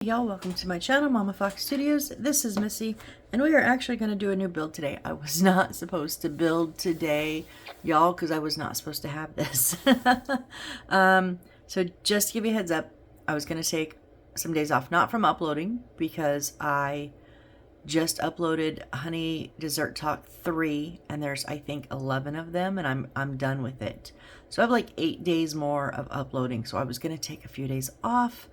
Y'all, welcome to my channel, Mama Fox Studios. This is Missy, and we are actually going to do a new build today. I was not supposed to build today, y'all, because I was not supposed to have this. So just to give you a heads up, I was going to take some days off, not from uploading, because I just uploaded Honey Dessert Talk 3, and there's, I think, 11 of them, and I'm done with it. So I have like 8 days more of uploading, so I was going to take a few days off.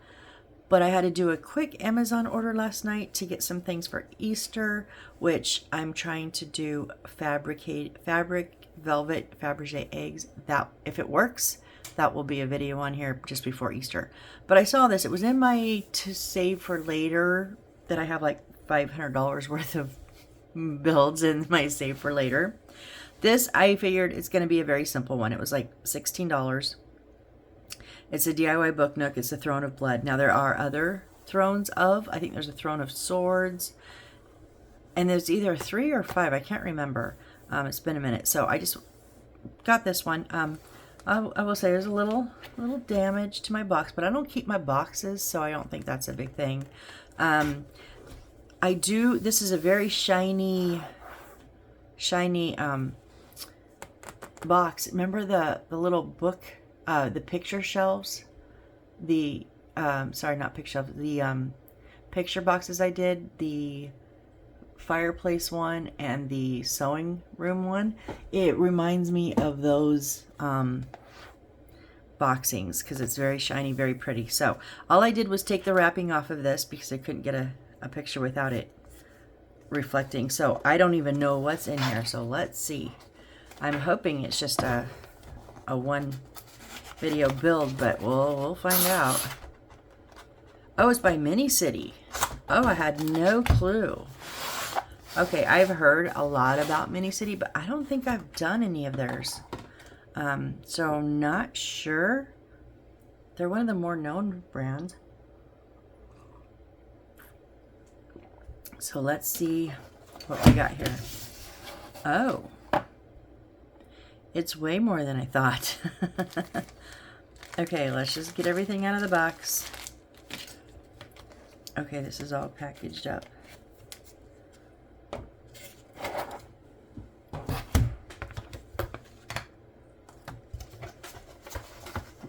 But I had to do a quick Amazon order last night to get some things for Easter, which I'm trying to do fabric velvet Fabergé eggs. That, if it works, that will be a video on here just before Easter. But I saw this. It was in my to save for later that I have like $500 worth of builds in my save for later. This, I figured, it's going to be a very simple one. It was like $16. It's a DIY book, Nook. It's the Throne of Blood. Now, there are other thrones of, I think there's a Throne of Swords, and there's either 3 or 5. I can't remember. It's been a minute. So I just got this one. I will say there's a little damage to my box, but I don't keep my boxes, so I don't think that's a big thing. This is a very shiny box. Remember the little book, the picture shelves, sorry, not picture shelves, the picture boxes I did, the fireplace one and the sewing room one. It reminds me of those boxings because it's very shiny, very pretty. So all I did was take the wrapping off of this because I couldn't get a picture without it reflecting. So I don't even know what's in here. So let's see. I'm hoping it's just a one video build, but we'll find out. Oh, it's by Mini City. Oh, I had no clue. Okay, I've heard a lot about Mini City, but I don't think I've done any of theirs. So I'm not sure. They're one of the more known brands. So let's see what we got here. Oh, it's way more than I thought. Okay, let's just get everything out of the box. Okay, this is all packaged up.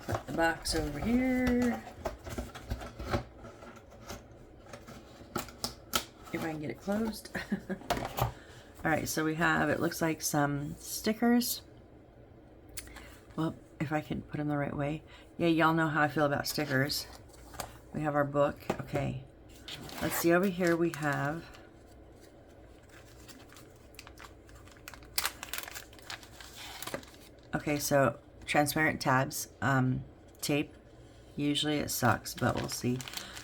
Put the box over here. If I can get it closed. Alright, so we have, it looks like some stickers. Well, if I can put them the right way. Yeah, y'all know how I feel about stickers. We have our book. Okay. Let's see, over here we have okay, so transparent tabs, tape. Usually it sucks, but we'll see.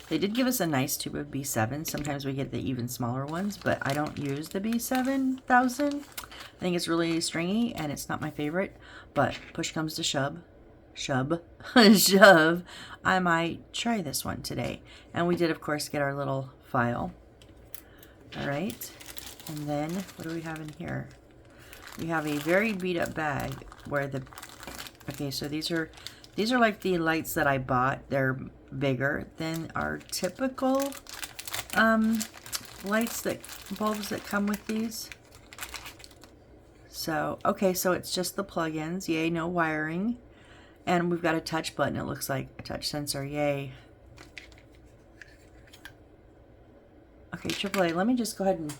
They did give us a nice tube of B7. Sometimes we get the even smaller ones, but I don't use the B7000. I think it's really stringy and it's not my favorite, but push comes to shove, I might try this one today. And we did, of course, get our little file. All right, and then what do we have in here? We have a very beat up bag where the, okay, so these are like the lights that I bought. They're bigger than our typical bulbs that come with these. So, okay, so it's just the plugins. Yay, no wiring. And we've got a touch button. It looks like a touch sensor. Yay. Okay, AAA, let me just go ahead and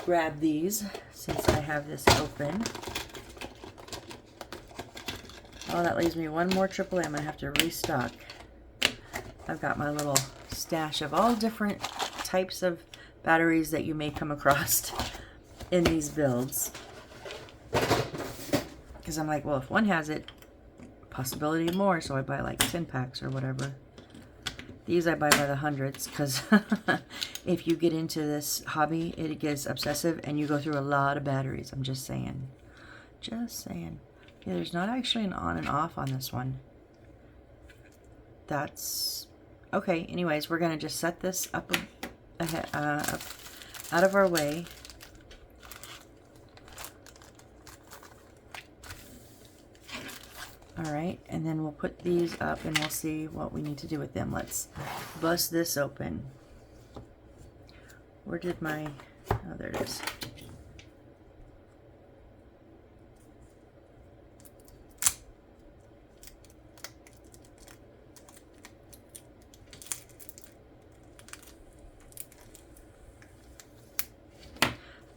grab these since I have this open. Oh, that leaves me one more AAA. I'm going to have to restock. I've got my little stash of all different types of batteries that you may come across in these builds. Because I'm like, well, if one has it, possibility of more, so I buy like 10 packs or whatever. These I buy by the hundreds, because if you get into this hobby, it gets obsessive and you go through a lot of batteries. I'm just saying. Just saying. Yeah, there's not actually an on and off on this one. That's okay. Anyways, we're gonna just set this up out of our way. All right, and then we'll put these up and we'll see what we need to do with them. Let's bust this open. Where did my, oh, there it is.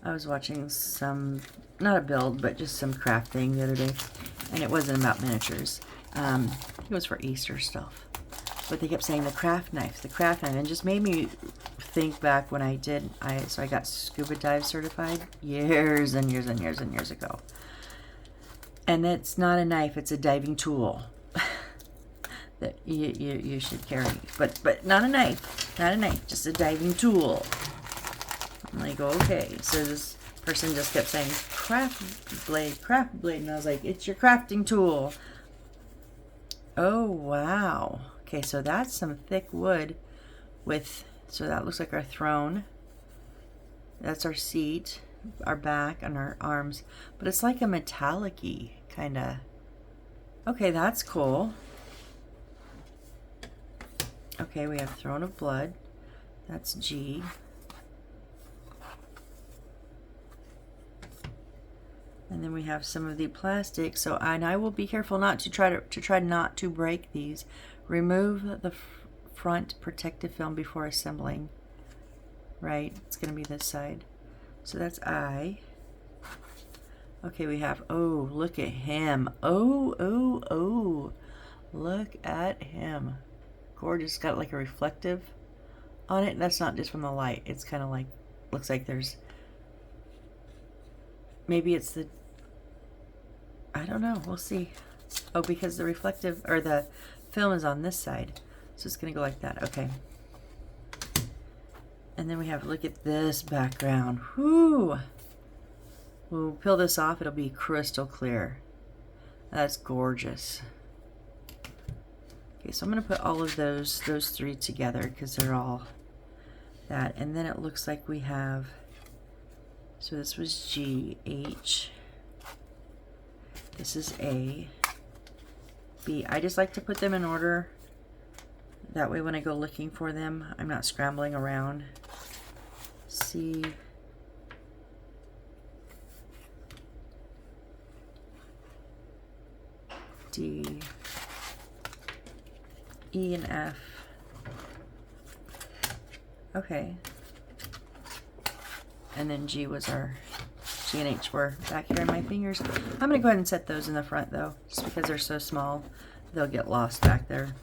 I was watching some, not a build, but just some crafting the other day, and it wasn't about miniatures. It was for Easter stuff. But they kept saying the craft knife, and it just made me think back when I got scuba dive certified years and years and years and years ago. And it's not a knife, it's a diving tool that you should carry. But not a knife, just a diving tool. I'm like, okay, so this person just kept saying craft blade, and I was like, it's your crafting tool. Oh, wow. Okay, so that's some thick wood with, so that looks like our throne. That's our seat, our back, and our arms. But it's like a metallic-y, kind of. Okay, that's cool. Okay, we have Throne of Blood. That's G. And then we have some of the plastic. So, and I will be careful not to try not to break these. Remove the front protective film before assembling. Right, it's going to be this side. So that's I. Okay, we have, oh, look at him. Oh, look at him. Gorgeous. Got like a reflective on it. That's not just from the light. It's kind of like, looks like there's, maybe it's the, I don't know. We'll see. Oh, because the reflective, or the film is on this side. So it's going to go like that. Okay. And then we have, look at this background. Whoo! We'll peel this off. It'll be crystal clear. That's gorgeous. Okay, so I'm going to put all of those three together because they're all that. And then it looks like we have, so this was G, H. This is A, B. I just like to put them in order. That way when I go looking for them, I'm not scrambling around. C, D, E, and F. Okay. And then G was our, G and H were back here in my fingers. I'm going to go ahead and set those in the front though, just because they're so small. They'll get lost back there.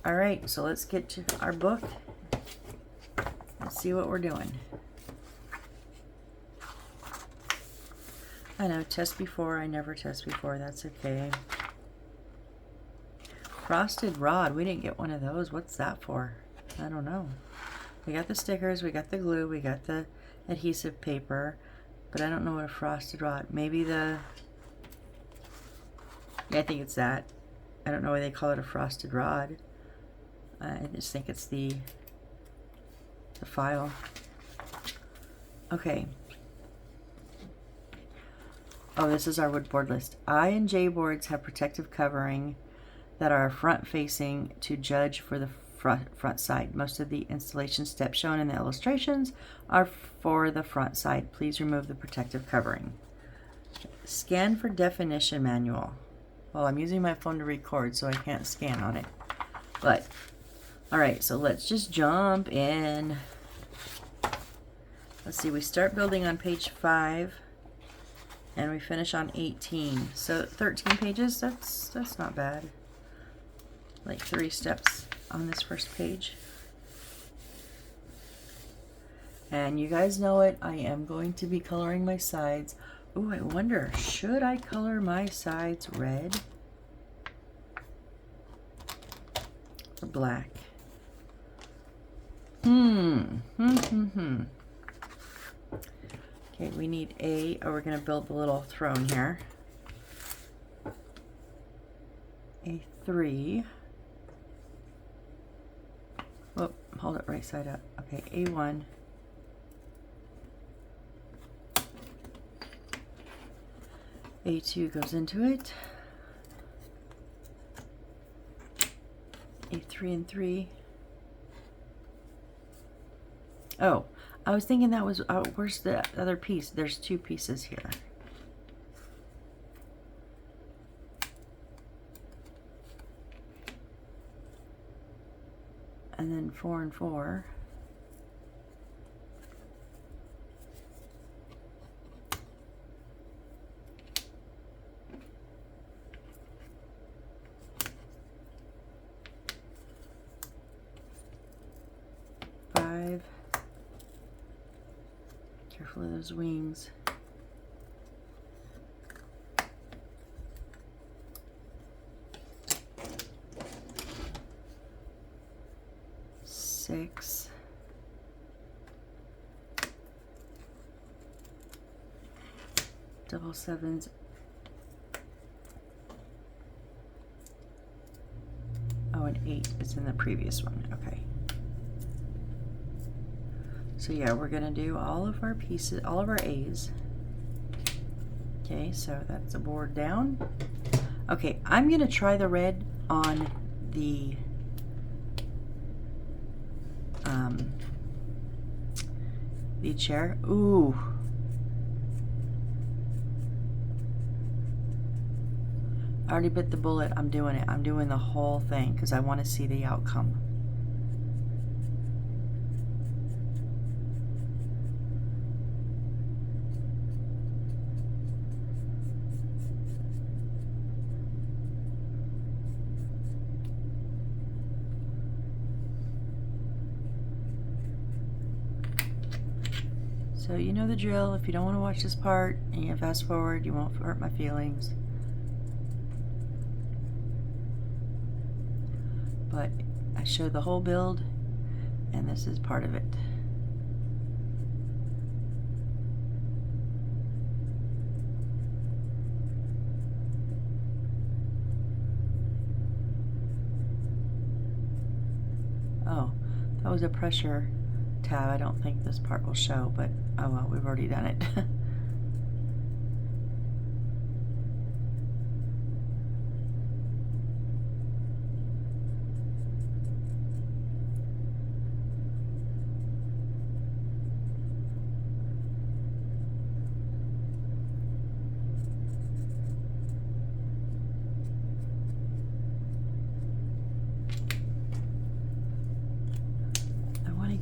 Alright, so let's get to our book. Let's see what we're doing. I know, test before, I never test before, that's okay. Frosted rod, we didn't get one of those. What's that for? I don't know. We got the stickers, we got the glue, we got the adhesive paper, but I don't know what a frosted rod, maybe the, yeah, I think it's that. I don't know why they call it a frosted rod. I just think it's the file. Okay. Oh, this is our wood board list. I and J boards have protective covering that are front facing to judge for the front side. Most of the installation steps shown in the illustrations are for the front side. Please remove the protective covering. Scan for definition manual. Well, I'm using my phone to record, so I can't scan on it. But, alright, so let's just jump in. Let's see, we start building on page 5 and we finish on 18. So 13 pages, that's not bad. Like 3 steps on this first page. And you guys know it, I am going to be coloring my sides. Ooh, I wonder, should I color my sides red or black? Okay, we need we're going to build the little throne here. A3. Whoop, hold it right side up. Okay, A1. A2 goes into it. A3 and 3. Oh, I was thinking that was, where's the other piece? There's 2 pieces here. And then 4 and 4. Careful of those wings. 6. Double 7s. Oh, an 8 is in the previous one. Okay. So yeah, we're gonna do all of our pieces, all of our A's. Okay, so that's a board down. Okay, I'm gonna try the red on the chair. Ooh. I already bit the bullet. I'm doing it. I'm doing the whole thing because I want to see the outcome. So you know the drill. If you don't want to watch this part and you fast forward, you won't hurt my feelings. But I showed the whole build, and this is part of it. Oh, that was a pressure tab. I don't think this part will show, but oh well, we've already done it.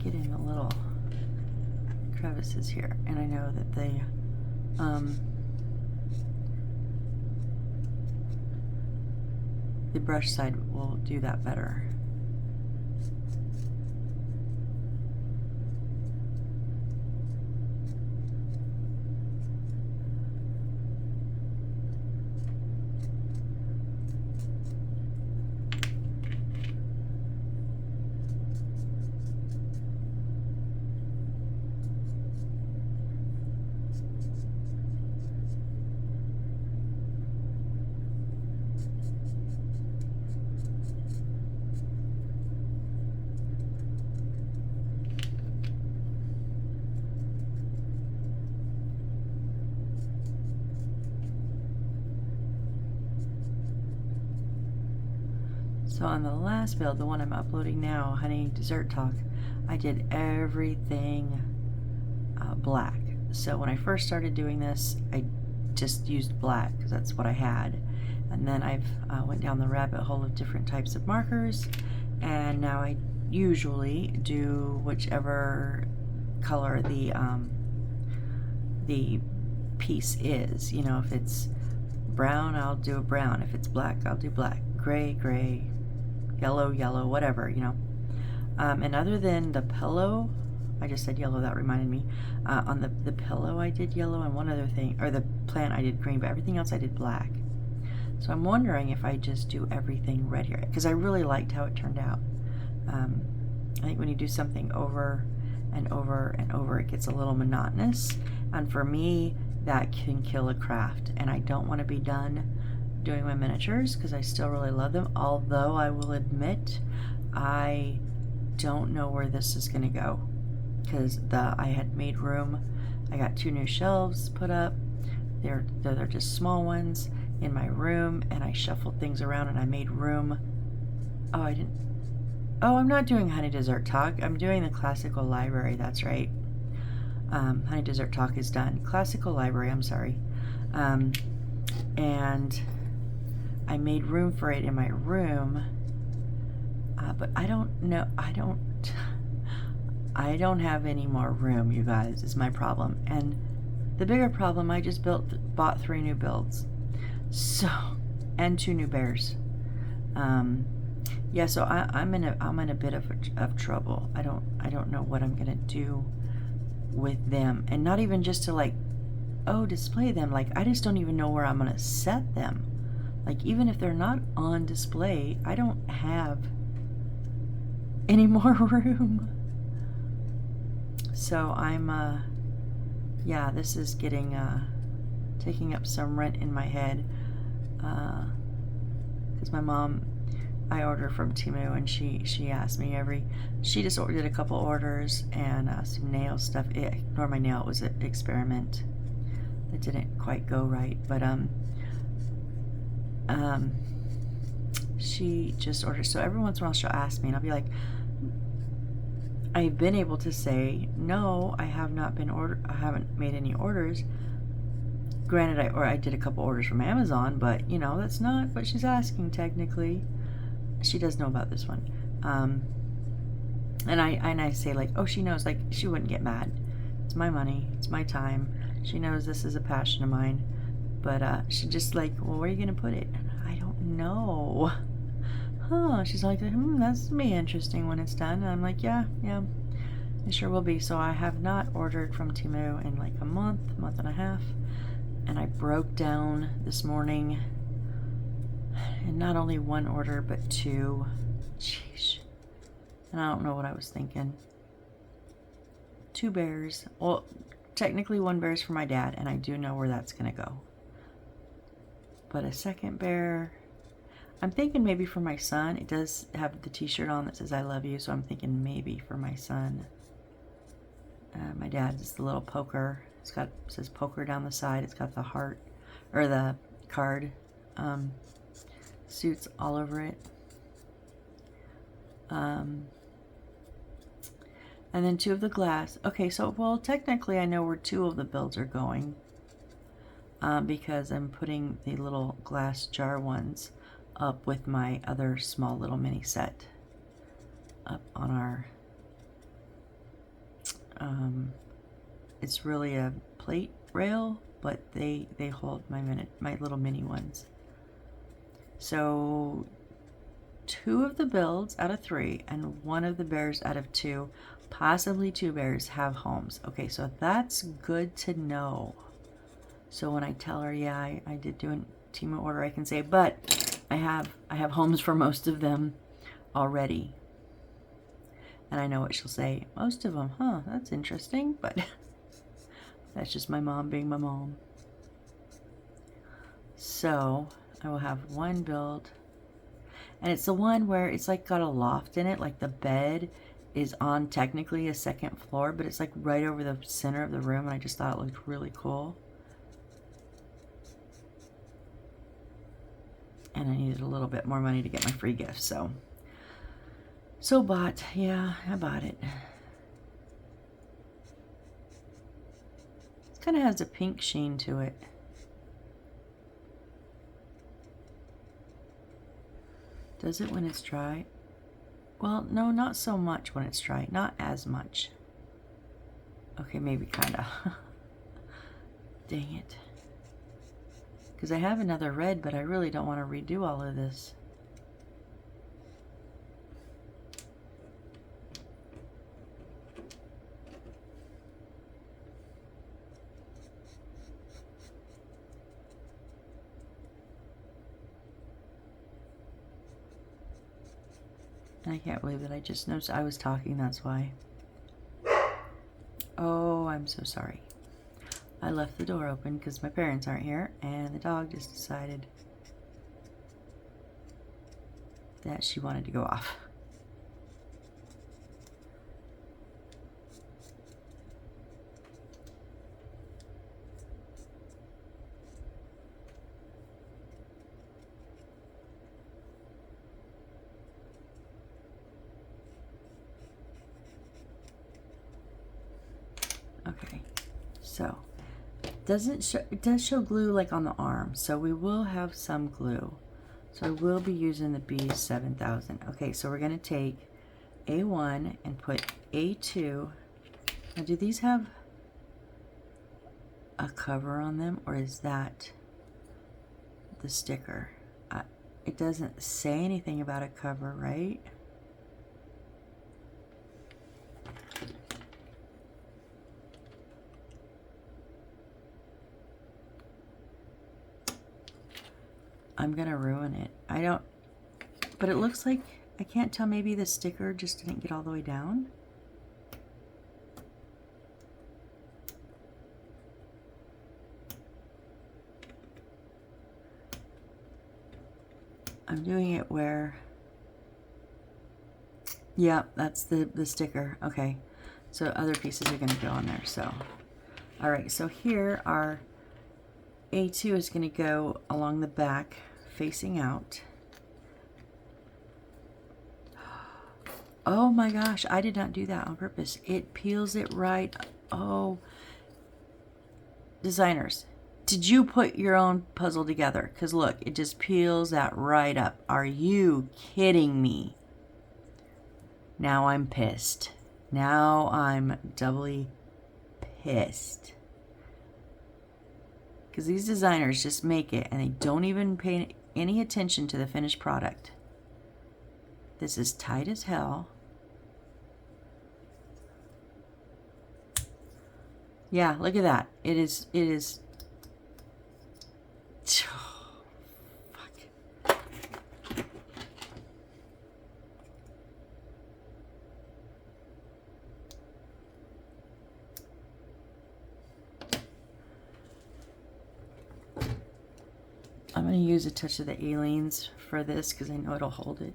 Get in the little crevices here, and I know that the brush side will do that better. So on the last build, the one I'm uploading now, Honey Dessert Talk, I did everything black. So when I first started doing this, I just used black because that's what I had. And then I've went down the rabbit hole of different types of markers, and now I usually do whichever color the piece is. You know, if it's brown, I'll do a brown. If it's black, I'll do black. Gray, gray, yellow, yellow, whatever, you know. And other than the pillow, I just said yellow, that reminded me. On the pillow I did yellow, and one other thing, or the plant I did green, but everything else I did black. So I'm wondering if I just do everything red here, because I really liked how it turned out. I think when you do something over and over and over, it gets a little monotonous, and for me, that can kill a craft, and I don't want to be done doing my miniatures because I still really love them, although I will admit I don't know where this is going to go, because I had made room. I got 2 new shelves put up, They're just small ones in my room, and I shuffled things around and I made room. Oh, I didn't. Oh, I'm not doing Honey Dessert Talk. I'm doing the Classical Library. That's right. Honey Dessert Talk is done. Classical Library, I'm sorry. And I made room for it in my room. But I don't know. I don't have any more room, you guys, is my problem. And the bigger problem, I just bought 3 new builds. So, and 2 new bears. Yeah, so I'm in a bit of trouble. I don't know what I'm gonna do with them, and not even just to like, display them. Like, I just don't even know where I'm gonna set them. Like, even if they're not on display, I don't have any more room. So I'm yeah, this is getting taking up some rent in my head, because my mom, I order from Temu, and she asked me she just did a couple orders and some nail stuff. Ignore my nail, it was an experiment that didn't quite go right, but she just ordered. So every once in a while she'll ask me, and I'll be like, I've been able to say no, I haven't made any orders. Granted, I did a couple orders from Amazon, but you know, that's not what she's asking technically. She does know about this one. And I say, like, oh, she knows, like, she wouldn't get mad. It's my money, it's my time. She knows this is a passion of mine. But she just like, well, where are you gonna put it? I don't know. Huh? She's like, that's me interesting when it's done. And I'm like, yeah, it sure will be. So I have not ordered from Temu in like a month and a half. And I broke down this morning, and not only 1 order, but 2. Sheesh. And I don't know what I was thinking. 2 bears. Well, technically 1 bear is for my dad, and I do know where that's gonna go. But a second bear, I'm thinking maybe for my son. It does have the t-shirt on that says I love you, so I'm thinking maybe for my son. My dad's is the little poker. It says poker down the side. It's got the heart, or the card suits all over it. And then 2 of the glass. Okay, so, well, technically I know where 2 of the builds are going, because I'm putting the little glass jar ones up with my other small little mini set up on our, it's really a plate rail, but they hold my little mini ones. So 2 of the builds out of 3 and 1 of the bears out of 2, possibly 2 bears, have homes. Okay, so that's good to know. So when I tell her, yeah, I did do a Temu order, I can say, but I have homes for most of them already. And I know what she'll say. Most of them, huh? That's interesting, but that's just my mom being my mom. So I will have 1 build, and it's the one where it's like got a loft in it, like the bed is on technically a 2nd floor, but it's like right over the center of the room, and I just thought it looked really cool. And I needed a little bit more money to get my free gift, so bought. Yeah, I bought it. It kind of has a pink sheen to it. Does it when it's dry? Well, no, not so much when it's dry. Not as much. Okay, maybe kind of. Dang it. Because I have another red, but I really don't want to redo all of this. And I can't believe that I just noticed I was talking, that's why. Oh, I'm so sorry. I left the door open because my parents aren't here, and the dog just decided that she wanted to go off. So doesn't show, it does show glue like on the arm, so we will have some glue. So I will be using the B7000. Okay, so we're going to take A1 and put A2. Now, do these have a cover on them, or is that the sticker? It doesn't say anything about a cover, right? I'm gonna ruin it. I don't, but it looks like, I can't tell, maybe the sticker just didn't get all the way down. I'm doing it where, yeah, that's the sticker. Okay, so other pieces are gonna go on there. So, all right, so here our A2 is gonna go along the back, facing out. Oh my gosh, I did not do that on purpose. It peels it right. Oh, designers, did you put your own puzzle together? Because look, it just peels that right up. Are you kidding me? Now I'm pissed. Now I'm doubly pissed. Because these designers just make it and they don't even pay any attention to the finished product. This is tight as hell. Yeah, look at that. It is. Oh, fuck. I'm going to use a touch of the Aleene's for this because I know it'll hold it.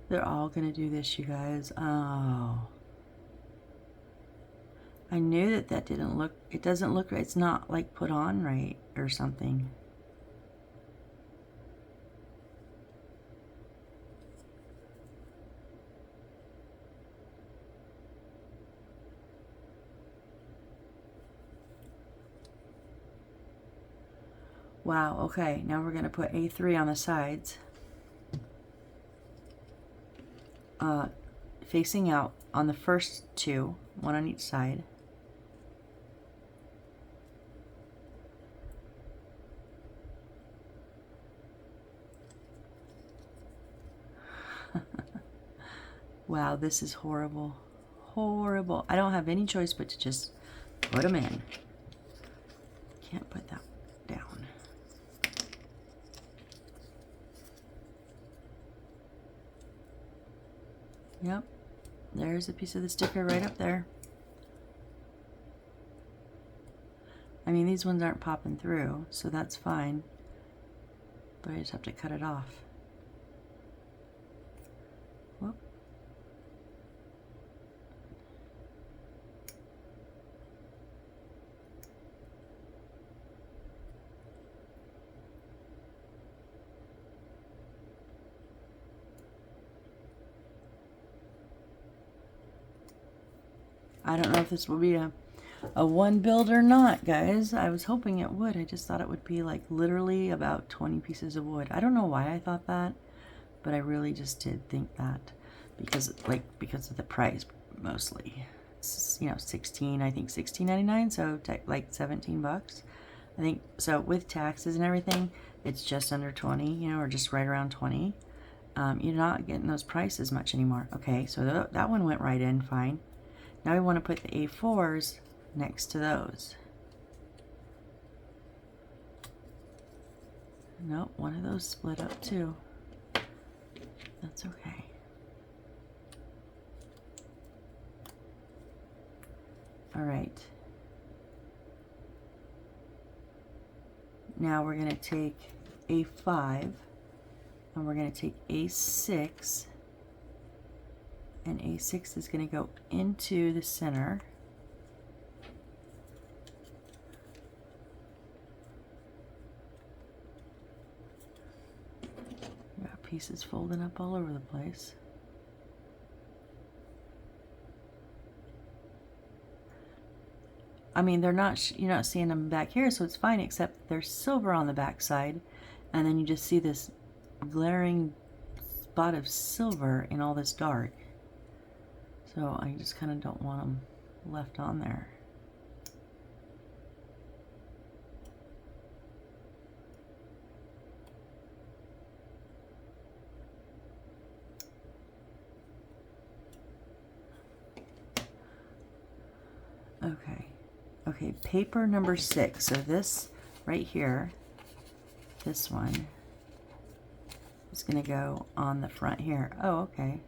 They're all gonna do this, you guys. Oh. I knew that that didn't look, it doesn't look right. It's not like put on right or something. Wow, okay. Now we're gonna put A3 on the sides. Facing out on the first two, one on each side. Wow, this is horrible. Horrible. I don't have any choice but to just put them in. Can't put that down. Yep. There's a piece of the sticker right up there. I mean, these ones aren't popping through, so that's fine. But I just have to cut it off. Whoop. I don't know if this will be a one build or not, guys. I was hoping it would. I just thought it would be like literally about 20 pieces of wood. I don't know why I thought that, but I really just did think that because of the price mostly. It's, you know, 16, I think $16.99, so like 17 bucks. I think so with taxes and everything, it's just under 20, you know, or just right around 20. You're not getting those prices much anymore. Okay, so that one went right in fine. Now we want to put the A4s next to those. Nope, one of those split up too. That's okay. All right. Now we're going to take A5 and we're going to take A6 and A6 is going to go into the center. Got pieces folding up all over the place. I mean, they're not, you're not seeing them back here, so it's fine, except there's silver on the back side, and then you just see this glaring spot of silver in all this dark. So I just kind of don't want them left on there. Okay. Okay, paper number 6. So this right here, this one is going to go on the front here. Oh, okay.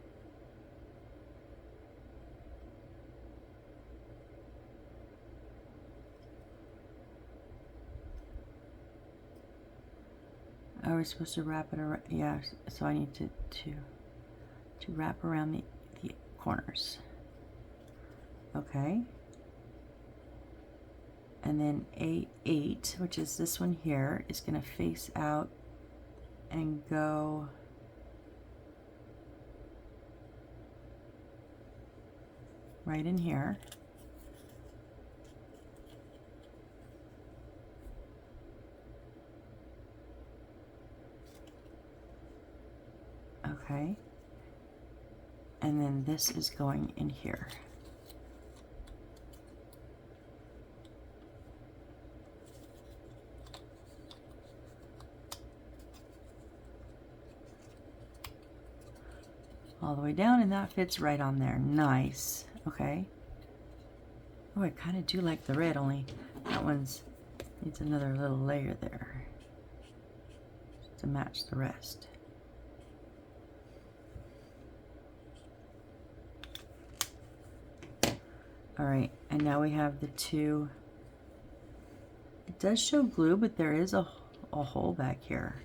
Are we supposed to wrap it around? Yeah, so I need to wrap around the corners. Okay. And then A8, which is this one here, is going to face out and go right in here. Okay. And then this is going in here. All the way down, and that fits right on there. Nice. Okay. Oh, I kind of do like the red, only that one's needs another little layer there to match the rest. All right, and now we have the two. It does show glue, but there is a hole back here.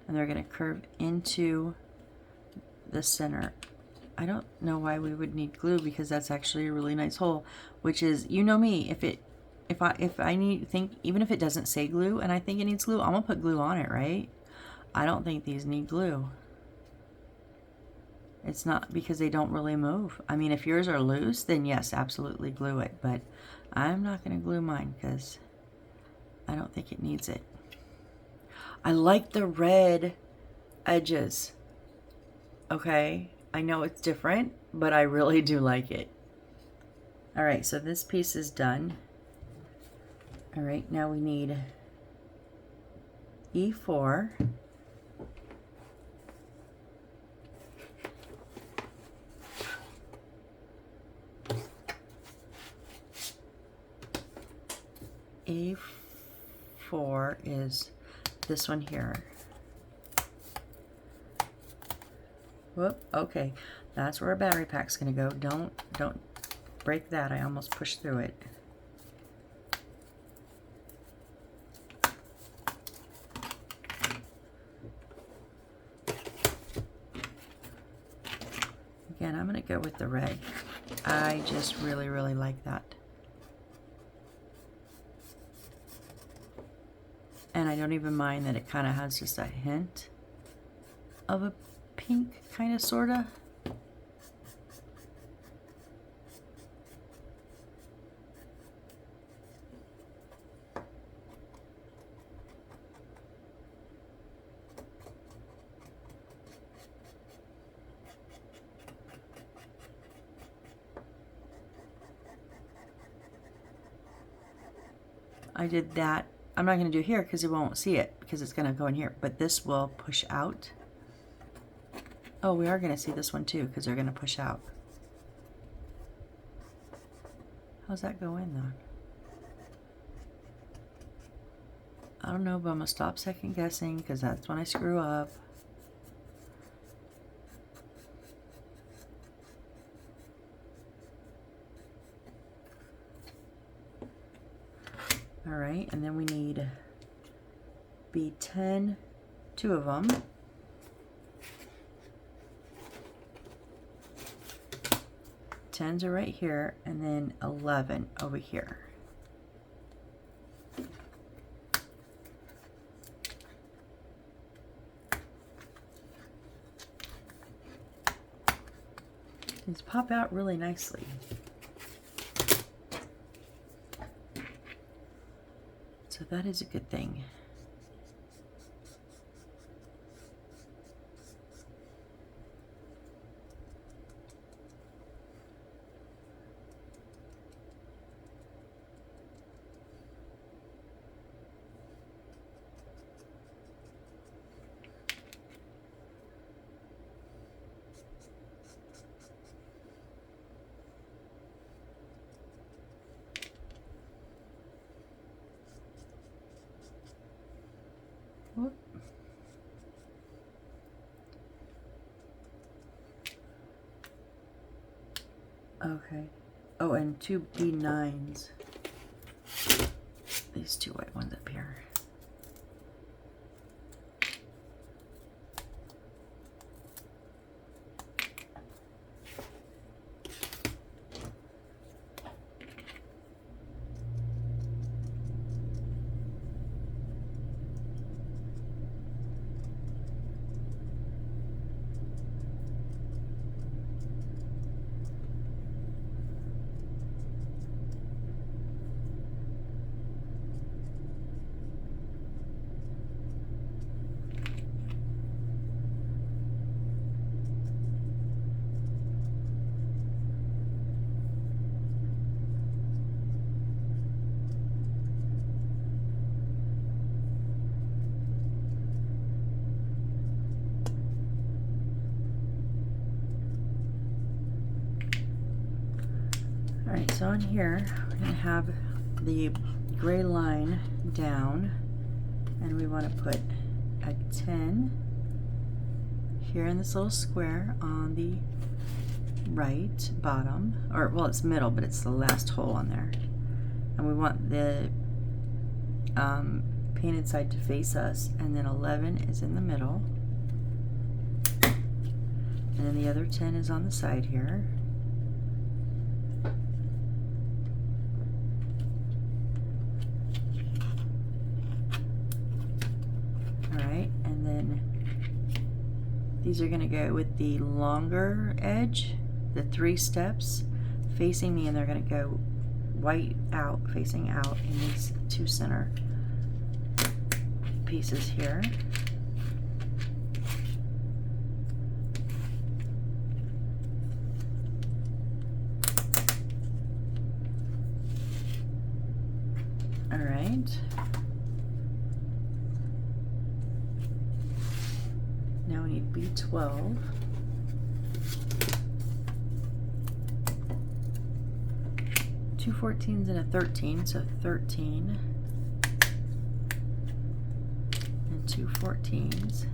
And they're going to curve into the center. I don't know why we would need glue, because that's actually a really nice hole, which is, you know me, if I think even if it doesn't say glue and I think it needs glue, I'm going to put glue on it, right? I don't think these need glue. It's not because they don't really move. I mean, if yours are loose, then yes, absolutely glue it, but I'm not going to glue mine because I don't think it needs it. I like the red edges. Okay, I know it's different, but I really do like it. All right, so this piece is done. All right, now we need E4. A4 is this one here. Whoop, okay. That's where a battery pack's gonna go. Don't break that. I almost pushed through it. Again, I'm gonna go with the red. I just really, really like that. And I don't even mind that it kind of has just a hint of a pink, kind of, sort of. I did that. I'm not going to do here because you won't see it because it's going to go in here, but this will push out. Oh, we are going to see this one too because they're going to push out. How's that go in though? I don't know, but I'm going to stop second guessing because that's when I screw up. All right, and then we need B10, 2 of them. 10s are right here, and then 11 over here. These pop out really nicely. So that is a good thing. Whoop. Okay. Oh, and 2 B9s. These 2 white ones up here. Alright, so on here, we're going to have the gray line down, and we want to put a 10 here in this little square on the right bottom, or well, it's middle, but it's the last hole on there. And we want the painted side to face us, and then 11 is in the middle, and then the other 10 is on the side here. Alright, and then these are going to go with the longer edge, the 3 steps facing me, and they're going to go white out, facing out in these 2 center pieces here. All right. Now we need B12. Two 14s and a 13, so 13 and 2 14s.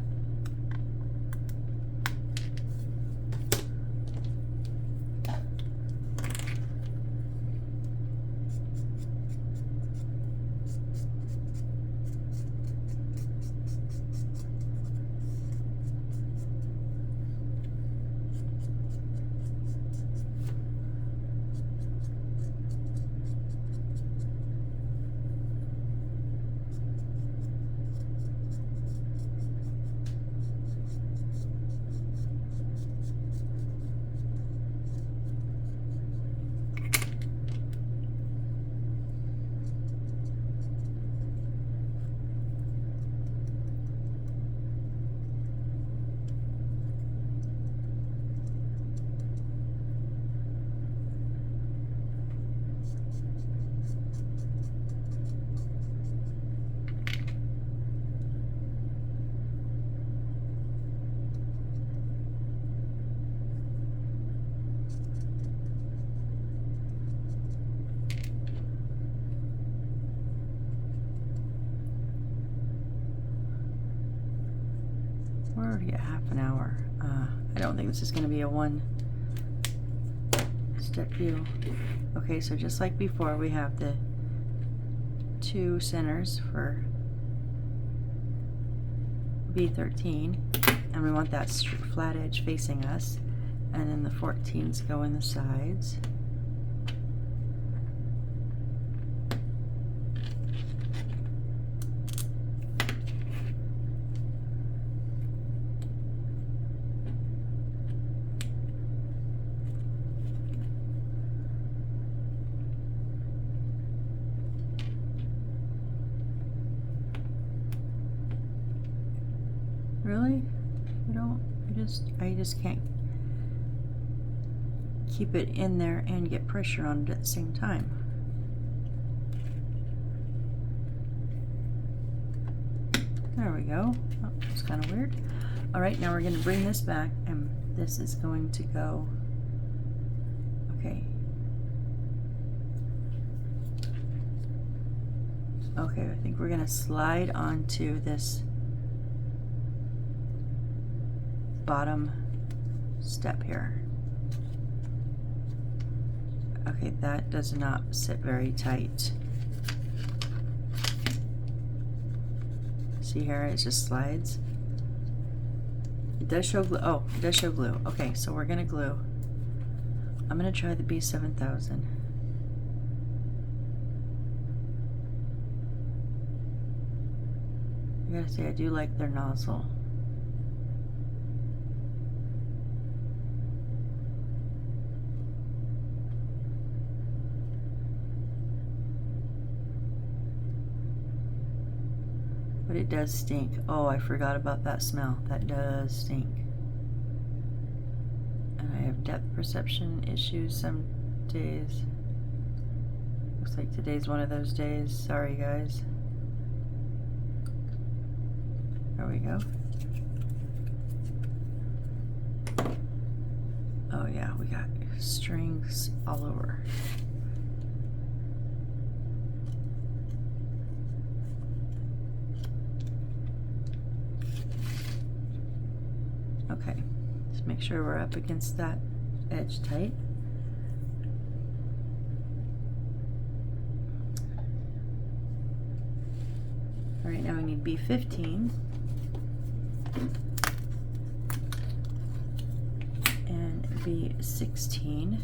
We're already at half an hour. I don't think this is going to be a one-step view. Okay, so just like before, we have the 2 centers for B13, and we want that flat edge facing us. And then the 14s go in the sides. Really? I just can't keep it in there and get pressure on it at the same time. There we go. Oh, that's kind of weird. All right, now we're going to bring this back, and this is going to go, okay. Okay, I think we're going to slide onto this bottom step here. Okay, that does not sit very tight. See here, it just slides. It does show glue. Oh, it does show glue. Okay, so we're gonna glue. I'm gonna try the B7000. I gotta say, I do like their nozzle. But it does stink. Oh, I forgot about that smell. That does stink. And I have depth perception issues some days. Looks like today's one of those days. Sorry, guys. There we go. Oh yeah, we got strings all over. Okay, just make sure we're up against that edge tight. All right, now we need B15 and B16.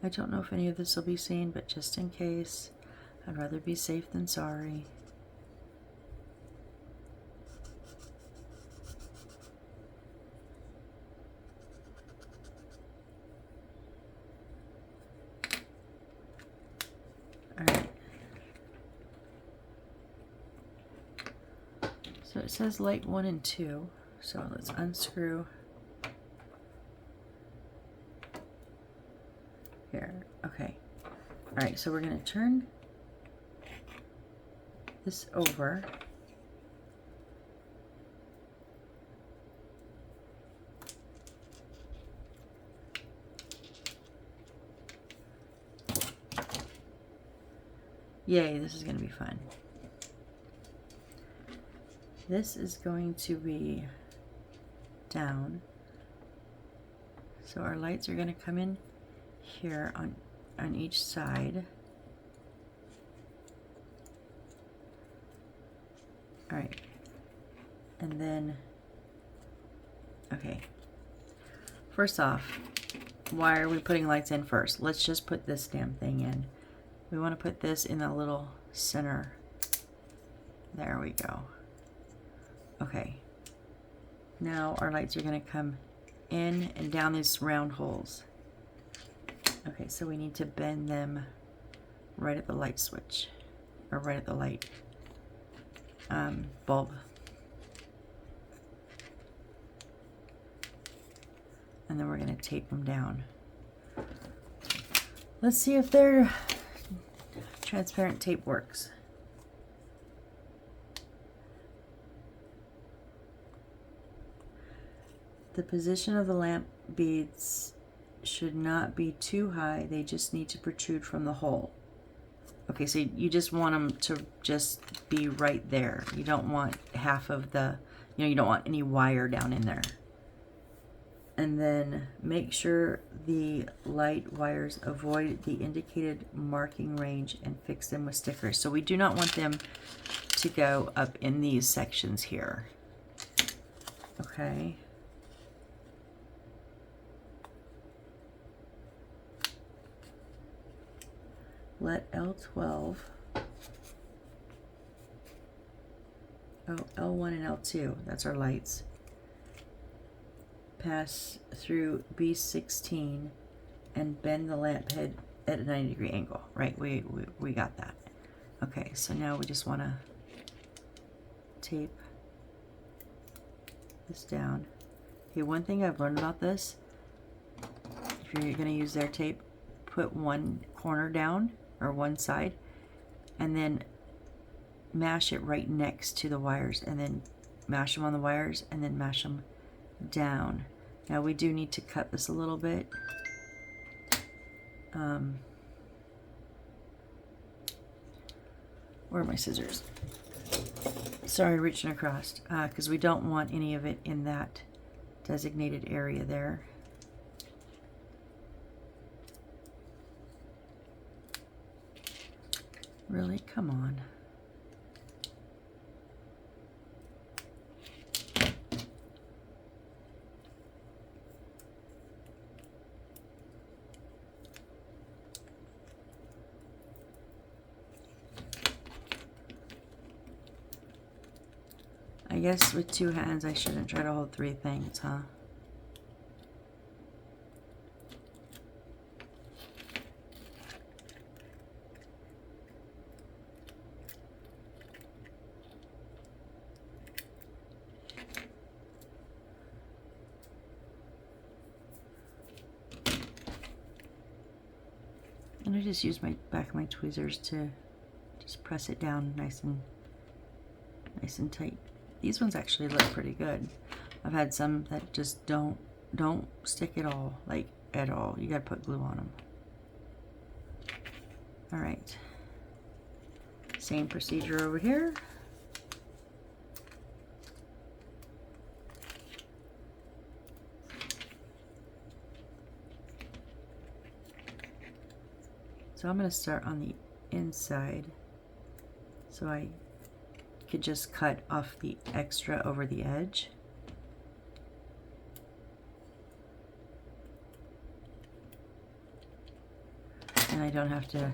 I don't know if any of this will be seen, but just in case, I'd rather be safe than sorry. All right. So it says light 1 and 2. So let's unscrew. Here, okay. All right, so we're gonna turn this over. Yay, this is gonna be fun. This is going to be down. So our lights are gonna come in here on each side. All right, and then, okay, first off, why are we putting lights in first? Let's just put this damn thing in. We want to put this in the little center. There we go. Okay, now our lights are going to come in and down these round holes. Okay, so we need to bend them right at the light switch, or right at the light bulb. and then we're going to tape them down. Let's see if their transparent tape works. The position of the lamp beads should not be too high. They just need to protrude from the hole. Okay, so you just want them to just be right there. You don't want half of the, you don't want any wire down in there. And then make sure the light wires avoid the indicated marking range and fix them with stickers. So we do not want them to go up in these sections here. Okay. Let L12, L1 and L2, that's our lights, pass through B16 and bend the lamp head at a 90-degree angle. Right, we got that. Okay, so now we just want to tape this down. Okay, one thing I've learned about this, if you're going to use their tape, put one corner down, or one side, and then mash it right next to the wires, and then mash them on the wires, and then mash them down. Now we do need to cut this a little bit. Where are my scissors? Sorry, reaching across, because we don't want any of it in that designated area there. Really? Come on. I guess with two hands I shouldn't try to hold three things, huh? And I just use my back of my tweezers to just press it down nice and tight. These ones actually look pretty good. I've had some that just don't stick at all, like at all. You gotta put glue on them. All right, same procedure over here. So I'm going to start on the inside, so I could just cut off the extra over the edge. And I don't have to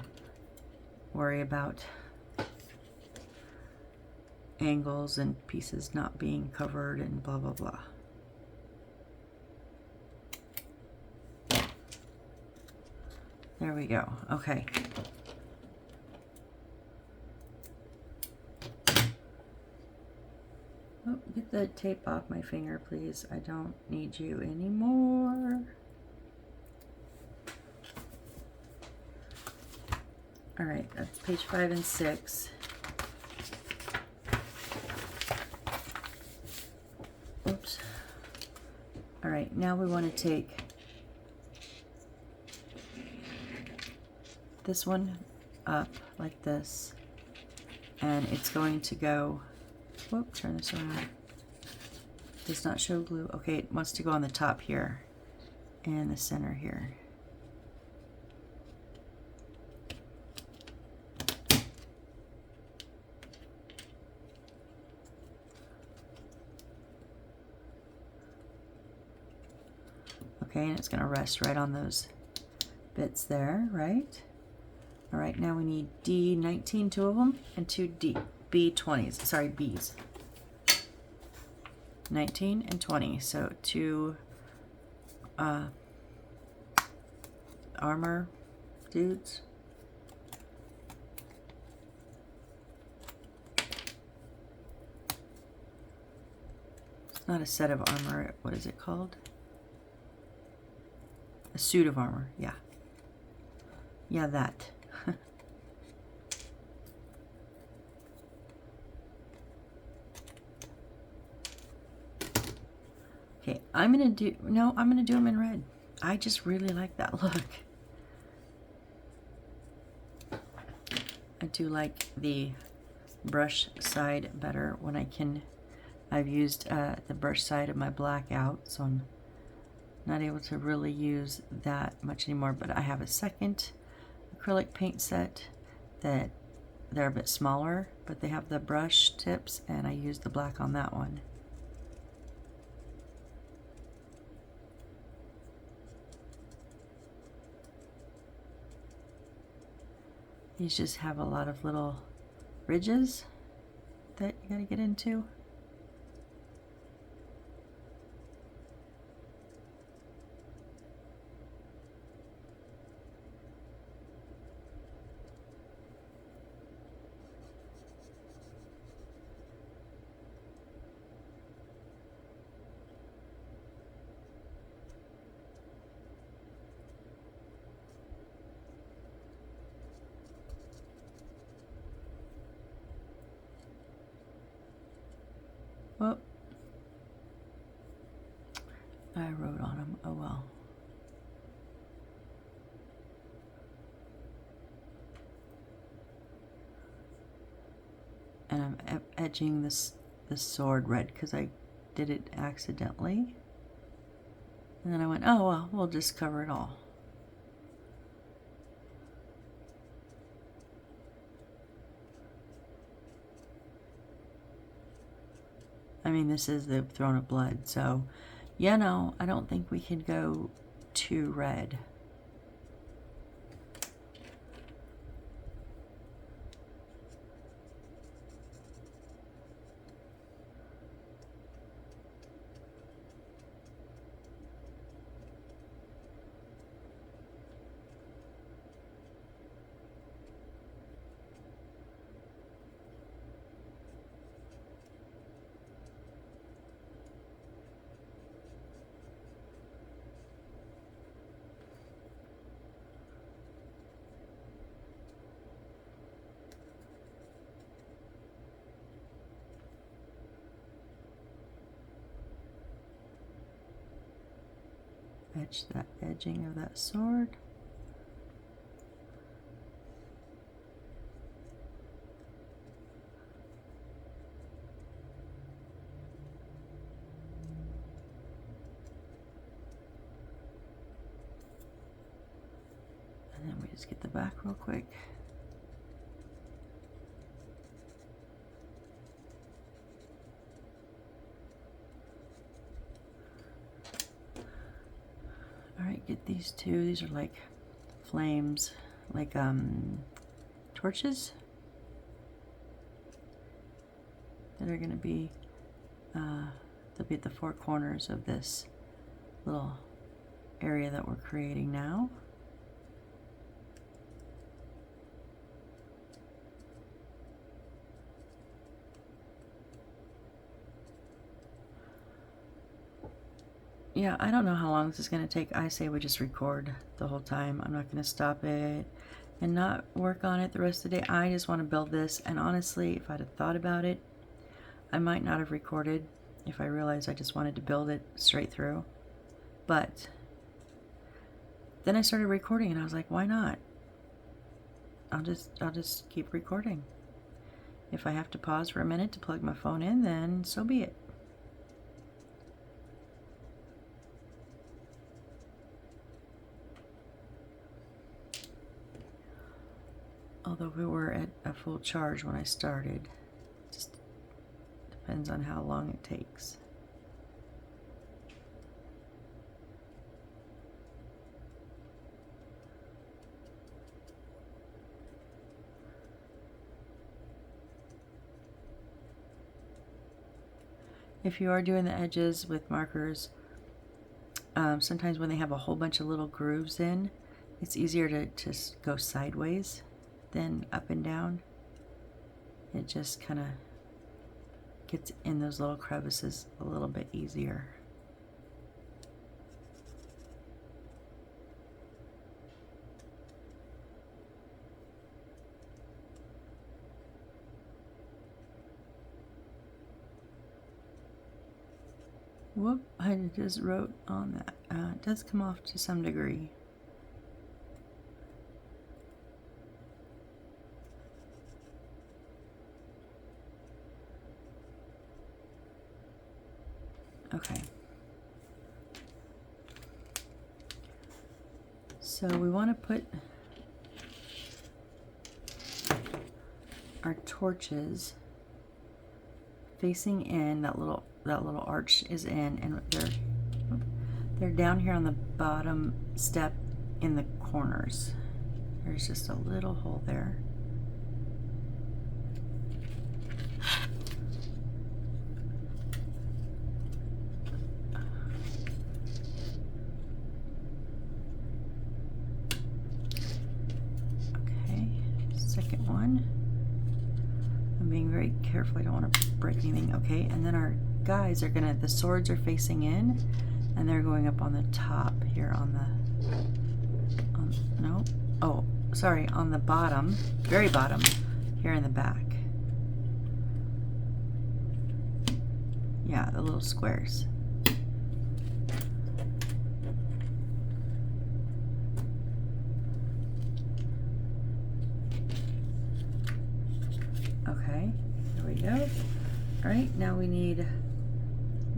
worry about angles and pieces not being covered and blah blah blah. There we go. Okay. Oh, get the tape off my finger, please. I don't need you anymore. All right, that's page 5 and 6. Oops. All right, now we want to take this one up like this, and it's going to go, whoop, turn this around. Does not show glue. Okay, it wants to go on the top here and the center here. Okay, and it's going to rest right on those bits there, right? All right, now we need D19, 2 of them, and 2 B20s, sorry, Bs. 19 and 20, so 2 armor dudes. It's not a set of armor, what is it called? A suit of armor, yeah. Yeah, that. Okay, I'm gonna do them in red. I just really like that look. I do like the brush side better when I can. I've used the brush side of my black out, so I'm not able to really use that much anymore, but I have a second acrylic paint set that they're a bit smaller, but they have the brush tips, and I use the black on that one. These just have a lot of little ridges that you gotta get into. Whoop. I wrote on them, oh well. And I'm edging this sword red because I did it accidentally. And then I went, oh well, we'll just cover it all. I mean, this is the Throne of Blood, so, you know, I don't think we can go too red. Edge that edging of that sword. And then we just get the back real quick. Alright, get these two. These are like flames, like torches that are going to be, they'll be at the four corners of this little area that we're creating now. Yeah, I don't know how long this is going to take. I say we just record the whole time. I'm not going to stop it and not work on it the rest of the day. I just want to build this, and honestly, if I'd have thought about it, I might not have recorded if I realized I just wanted to build it straight through. But then I started recording and I was like, why not? I'll just keep recording. If I have to pause for a minute to plug my phone in, then so be it. Although we were at a full charge when I started. Just depends on how long it takes. If you are doing the edges with markers, sometimes when they have a whole bunch of little grooves in, it's easier to just go sideways than up and down. It just kind of gets in those little crevices a little bit easier. Whoop, I just wrote on that. It does come off to some degree. Okay. So we want to put our torches facing in. That little arch is in, and they're down here on the bottom step in the corners. There's just a little hole there. Okay, second one. I'm being very careful. I don't want to break anything. Okay, and then our guys are gonna, the swords are facing in, and they're going up on the top here on the, no, oh, sorry, on the bottom, very bottom, here in the back. Yeah, the little squares. Okay, there we go. All right, now we need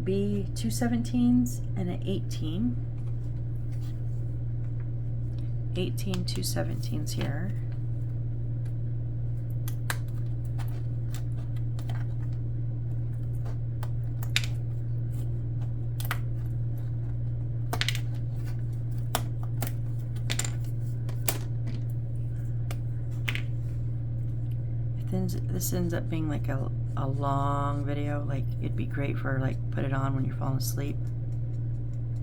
B 217s and an 18. 18 217s here. This ends up being like a long video. Like, it'd be great for, like, put it on when you're falling asleep.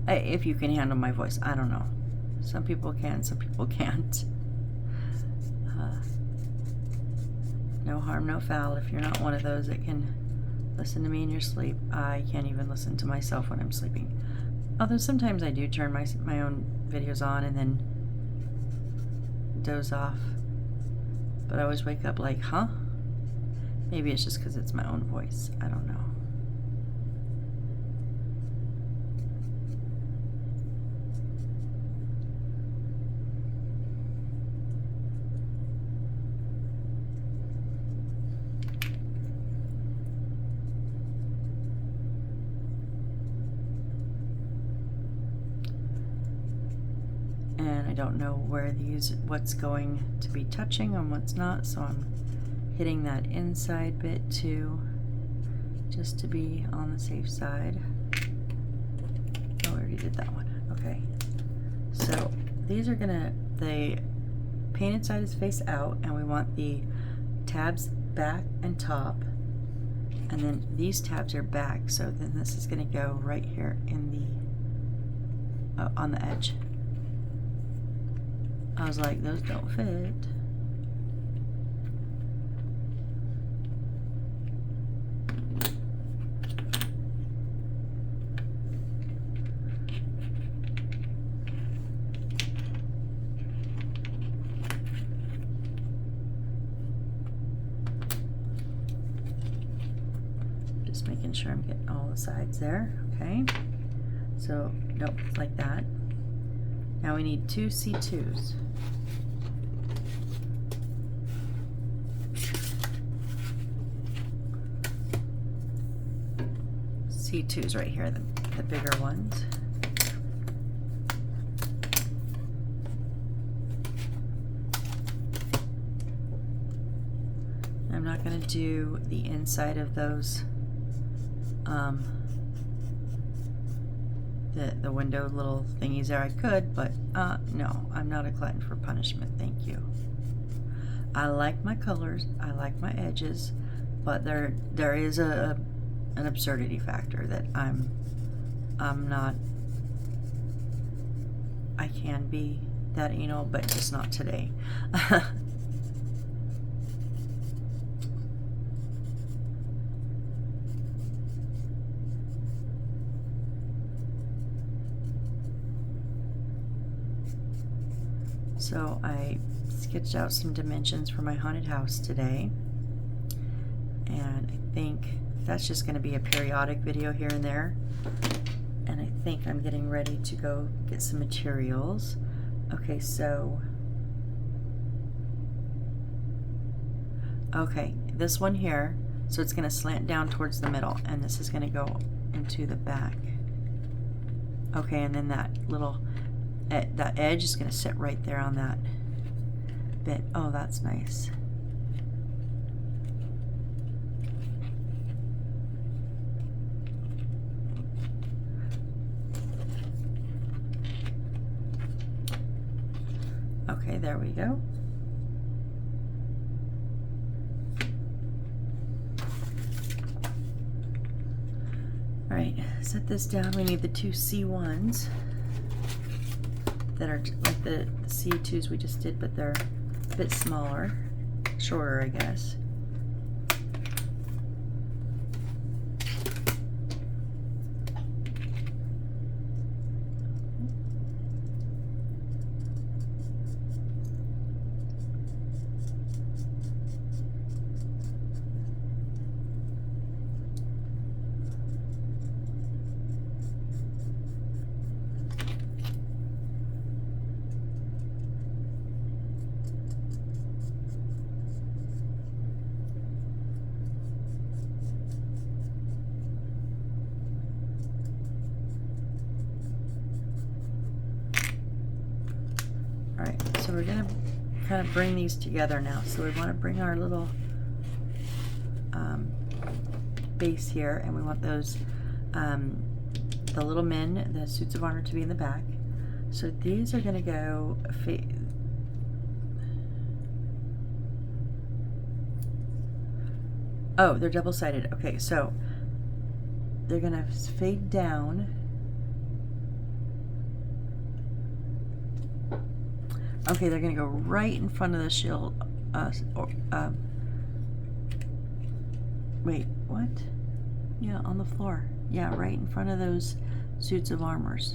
If you can handle my voice, I don't know. Some people can, some people can't. No harm, no foul. If you're not one of those that can listen to me in your sleep, I can't even listen to myself when I'm sleeping. Although sometimes I do turn my own videos on and then doze off. But I always wake up like, huh? Maybe it's just because it's my own voice. I don't know. And I don't know where what's going to be touching and what's not, so I'm hitting that inside bit too, just to be on the safe side. Oh, I already did that one. Okay. So these are gonna, the painted side is face out, and we want the tabs back and top, and then these tabs are back, so then this is gonna go right here in the, on the edge. I was like, those don't fit. Just making sure I'm getting all the sides there. Okay. So, nope, like that. Now we need two C2s. C2s right here, the bigger ones. I'm not going to do the inside of those, the window little thingies there. I could, but no, I'm not a glutton for punishment, thank you. I like my colors, I like my edges, but there is an absurdity factor that I'm not. I can be that anal, but just not today. So I sketched out some dimensions for my haunted house today, and I think that's just going to be a periodic video here and there. And I think I'm getting ready to go get some materials. Okay, so okay, this one here, so it's going to slant down towards the middle, and this is going to go into the back. Okay, and then that little that edge is going to sit right there on that bit. Oh, that's nice. Okay, there we go. All right, set this down. We need the two C1s that are like the C2s we just did, but they're a bit smaller, shorter, I guess. Alright, so we're going to kind of bring these together now. So we want to bring our little base here, and we want those, the little men, the suits of armor, to be in the back. So these are going to go, oh, they're double-sided. Okay, so they're going to fade down. Okay, they're going to go right in front of the shield. Wait, what? Yeah, on the floor. Yeah, right in front of those suits of armors.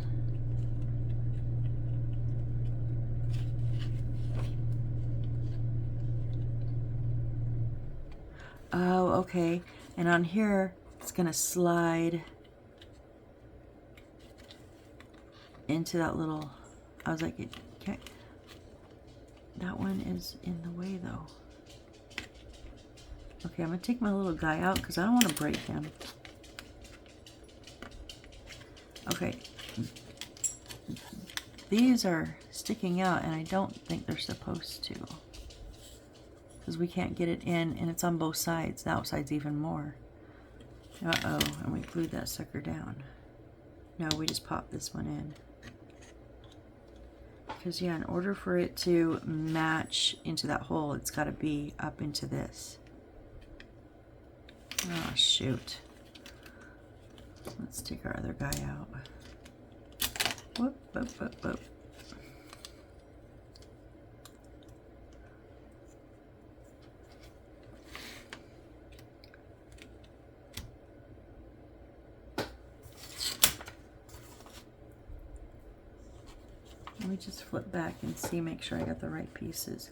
Oh, okay. And on here, it's going to slide into that little... I was like, it can't... That one is in the way, though. Okay, I'm going to take my little guy out because I don't want to break him. Okay. These are sticking out, and I don't think they're supposed to. Because we can't get it in, and it's on both sides. The outside's even more. Uh-oh, and we glued that sucker down. No, we just popped this one in. Because, yeah, in order for it to match into that hole, it's got to be up into this. Oh, shoot. Let's take our other guy out. Whoop, whoop, whoop, whoop. Let me just flip back and see, make sure I got the right pieces.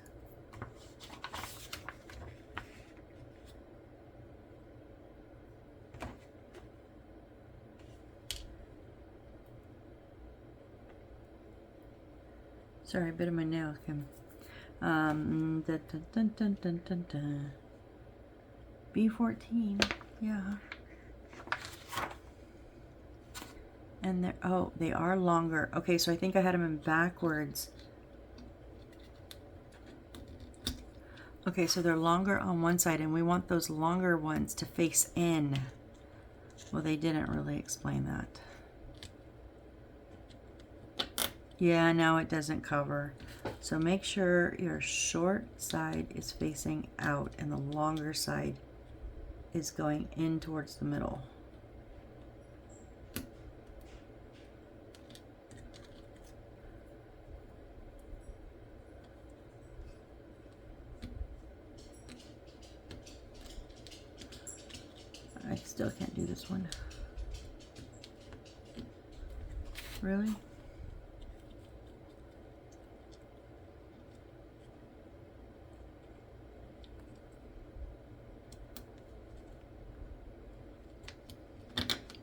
Sorry, a bit of my nail came. Dun, dun, dun, dun, dun, dun, dun. B14, yeah. And they're, oh, they are longer. Okay, so I think I had them in backwards. Okay, so they're longer on one side, and we want those longer ones to face in. Well, they didn't really explain that. Yeah, no, it doesn't cover. So make sure your short side is facing out and the longer side is going in towards the middle. I still can't do this one. Really?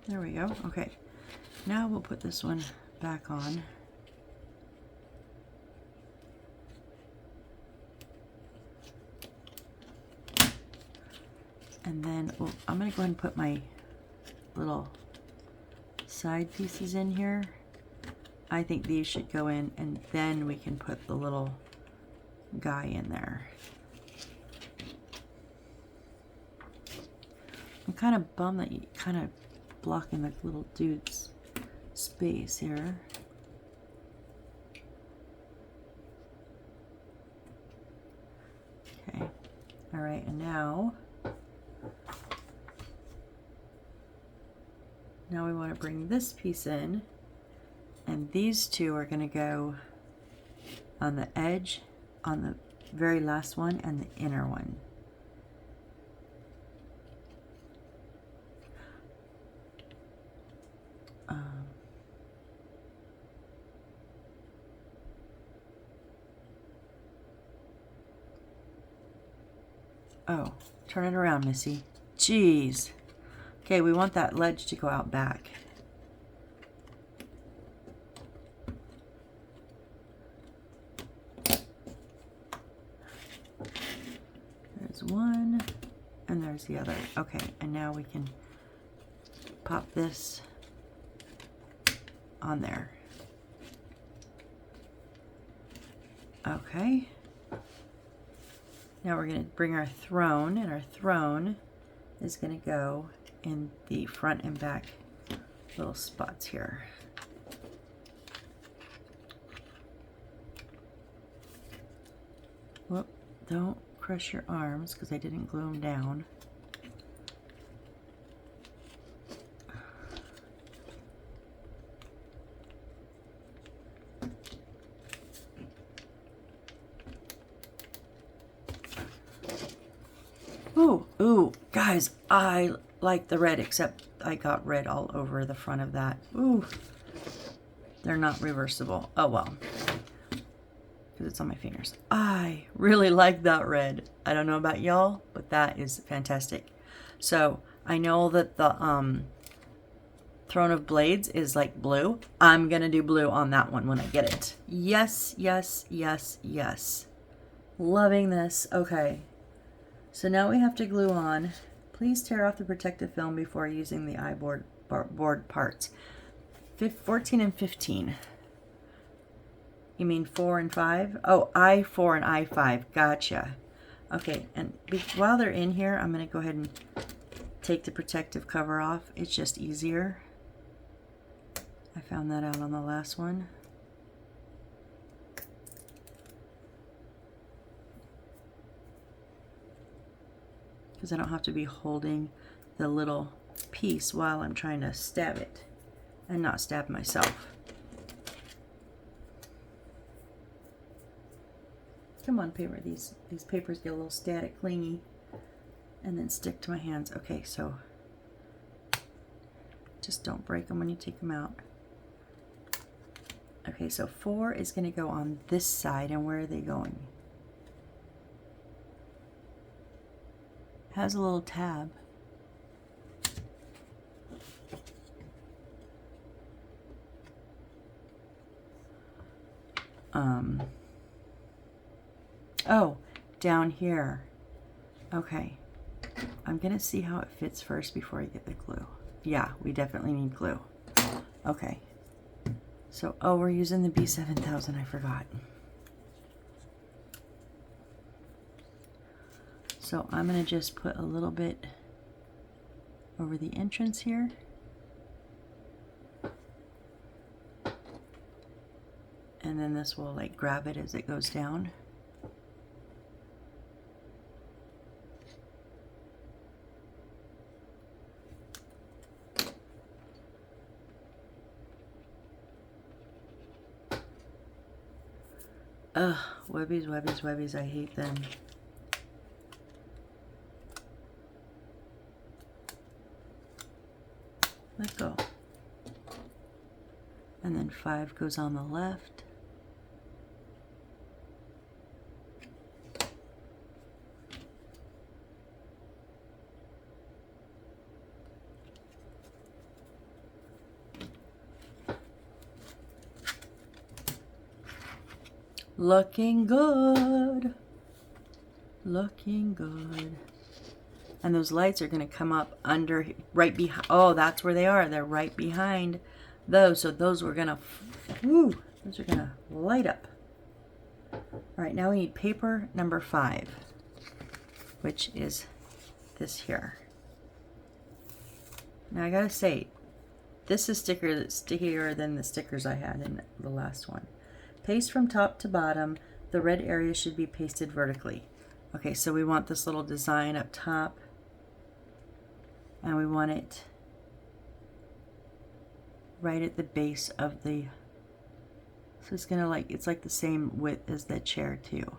There we go. Okay. Now we'll put this one back on. And then I'm going to go ahead and put my little side pieces in here. I think these should go in, and then we can put the little guy in there. I'm kind of bummed that you kind of blocking the little dude's space here. Okay. All right, and now we want to bring this piece in, and these two are going to go on the edge, on the very last one, and the inner one. Oh, turn it around, Missy. Jeez. Okay, we want that ledge to go out back. There's one, and there's the other. Okay, and now we can pop this on there. Okay. Now we're going to bring our throne, and our throne is going to go in the front and back little spots here. Whoop, don't crush your arms because I didn't glue them down. Ooh, guys, I like the red, except I got red all over the front of that. Ooh, they're not reversible. Oh well, because it's on my fingers. I really like that red. I don't know about y'all, but that is fantastic. So I know that the Throne of Blades is like blue. I'm gonna do blue on that one when I get it. Yes, yes, yes, yes. Loving this. Okay. So now we have to glue on. Please tear off the protective film before using the board parts. 14 and 15. You mean 4 and 5? Oh, I4 and I5. Gotcha. Okay, and while they're in here, I'm going to go ahead and take the protective cover off. It's just easier. I found that out on the last one. Because I don't have to be holding the little piece while I'm trying to stab it and not stab myself. Come on, paper. These papers get a little static, clingy, and then stick to my hands. Okay, so just don't break them when you take them out. Okay, so 4 is going to go on this side, and where are they going? Has a little tab. Oh, down here. Okay. I'm gonna see how it fits first before I get the glue. Yeah, we definitely need glue. Okay. So, oh, we're using the B7000, I forgot. So I'm going to just put a little bit over the entrance here. And then this will like grab it as it goes down. Ugh, webbies, webbies, webbies, I hate them. Let go. And then 5 goes on the left. Looking good. Looking good. And those lights are going to come up under, right behind. Oh, that's where they are. They're right behind those. So those were going to, those are going to light up. All right, now we need paper number 5, which is this here. Now I got to say, this is stickier than the stickers I had in the last one. Paste from top to bottom. The red area should be pasted vertically. Okay, so we want this little design up top. And we want it right at the base of the, so it's gonna it's like the same width as the chair too.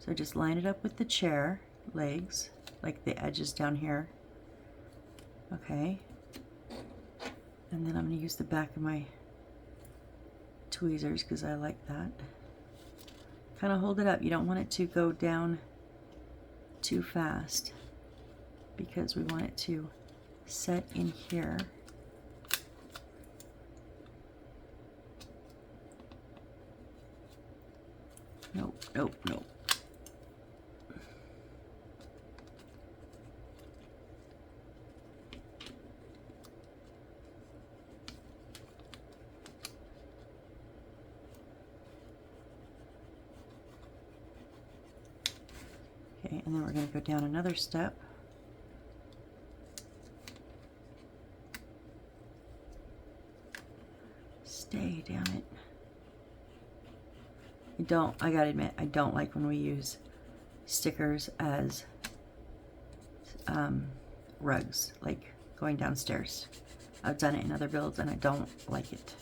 So just line it up with the chair legs, like the edges down here. Okay. And then I'm gonna use the back of my tweezers because I like that. Kind of hold it up. You don't want it to go down too fast because we want it to set in here. Nope, nope, nope. Okay, and then we're going to go down another step. Stay, damn it. I gotta admit, I don't like when we use stickers as rugs, like going downstairs. I've done it in other builds and I don't like it.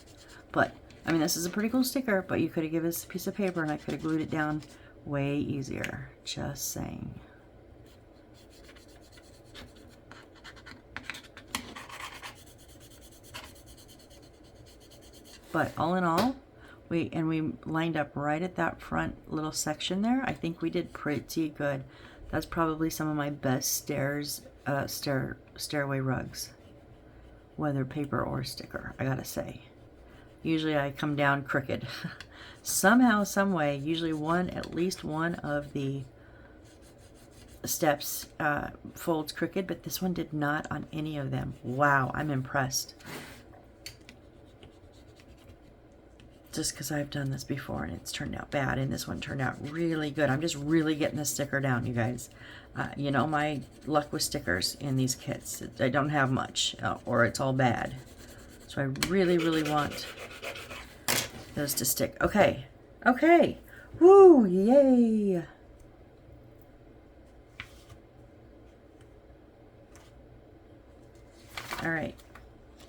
But, I mean, this is a pretty cool sticker, but you could have given us a piece of paper and I could have glued it down way easier. Just saying. But all in all, we lined up right at that front little section there. I think we did pretty good. That's probably some of my best stairway rugs, whether paper or sticker, I gotta say. Usually I come down crooked. Somehow, some way, usually at least one of the steps folds crooked, but this one did not on any of them. Wow, I'm impressed. Just because I've done this before and it's turned out bad, and this one turned out really good. I'm just really getting the sticker down, you guys. You know my luck with stickers in these kits. I don't have much, or it's all bad. So I really, really want those to stick. Okay, okay. Woo, yay. All right.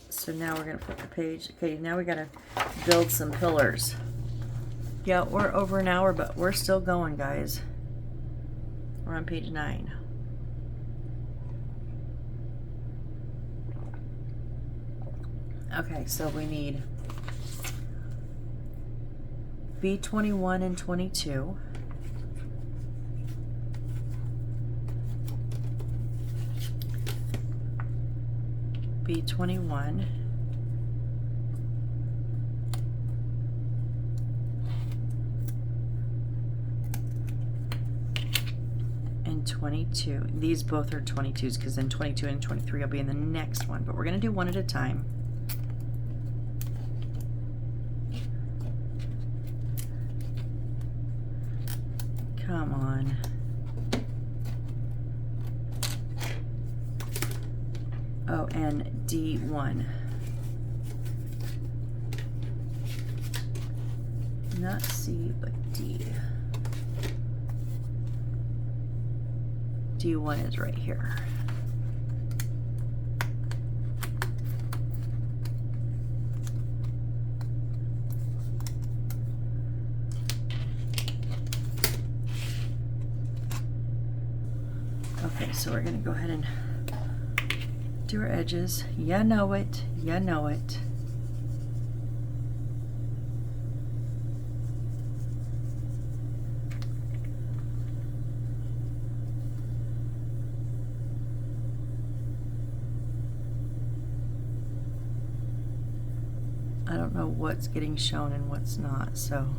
So now we're going to flip the page. Okay, now we got to build some pillars. Yeah, we're over an hour, but we're still going, guys. We're on page 9. Okay, so we need B21 and 22. B21. And 22. These both are 22s because then 22 and 23 will be in the next one, but we're going to do one at a time. Come on. Oh, and D1. Not C, but D. D1 is right here. Okay, so we're going to go ahead and do our edges. You know it. You know it. I don't know what's getting shown and what's not, so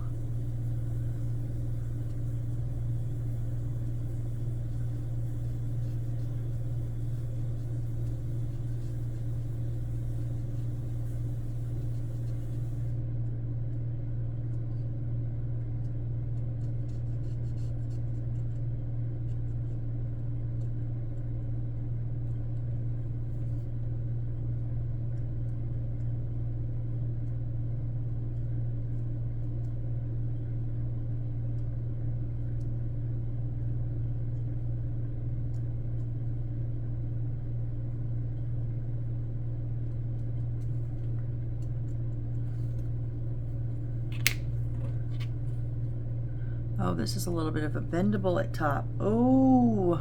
Oh, this is a little bit of a bendable at top. Oh,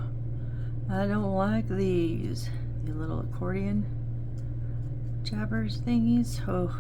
I don't like these. The little accordion jabbers thingies. Oh.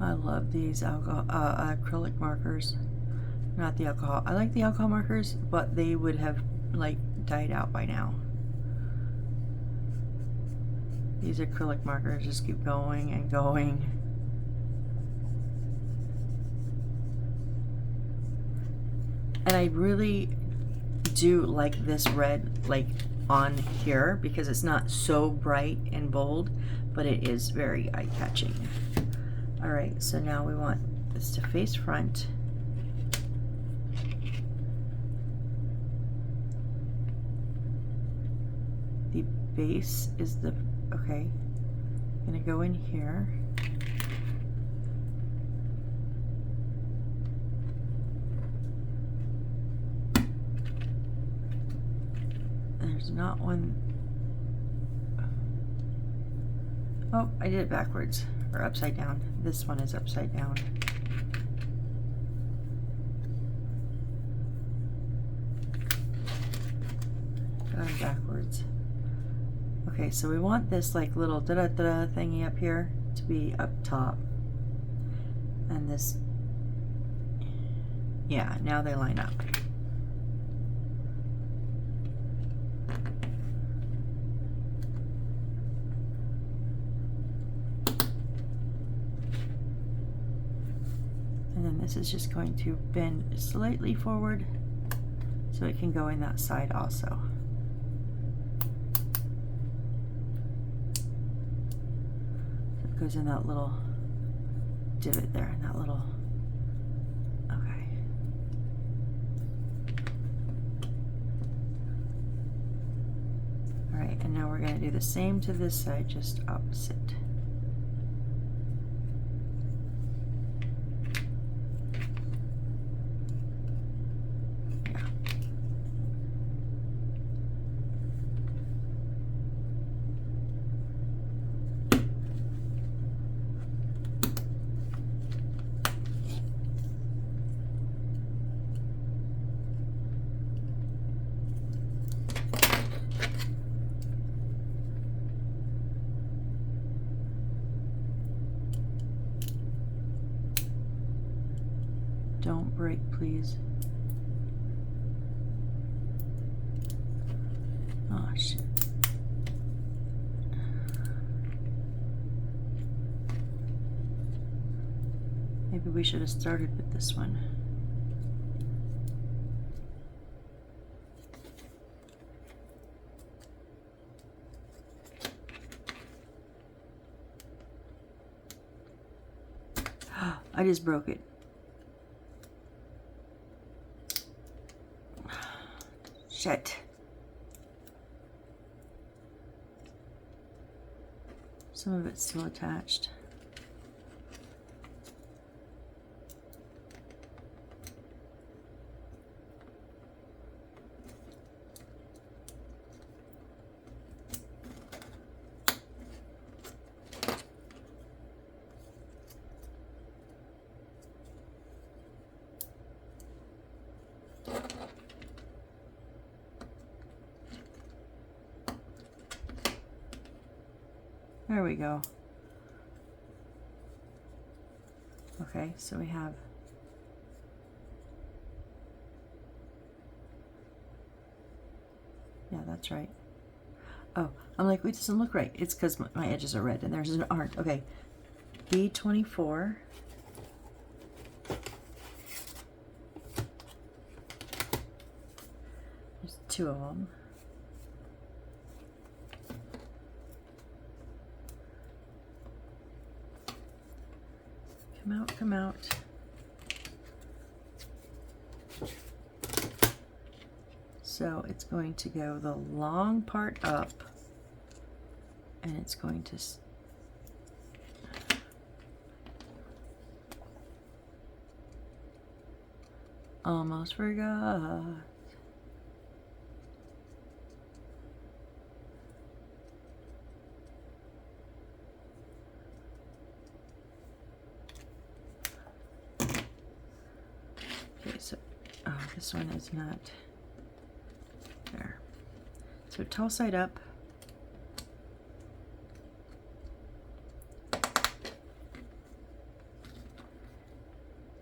I love these acrylic markers. Not the alcohol. I like the alcohol markers, but they would have like died out by now. These acrylic markers just keep going and going. And I really do like this red like on here because it's not so bright and bold, but it is very eye-catching. All right, so now we want this to face front. The base is the, okay, I'm gonna go in here. There's not one. Oh, I did it backwards or upside down. This one is upside down. Going backwards. Okay, so we want this like little da-da-da thingy up here to be up top. And this, yeah, now they line up. And then this is just going to bend slightly forward so it can go in that side also. It goes in that little divot there, in that little, okay. All right, and now we're gonna do the same to this side, just opposite. Don't break, please. Oh, shit. Maybe we should have started with this one. I just broke it. Shit. Some of it's still attached. There we go. Okay, so we have yeah, that's right. Oh, I'm like, wait, it doesn't look right. It's because my edges are red and theirs aren't. Okay, B24. There's 2 of them. Come out, come out. So it's going to go the long part up, and it's going to almost forgot. Okay, so this one is not there. So tall side up.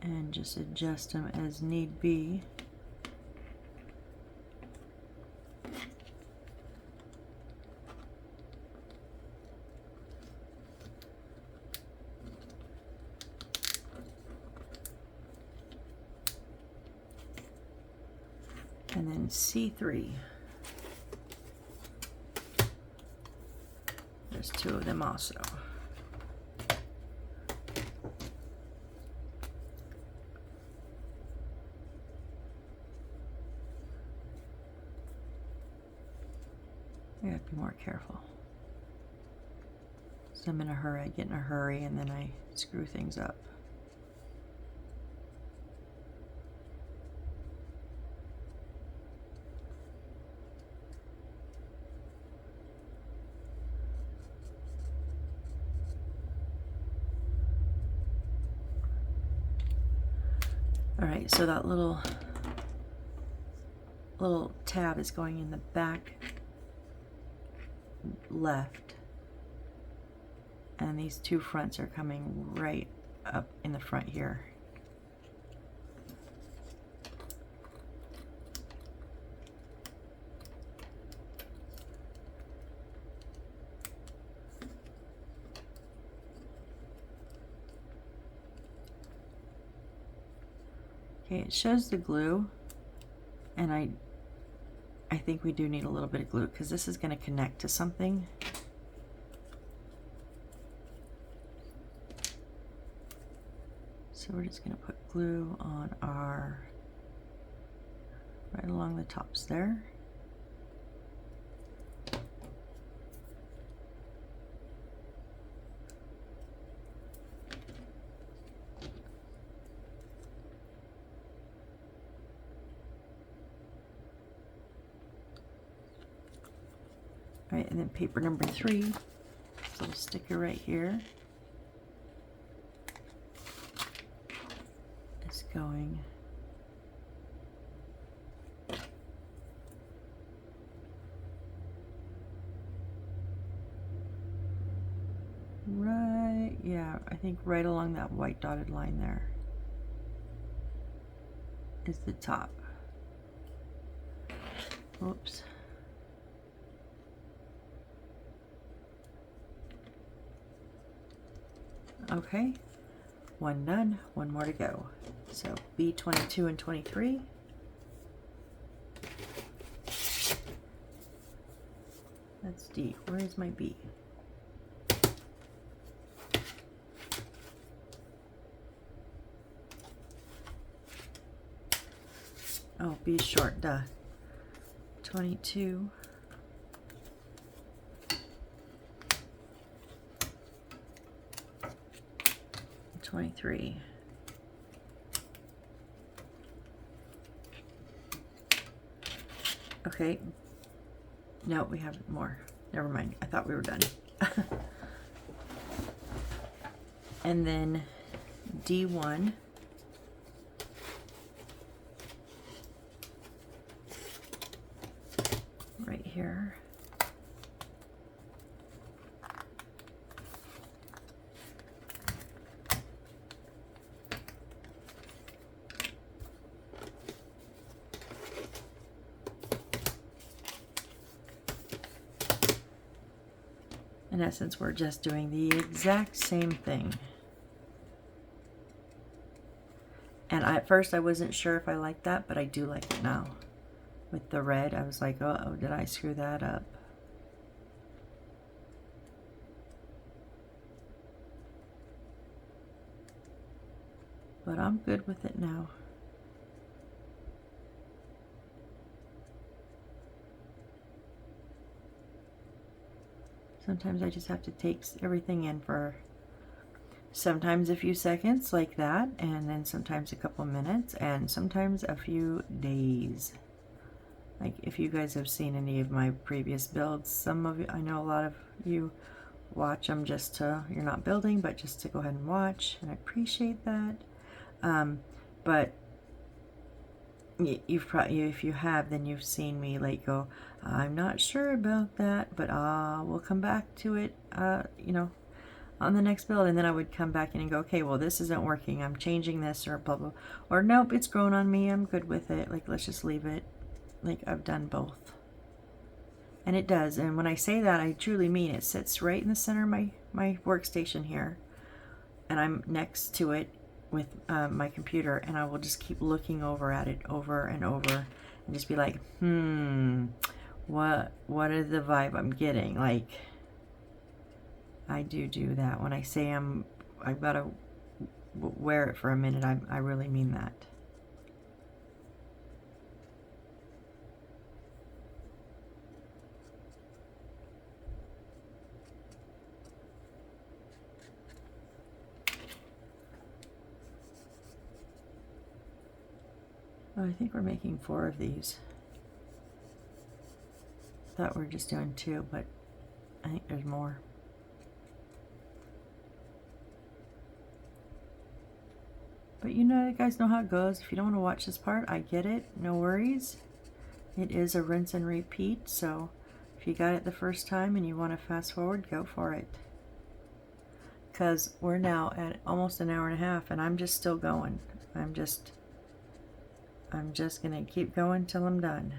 And just adjust them as need be. And then C3. There's 2 of them also. I gotta be more careful. So I'm in a hurry, I get in a hurry, and then I screw things up. All right, so that little tab is going in the back left, and these 2 fronts are coming right up in the front here. Okay, it shows the glue, and I think we do need a little bit of glue because this is going to connect to something. So we're just going to put glue on our, right along the tops there. All right, and then paper number 3, this little sticker right here is going right, yeah, I think right along that white dotted line there is the top. Oops. Okay, 1 done, 1 more to go. So B22 and 23. That's D. Where is my B? Oh, B is short, duh. 22. 23. Okay. No, we have more. Never mind. I thought we were done. And then D1. Right here. In essence, we're just doing the exact same thing. And at first I wasn't sure if I liked that, but I do like it now. With the red, I was like, uh-oh, did I screw that up? But I'm good with it now. Sometimes I just have to take everything in for sometimes a few seconds like that, and then sometimes a couple minutes, and sometimes a few days. Like if you guys have seen any of my previous builds, some of you, I know a lot of you watch them just to, you're not building, but just to go ahead and watch, and I appreciate that. But you've probably, if you have, then you've seen me like go, I'm not sure about that, but we'll come back to it, you know, on the next build. And then I would come back in and go, okay, well, this isn't working, I'm changing this, or blah blah, or nope, it's grown on me, I'm good with it, like let's just leave it. Like I've done both, and it does. And when I say that, I truly mean it. Sits right in the center of my workstation here, and I'm next to it with my computer, and I will just keep looking over at it over and over, and just be like, what is the vibe I'm getting? Like, I do that. When I say I've got to wear it for a minute, I really mean that. Oh, I think we're making 4 of these. Thought we were just doing 2, but I think there's more. But you know, you guys know how it goes. If you don't want to watch this part, I get it. No worries. It is a rinse and repeat, so if you got it the first time and you want to fast forward, go for it. Because we're now at almost an hour and a half, and I'm just still going. I'm just gonna keep going till I'm done.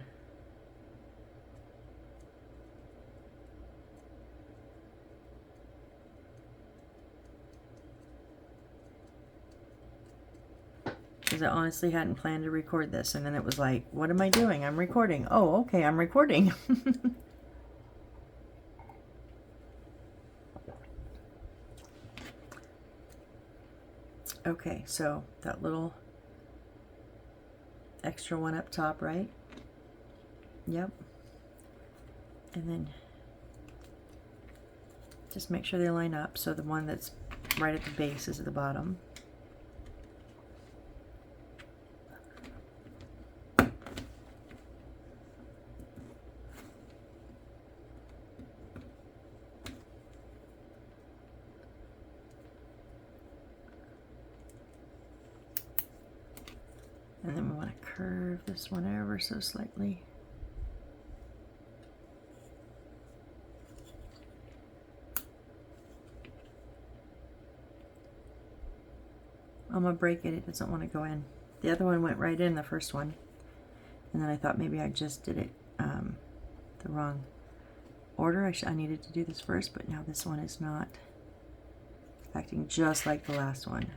Because I honestly hadn't planned to record this, and then it was like, what am I doing? I'm recording. Oh, okay, I'm recording. Okay, so that little extra one up top, right? Yep. And then just make sure they line up, so the one that's right at the base is at the bottom. And then we want to curve this one ever so slightly. I'm going to break it. It doesn't want to go in. The other one went right in, the first one. And then I thought maybe I just did it the wrong order. I needed to do this first, but now this one is not acting just like the last one.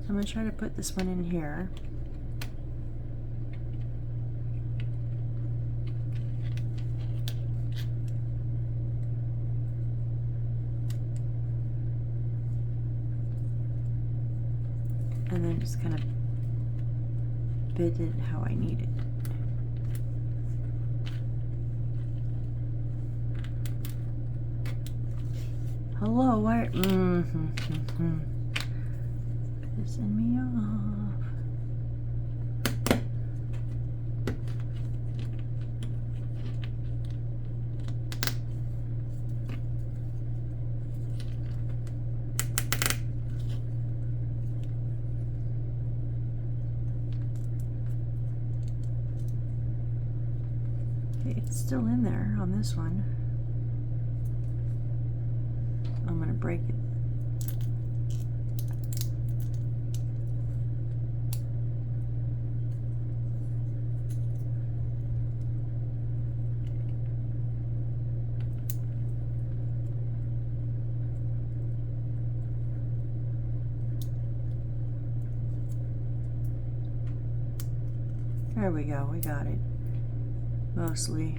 I'm going to try to put this one in here. And then just kind of bit it how I need it. Hello, why? Pissing me off. Okay, it's still in there on this one. break it. There we go, we got it. Mostly.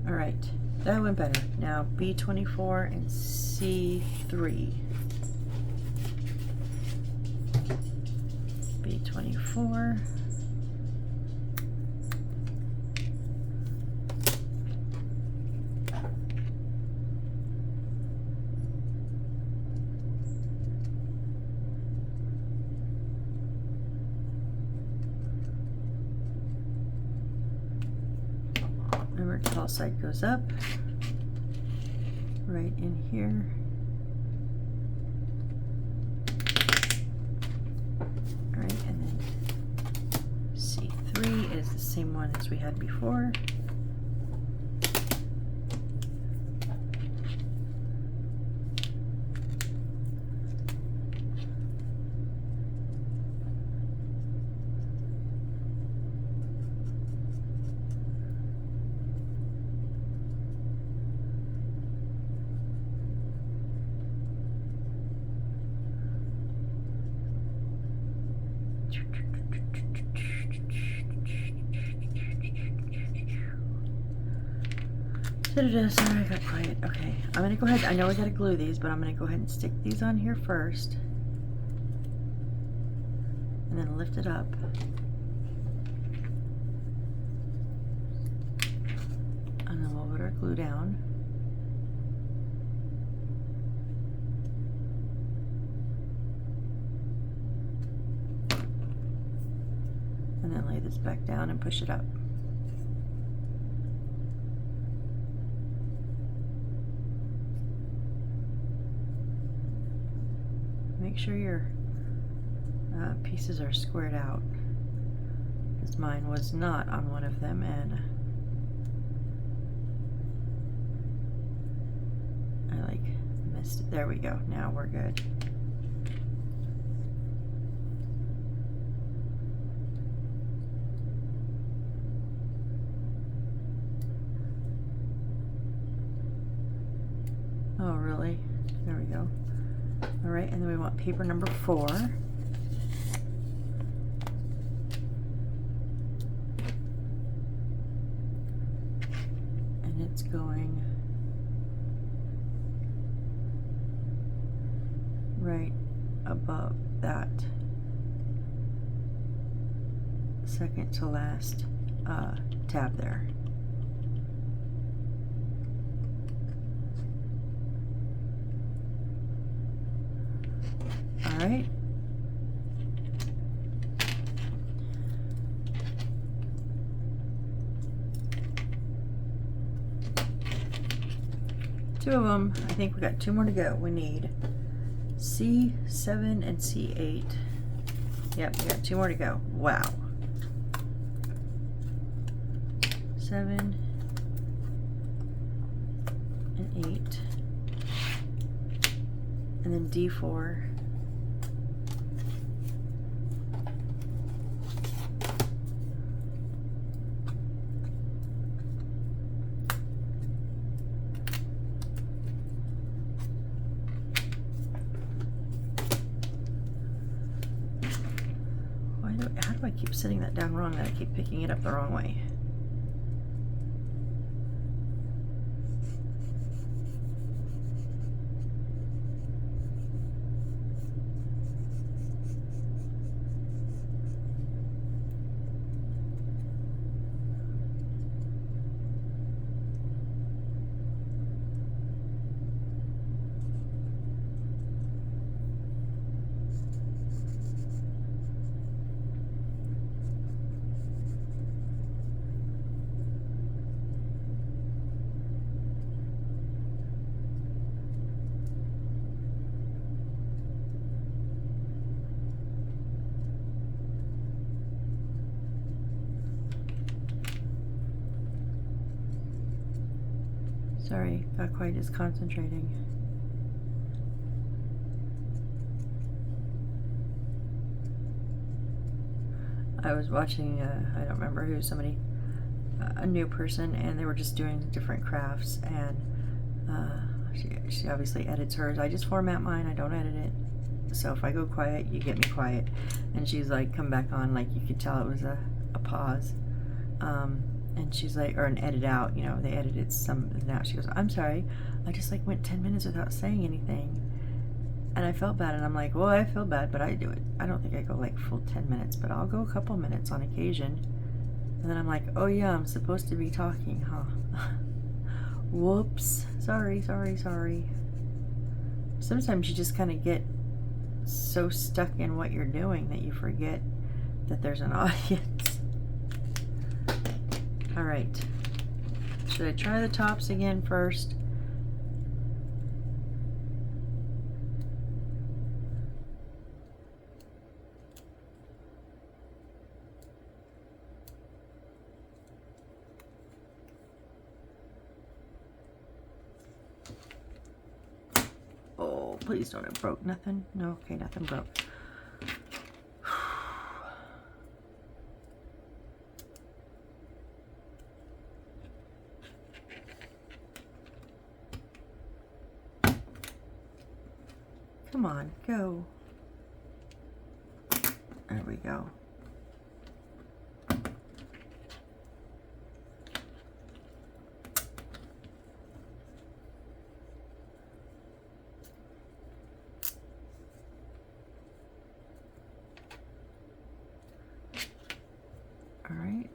All right, that went better. Now B24 and C3. B24. Remember, tall side goes up, right in here. All right, and then C3 is the same one as we had before. Sorry, I got quiet. Okay, I'm gonna go ahead. I know I gotta glue these, but I'm gonna go ahead and stick these on here first, and then lift it up. And then we'll put our glue down. And then lay this back down and push it up. Make sure your pieces are squared out, because mine was not on one of them, and I like missed it. There we go. Now we're good. Oh, really? There we go. All right, and then we want paper number 4. And it's going right above that second to last tab there. All right. Two of them. I think we got 2 more to go. We need C7 and C8. Yep, we got 2 more to go. Wow. 7 and 8. And then D4. How do I keep setting that down wrong that I keep picking it up the wrong way? Sorry, not quite as concentrating. I was watching, I don't remember who, somebody, a new person, and they were just doing different crafts, and she obviously edits hers. I just format mine, I don't edit it. So if I go quiet, you get me quiet. And she's like, come back on, like you could tell it was a pause. And she's like, or an edit out, you know, they edited some out. She goes, I'm sorry, I just like went 10 minutes without saying anything. And I felt bad, and I'm like, well, I feel bad, but I do it. I don't think I go like full 10 minutes, but I'll go a couple minutes on occasion. And then I'm like, oh yeah, I'm supposed to be talking, huh? Whoops. Sorry. Sometimes you just kind of get so stuck in what you're doing that you forget that there's an audience. All right. Should I try the tops again first? Oh, please don't have broke nothing. No, okay, nothing broke. Come on, go. There we go. All right.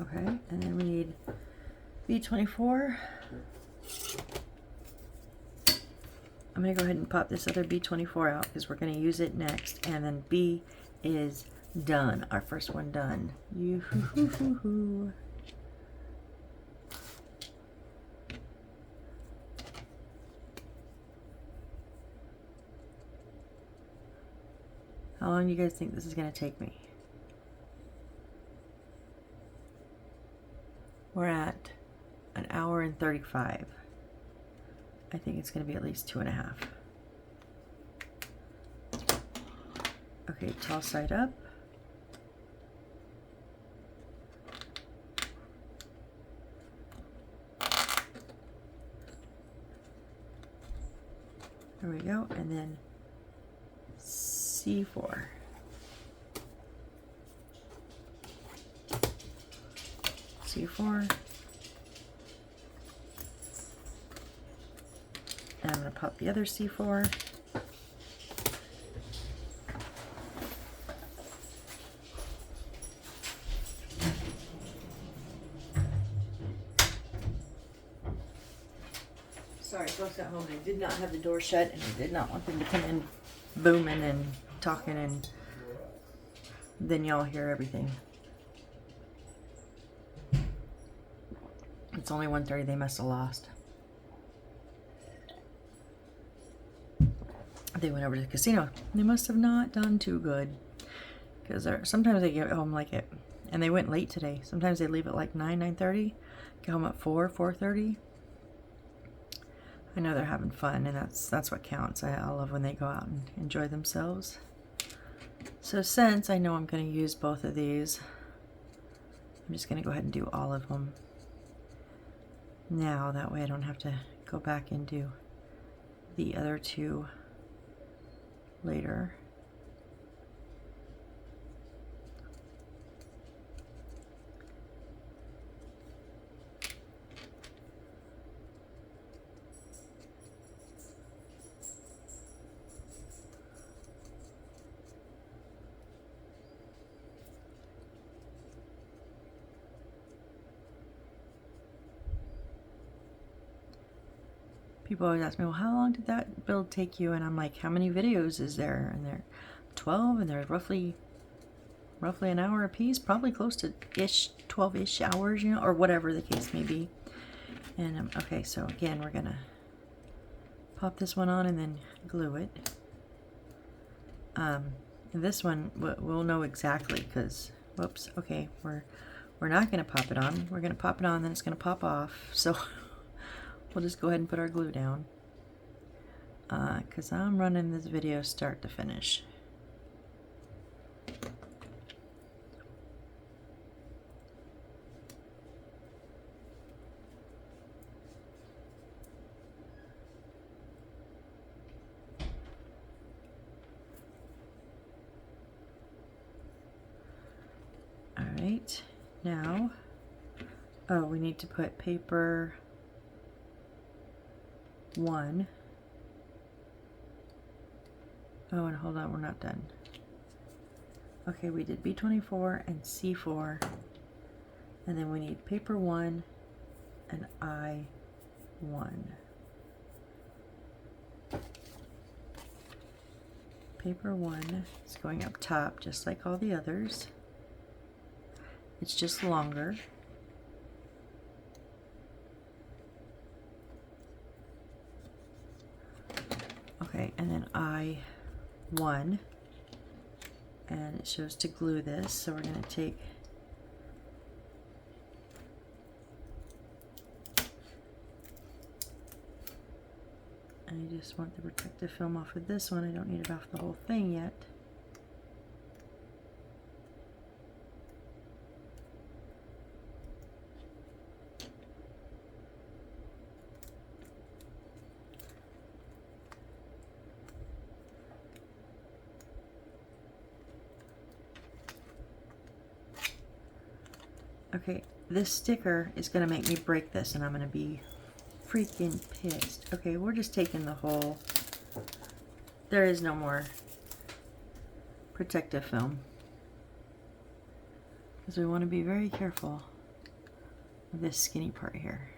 Okay, and then we need B24. I'm going to go ahead and pop this other B24 out because we're going to use it next. And then B is done. Our first one done. Yoo-hoo-hoo-hoo-hoo. How long do you guys think this is going to take me? We're at an hour and 35. I think it's going to be at least 2.5. Okay, tall side up. There we go, and then C4. C4. And I'm going to pop the other C4. Sorry, folks at home, I did not have the door shut, and I did not want them to come in booming and talking, and then y'all hear everything. It's only 1:30, they must have lost. They went over to the casino. They must have not done too good. Because sometimes they get home like it. And they went late today. Sometimes they leave at like 9:30. Get home at 4:30. I know they're having fun, and that's what counts. I love when they go out and enjoy themselves. So since I know I'm going to use both of these, I'm just going to go ahead and do all of them now. That way I don't have to go back and do the other two later. People always ask me, well, how long did that build take you? And I'm like, how many videos is there? And they're 12, and they're roughly an hour a piece, probably close to 12-ish hours, you know, or whatever the case may be. And okay, so again, we're gonna pop this one on and then glue it. And this one we'll know exactly, because whoops, okay, we're not gonna pop it on. We're gonna pop it on, then it's gonna pop off. So we'll just go ahead and put our glue down, because I'm running this video start to finish. Alright, now, oh, we need to put paper 1. Oh, and hold on, we're not done. Okay, we did B24 and C4, and then we need paper 1 and I1. Paper 1 is going up top just like all the others. It's just longer. Okay, and then I1, and it shows to glue this, so we're going to take I just want the protective film off of this one. I don't need it off the whole thing yet. Okay, this sticker is going to make me break this, and I'm going to be freaking pissed. Okay, we're just taking the whole... There is no more protective film, because we want to be very careful with this skinny part here.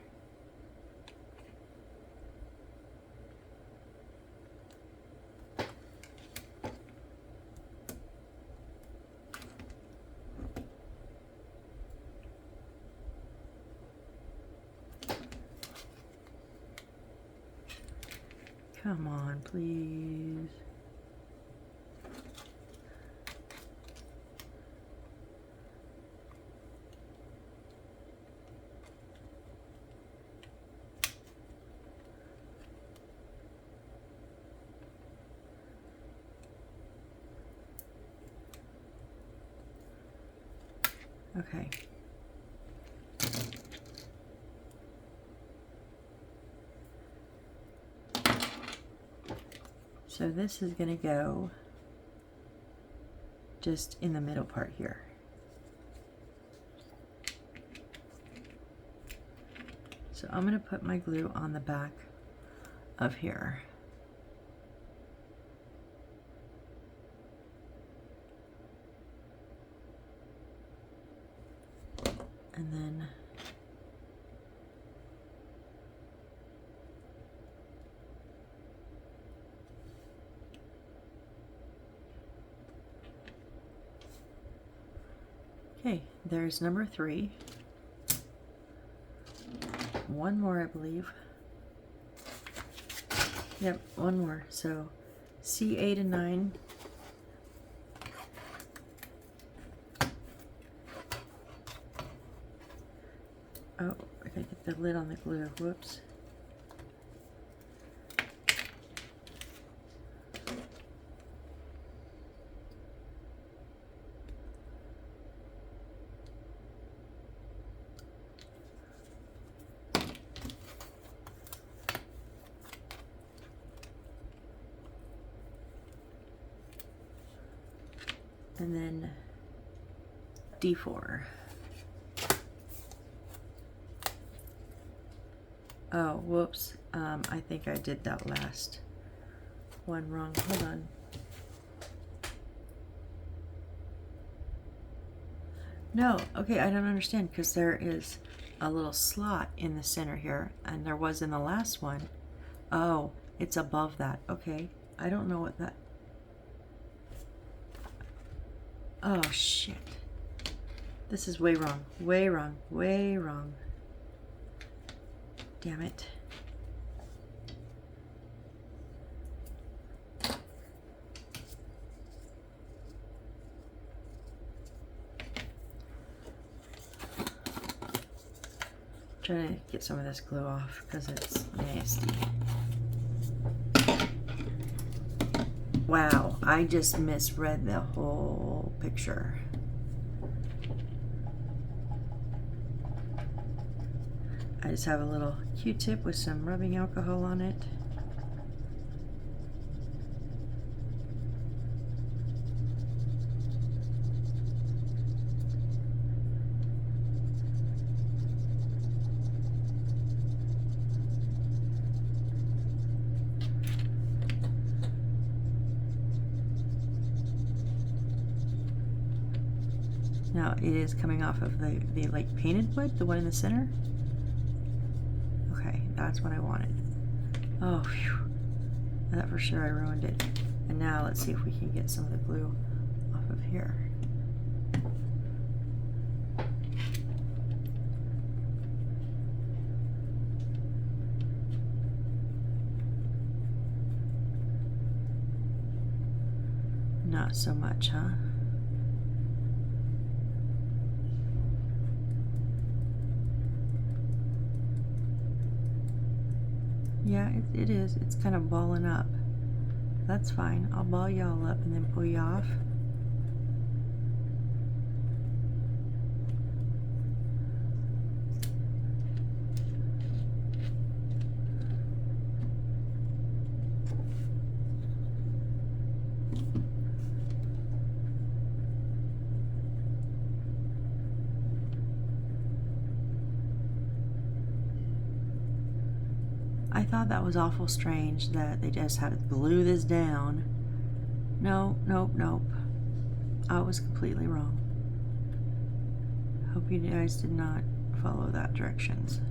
Come on, please. Okay. So this is going to go just in the middle part here. So I'm going to put my glue on the back of here. And then okay, there's number 3. One more, I believe. Yep, one more. So C8 and 9. Oh, I gotta get the lid on the glue. Whoops. And then D4. Oh, whoops. I think I did that last one wrong. Hold on. No, okay, I don't understand, because there is a little slot in the center here, and there was in the last one. Oh, it's above that. Okay. I don't know what that... Oh, shit. This is way wrong. Way wrong. Way wrong. Damn it. Trying to get some of this glue off because it's nasty. Wow, I just misread the whole picture. I just have a little Q-tip with some rubbing alcohol on it. Now it is coming off of the like painted wood, the one in the center. Okay, that's what I wanted. Oh, phew. I thought for sure I ruined it. And now let's see if we can get some of the glue off of here. Not so much, huh? Yeah, it is. It's kind of balling up. That's fine. I'll ball y'all up and then pull you off. I thought that was awful strange that they just had to glue this down. No, nope, nope. I was completely wrong. Hope you guys did not follow that directions.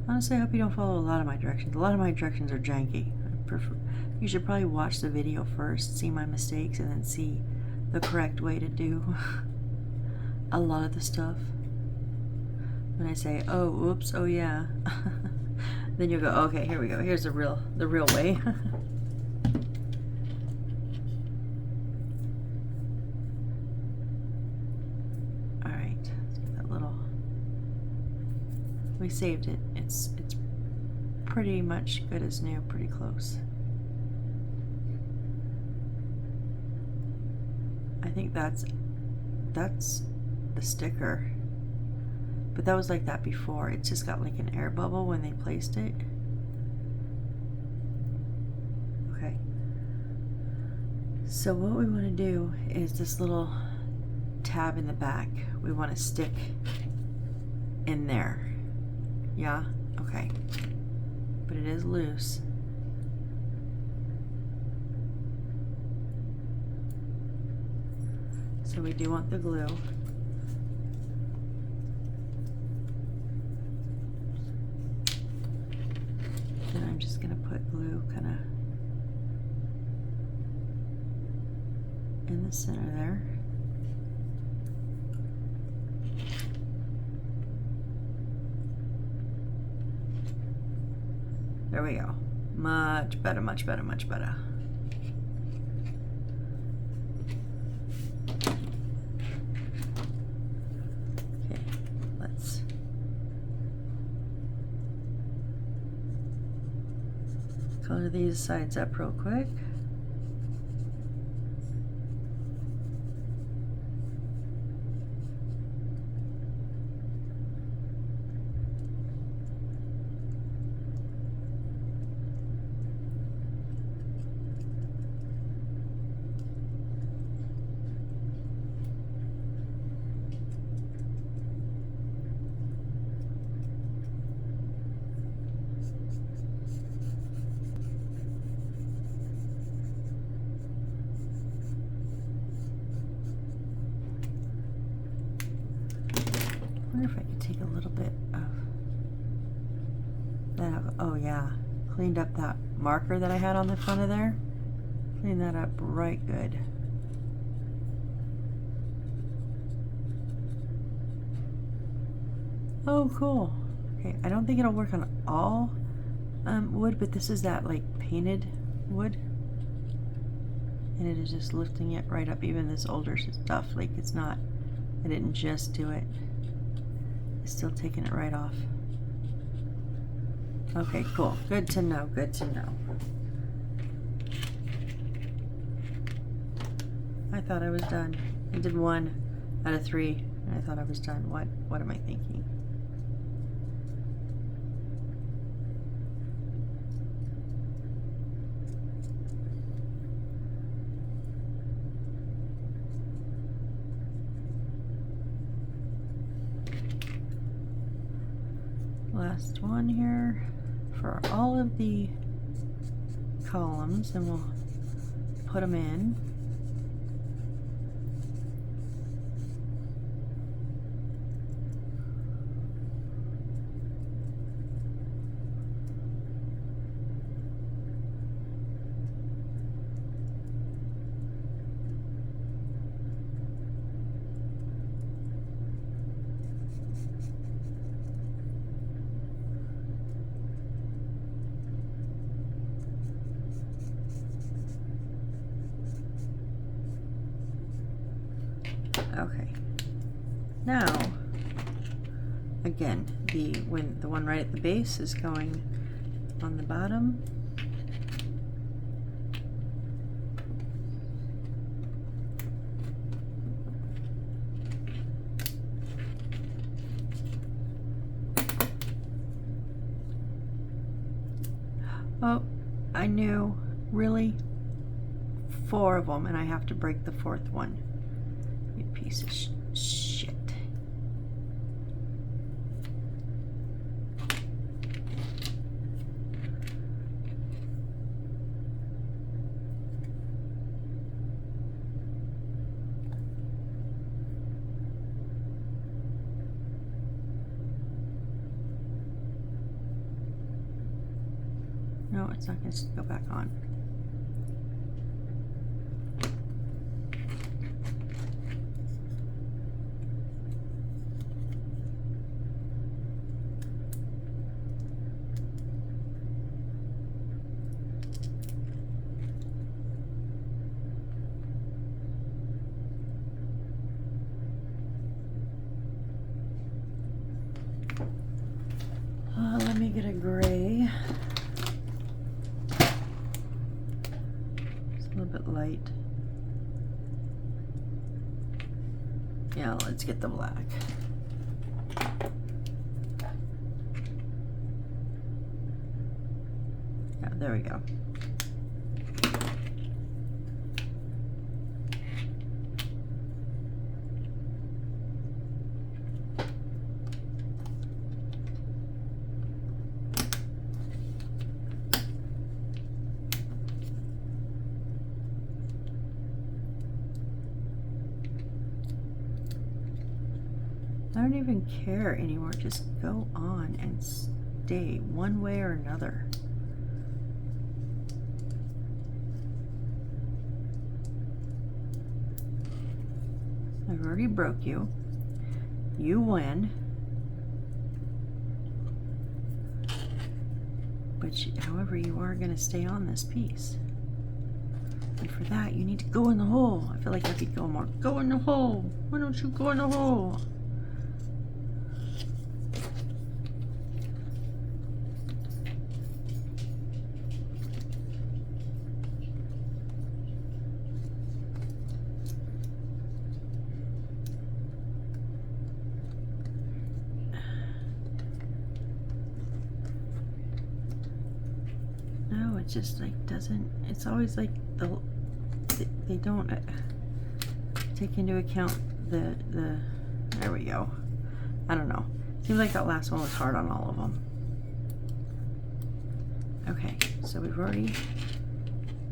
Honestly, I hope you don't follow a lot of my directions. A lot of my directions are janky. You should probably watch the video first, see my mistakes, and then see the correct way to do a lot of the stuff. When I say, oh, oops, oh yeah. Then you'll go, okay, here we go. Here's the real way. All right, let's get that little. We saved it. It's pretty much good as new. Pretty close. I think that's the sticker. But that was like that before. It just got like an air bubble when they placed it. Okay. So what we want to do is this little tab in the back. We want to stick in there. Yeah? Okay. But it is loose. So we do want the glue. Then I'm just going to put glue kind of in the center there. There we go. Much better, much better, much better. Okay, let's color these sides up real quick. I wonder if I could take a little bit of that. Oh yeah, cleaned up that marker that I had on the front of there. Clean that up right good. Oh, cool. Okay, I don't think it'll work on all wood, but this is that like painted wood. And it is just lifting it right up, even this older stuff. Like it's not, I didn't just do it. It's still taking it right off. Okay, cool. Good to know, good to know. I thought I was done. I did 1 out of 3, and I thought I was done. What am I thinking? Last one here for all of the columns, and we'll put them in. Okay. Now, again, the one right at the base is going on the bottom. Oh, I knew. Really? 4 of them, and I have to break the 4th one. You piece of shit. No, it's not going to go back on. Let me get a gray. It's a little bit light. Yeah, let's get the black. Yeah, there we go. I don't even care anymore. Just go on and stay one way or another. I've already broke you. You win. But however, you are going to stay on this piece. And for that, you need to go in the hole. I feel like I could go more. Go in the hole. Why don't you go in the hole? No, it just like doesn't. It's always like they don't take into account the. There we go. I don't know. Seems like that last one was hard on all of them. Okay, so we've already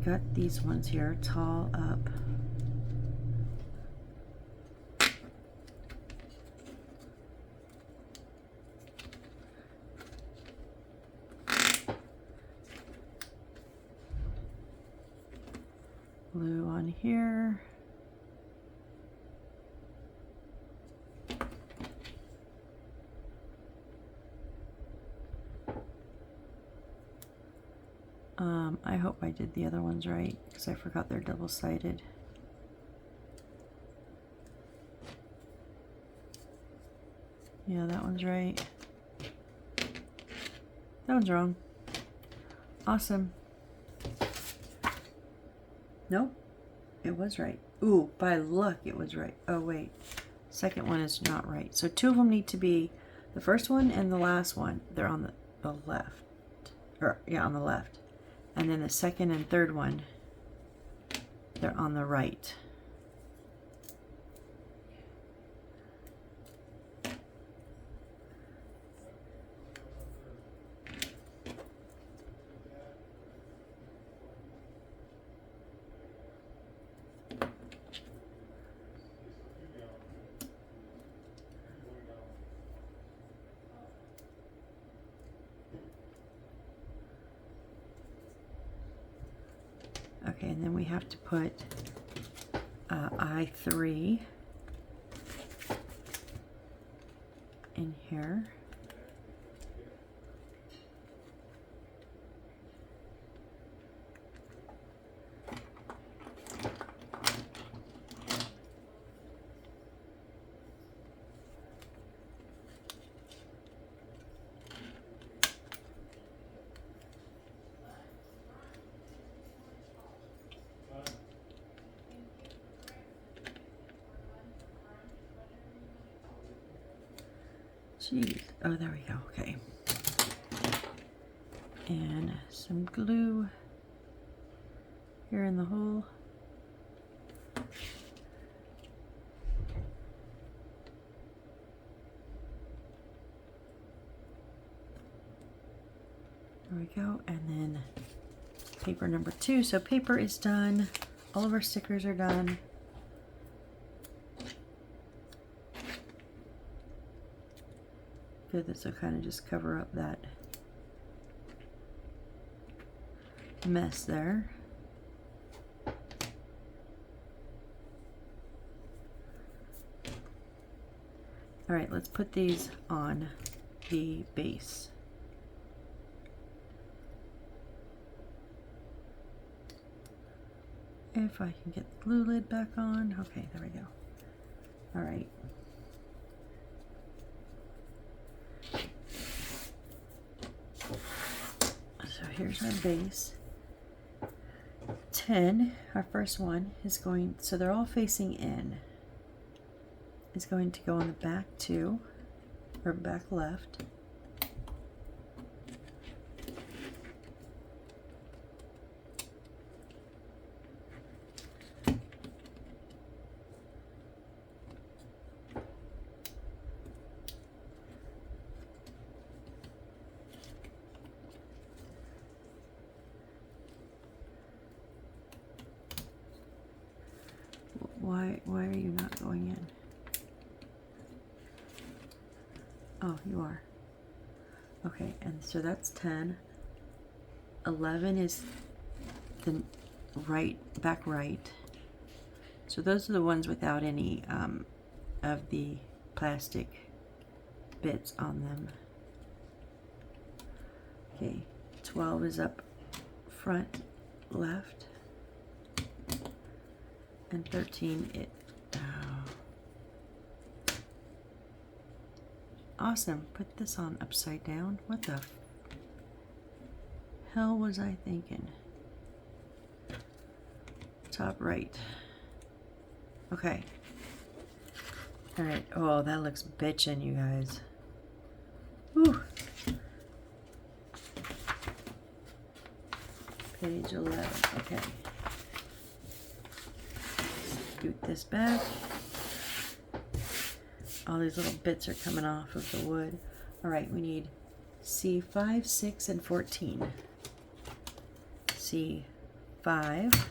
got these ones here tall up. glue on here. I hope I did the other ones right because I forgot they're double-sided. Yeah, that one's right. That one's wrong. Awesome. Nope, it was right. Ooh, by luck it was right. Oh wait, second one is not right. So two of them need to be, the first one and the last one, they're on the left. Or yeah, on the left. And then the second and third one, they're on the right. Okay, and then we have to put I3 in here. Jeez. Oh, there we go. Okay. And some glue here in the hole. There we go. And then paper number 2. So paper is done. All of our stickers are done. Good, this will kind of just cover up that mess there. All right, let's put these on the base. If I can get the glue lid back on. Okay, there we go. All right. So here's our base. 10, our first one is going, so they're all facing in. Is going to go on the back 2, or back left. Why are you not going in? Oh, you are. Okay, and so that's 10. 11 is the right, back right. So those are the ones without any of the plastic bits on them. Okay, 12 is up front left. And 13, awesome. Put this on upside down. What the hell was I thinking? Top right. Okay. All right. Oh, that looks bitchin', you guys. Whew. Page 11. Okay. Scoot this back. All these little bits are coming off of the wood. All right, we need C5, 6, and 14. C5,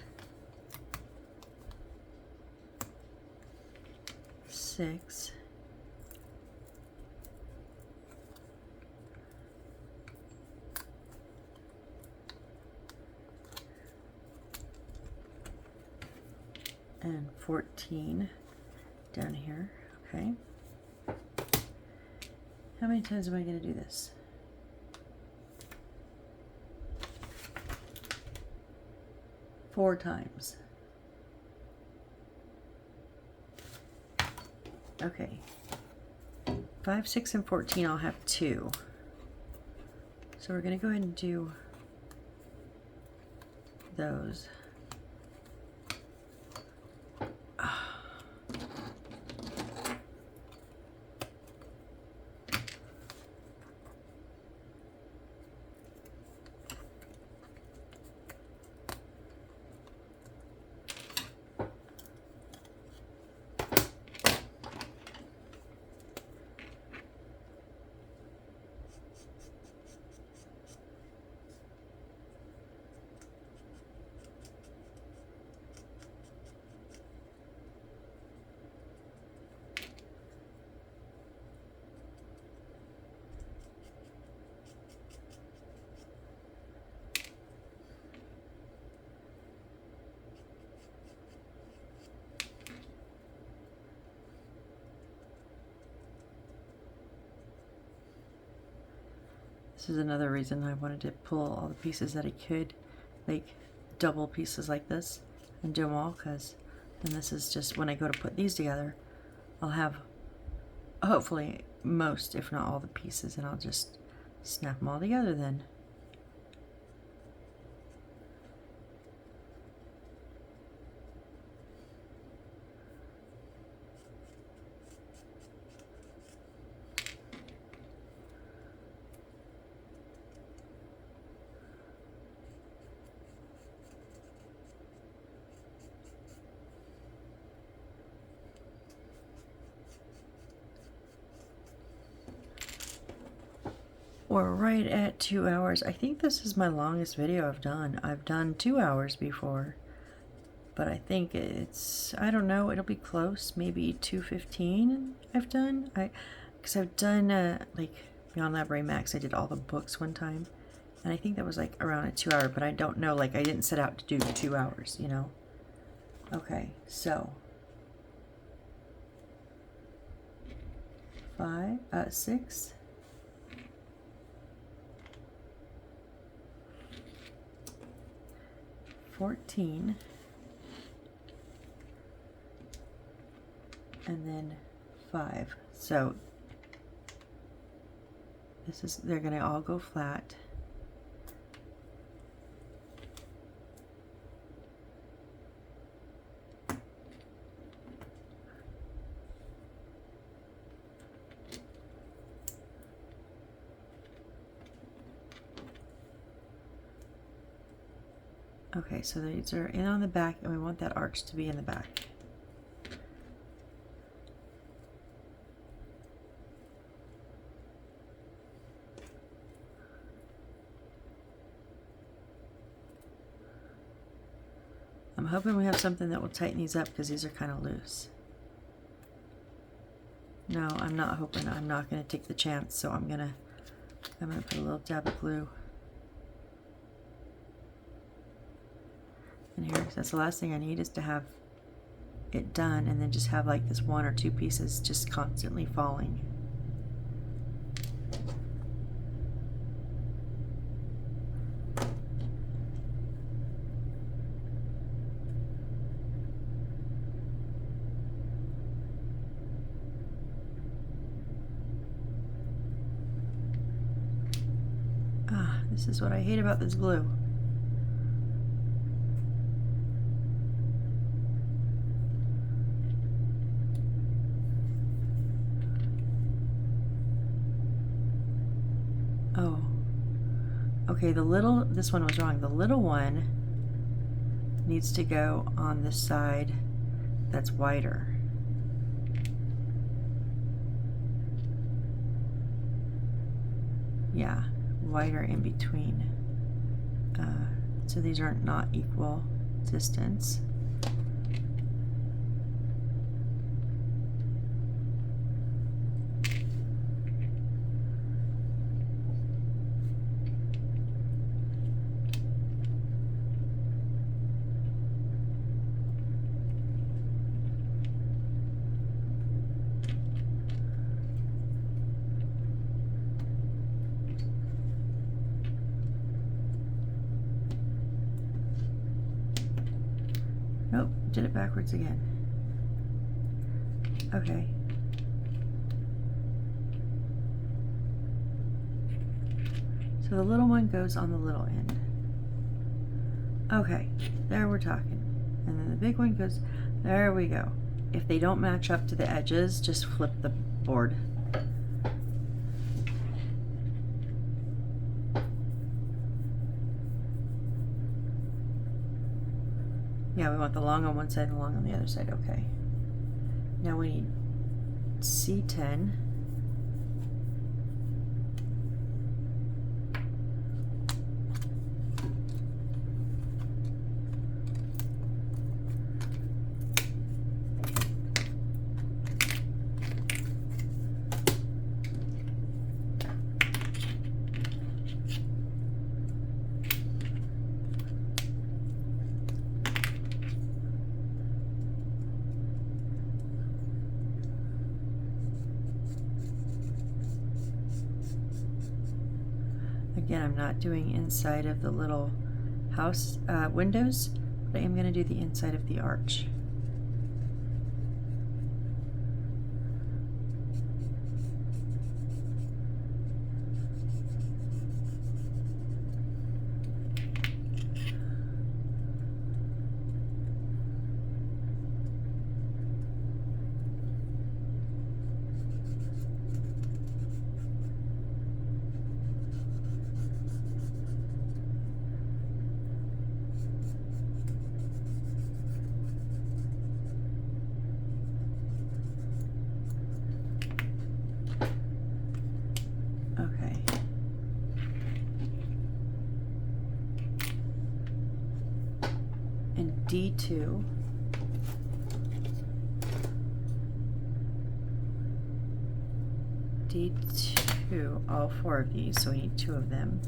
6, and 14 down here. Okay. How many times am I going to do this? 4 times. Okay. 5, 6, and 14, I'll have 2. So we're going to go ahead and do those. This is another reason I wanted to pull all the pieces that I could, like double pieces like this, and do them all, because then this is just, when I go to put these together, I'll have hopefully most, if not all, the pieces, and I'll just snap them all together then. We're right at 2 hours. I think this is my longest video I've done. I've done 2 hours before, but I think it's, I don't know, it'll be close, maybe 2:15 I've done. Because I've done like Beyond Library Max, I did all the books one time, and I think that was like around a 2 hour, but I don't know, like I didn't set out to do 2 hours, you know. Okay, so 6, 14, and then 5. So this is, they're going to all go flat. Okay, so these are in on the back, and we want that arch to be in the back. I'm hoping we have something that will tighten these up, because these are kind of loose. No, I'm not hoping. I'm not going to take the chance, so I'm gonna put a little dab of glue in here. That's the last thing I need, is to have it done and then just have like this 1 or 2 pieces just constantly falling. This is what I hate about this glue. Oh. Okay, this one was wrong. The little one needs to go on the side that's wider. Yeah, wider in between. So these are not equal distance. did it backwards again. Okay. So the little one goes on the little end. Okay, there we're talking. And then the big one goes, there we go. If they don't match up to the edges, just flip the board. Yeah, we want the long on one side and the long on the other side. Okay. Now we need C10. Again, I'm not doing inside of the little house windows, but I am going to do the inside of the arch. D2, D2, all four of these, so we need two of them.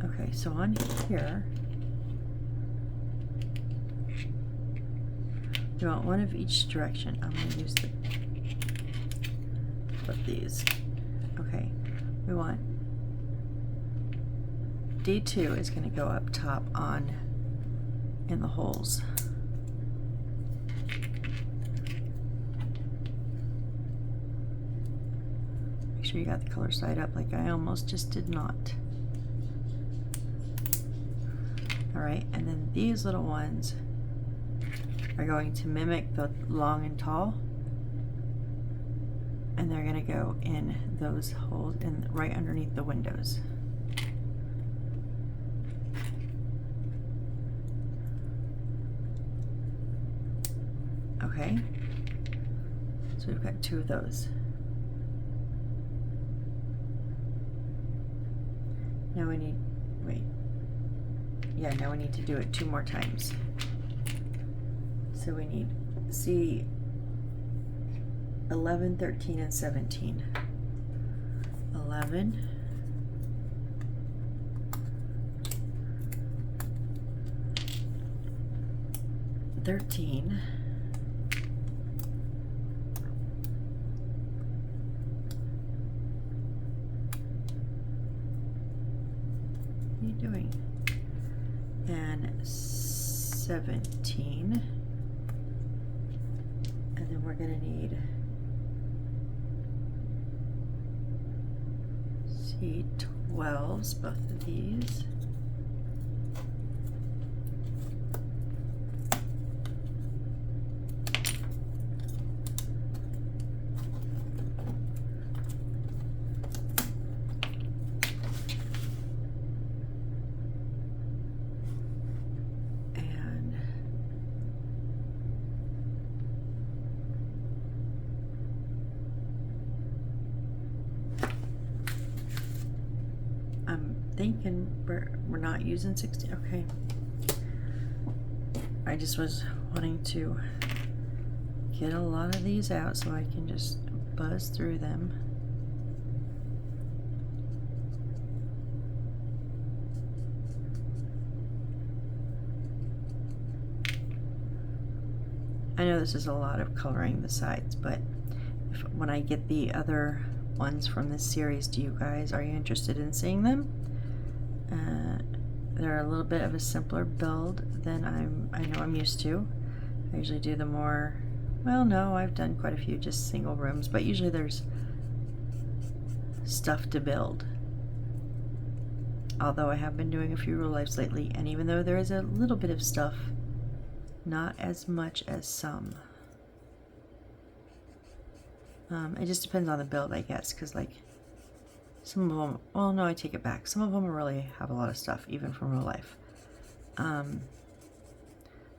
Okay, so on here, you want one of each direction. I'm going to use the flip these. Okay, we want D2 is going to go up top on in the holes. Make sure you got the color side up, like I almost just did not. Alright, and then these little ones are going to mimic the long and tall, and they're going to go in those holes in right underneath the windows. Okay, so we've got two of those. Now we need, wait. Yeah, now we need to do it two more times. So we need C 11, 13, and 17. 11, 13, what are you doing? And 17, and then we're going to need C12s, both of these. Thinking we're using 16? Okay. I just was wanting to get a lot of these out so I can just buzz through them. I know this is a lot of coloring the sides, but when I get the other ones from this series to you guys, are you interested in seeing them? They're a little bit of a simpler build than I know I'm used to. I usually do the more, well, no, I've done quite a few just single rooms, but usually there's stuff to build. Although I have been doing a few real lives lately, and even though there is a little bit of stuff, not as much as some. It just depends on the build, I guess, because like some of them, well, no, I take it back. Some of them really have a lot of stuff, even from real life.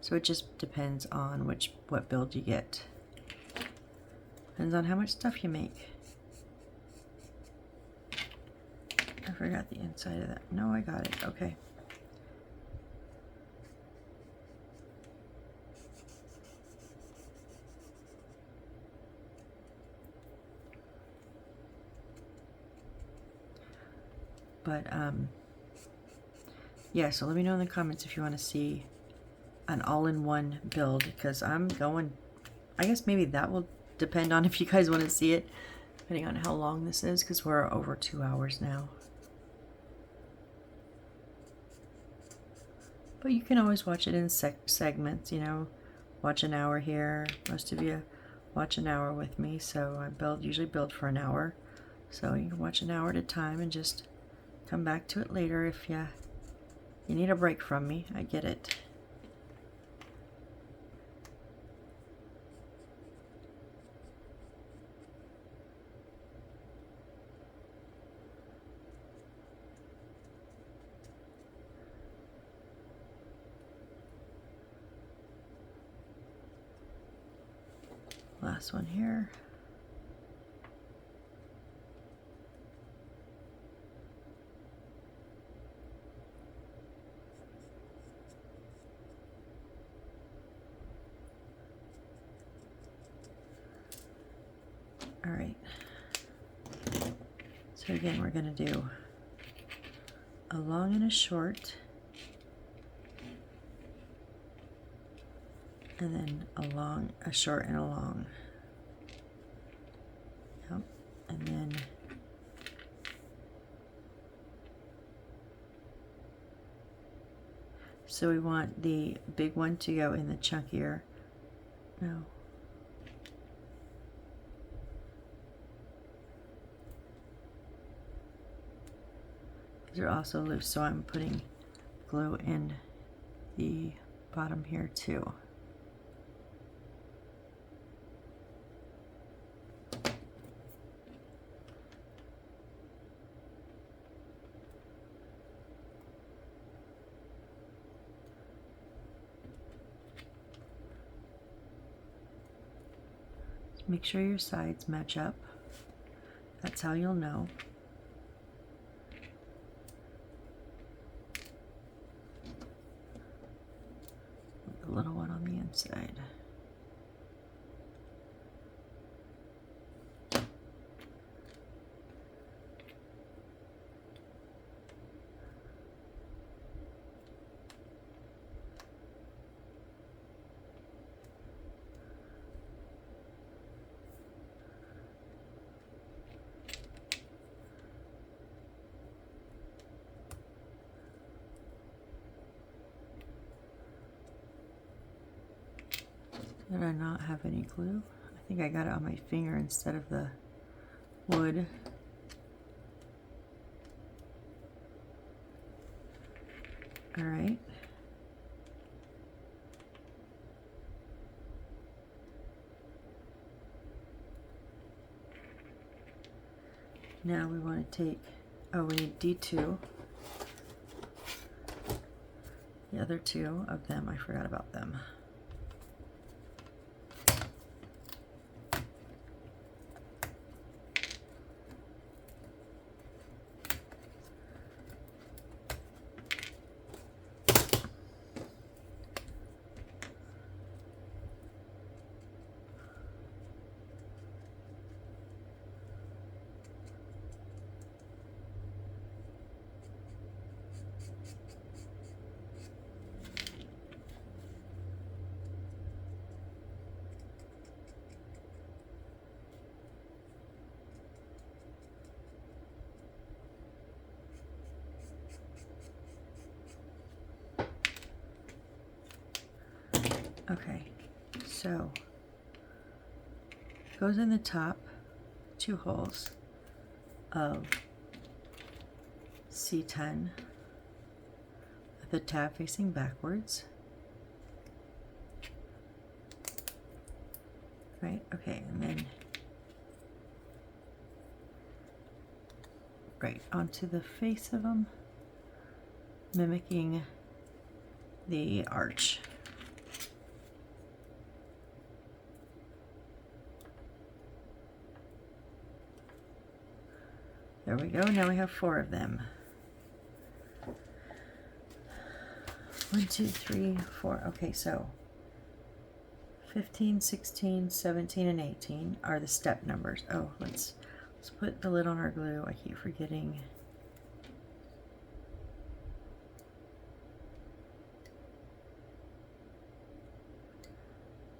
So it just depends on what build you get. Depends on how much stuff you make. I forgot the inside of that. No, I got it. Okay. But yeah, so let me know in the comments if you want to see an all-in-one build, because I'm going, I guess maybe that will depend on if you guys want to see it, depending on how long this is, because we're over 2 hours now. But you can always watch it in segments, you know, watch an hour here. Most of you watch an hour with me, so I usually build for an hour. So you can watch an hour at a time and just come back to it later if you need a break from me. I get it. Last one here. All right. So again, we're going to do a long and a short, and then a long, a short, and a long. Yep. And then so we want the big one to go in the chunkier. No. These are also loose, so I'm putting glue in the bottom here too. Make sure your sides match up. That's how you'll know. The little one on the inside. Did I not have any glue? I think I got it on my finger instead of the wood. All right. Now we want to take, oh, we need D2. The other two of them, I forgot about them. Okay, so goes in the top 2 holes of C10 with the tab facing backwards. Right, okay, and then right onto the face of them, mimicking the arch. There we go, now we have 4 of them. 1, 2, 3, 4. Okay, so 15, 16, 17, and 18 are the step numbers. Oh, let's put the lid on our glue. I keep forgetting.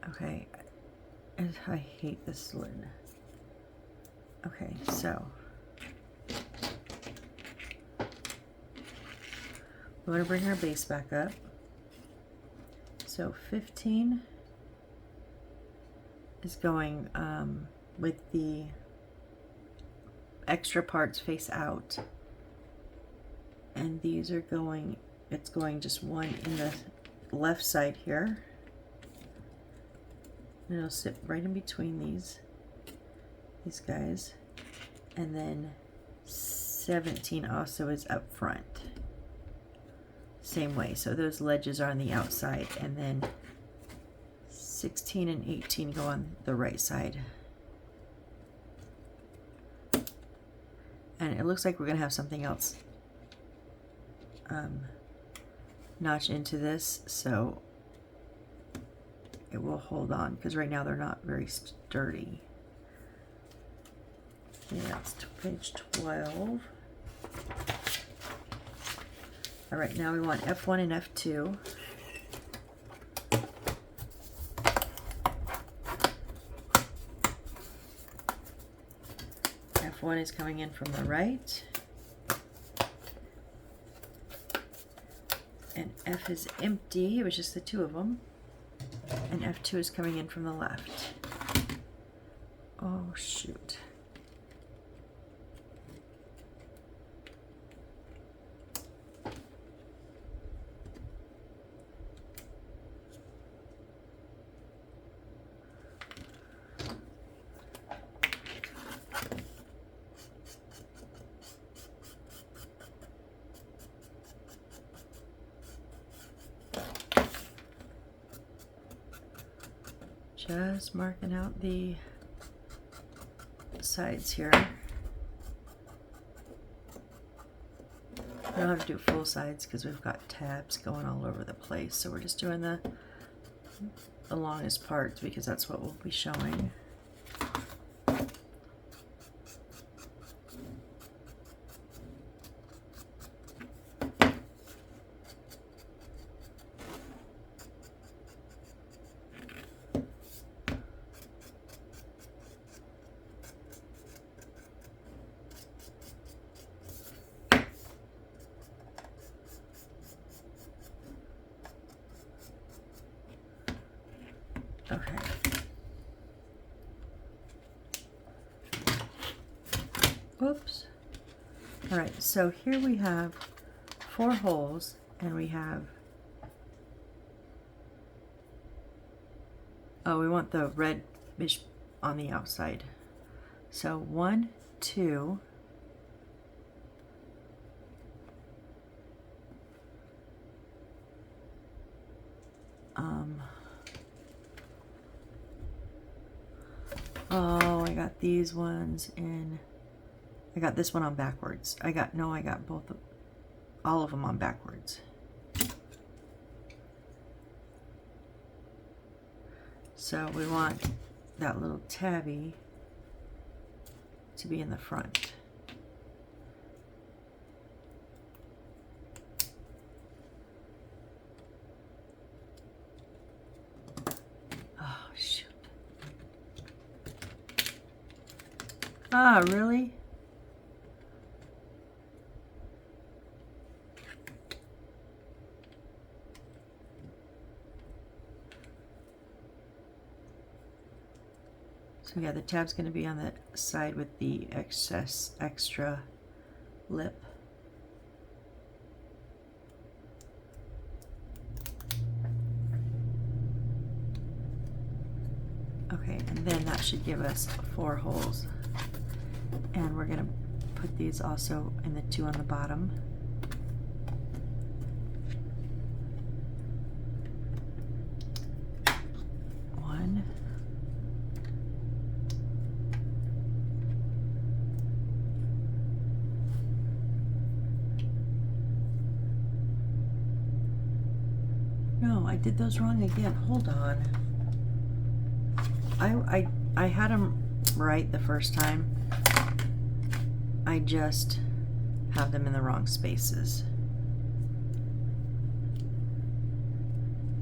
Okay, I hate this lid. Okay, so we're going to bring our base back up. So 15 is going with the extra parts face out, and these are going, it's going just one in the left side here, and it'll sit right in between these guys, and then 17 also is up front, same way. So those ledges are on the outside, and then 16 and 18 go on the right side. And it looks like we're gonna have something else notch into this, so it will hold on, because right now they're not very sturdy. Yeah, that's page 12. All right, now we want F1 and F2. F1 is coming in from the right, and F is empty, it was just the 2 of them, and F2 is coming in from the left. Oh shoot. Just marking out the sides here. We don't have to do full sides because we've got tabs going all over the place. So we're just doing the longest parts because that's what we'll be showing. Okay. Whoops. All right, so here we have 4 holes, and we have, oh, we want the reddish on the outside. So 1, 2, oh, I got these ones in, I got this one on backwards. I got both of, all of them on backwards. So we want that little tabby to be in the front. Oh, shoot. Ah, really? So yeah, the tab's going to be on the side with the extra lip. Okay, and then that should give us 4 holes. And we're going to put these also in the 2 on the bottom. One. No, I did those wrong again. Hold on. I had them right the first time. I just have them in the wrong spaces.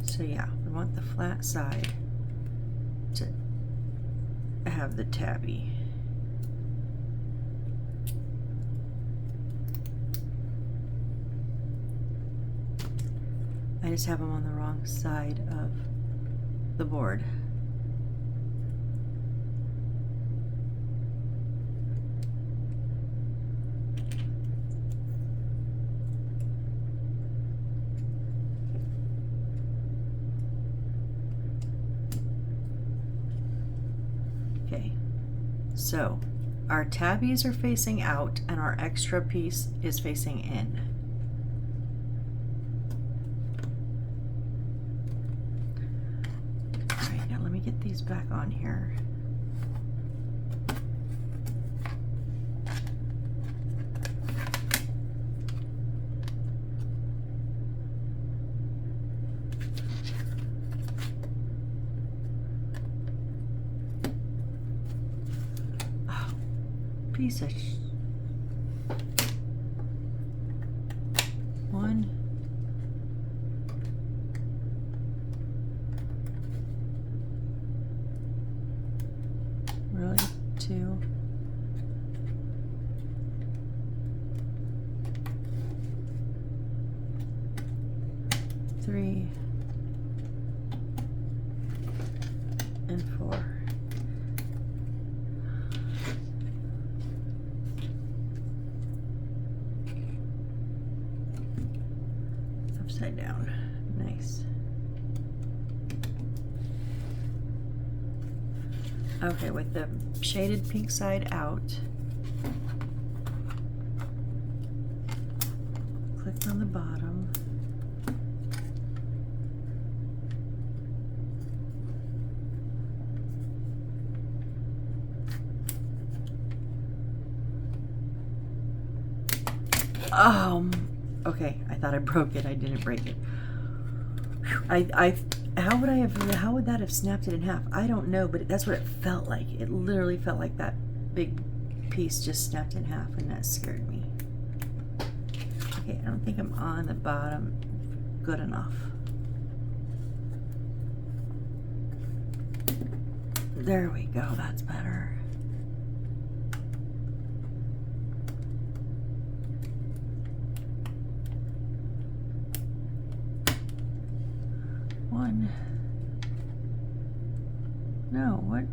So yeah, we want the flat side to have the tabby. I just have them on the wrong side of the board. Okay, so our tabbies are facing out and our extra piece is facing in. All right, now let me get these back on here. Piece of one, really, 2, 3, and 4. Upside down. Nice. Okay, with the shaded pink side out, click on the bottom. Okay, I thought I broke it. I didn't break it. How would that have snapped it in half? I don't know, but that's what it felt like. It literally felt like that big piece just snapped in half, and that scared me. Okay, I don't think I'm on the bottom good enough. There we go, that's better. One. No, what?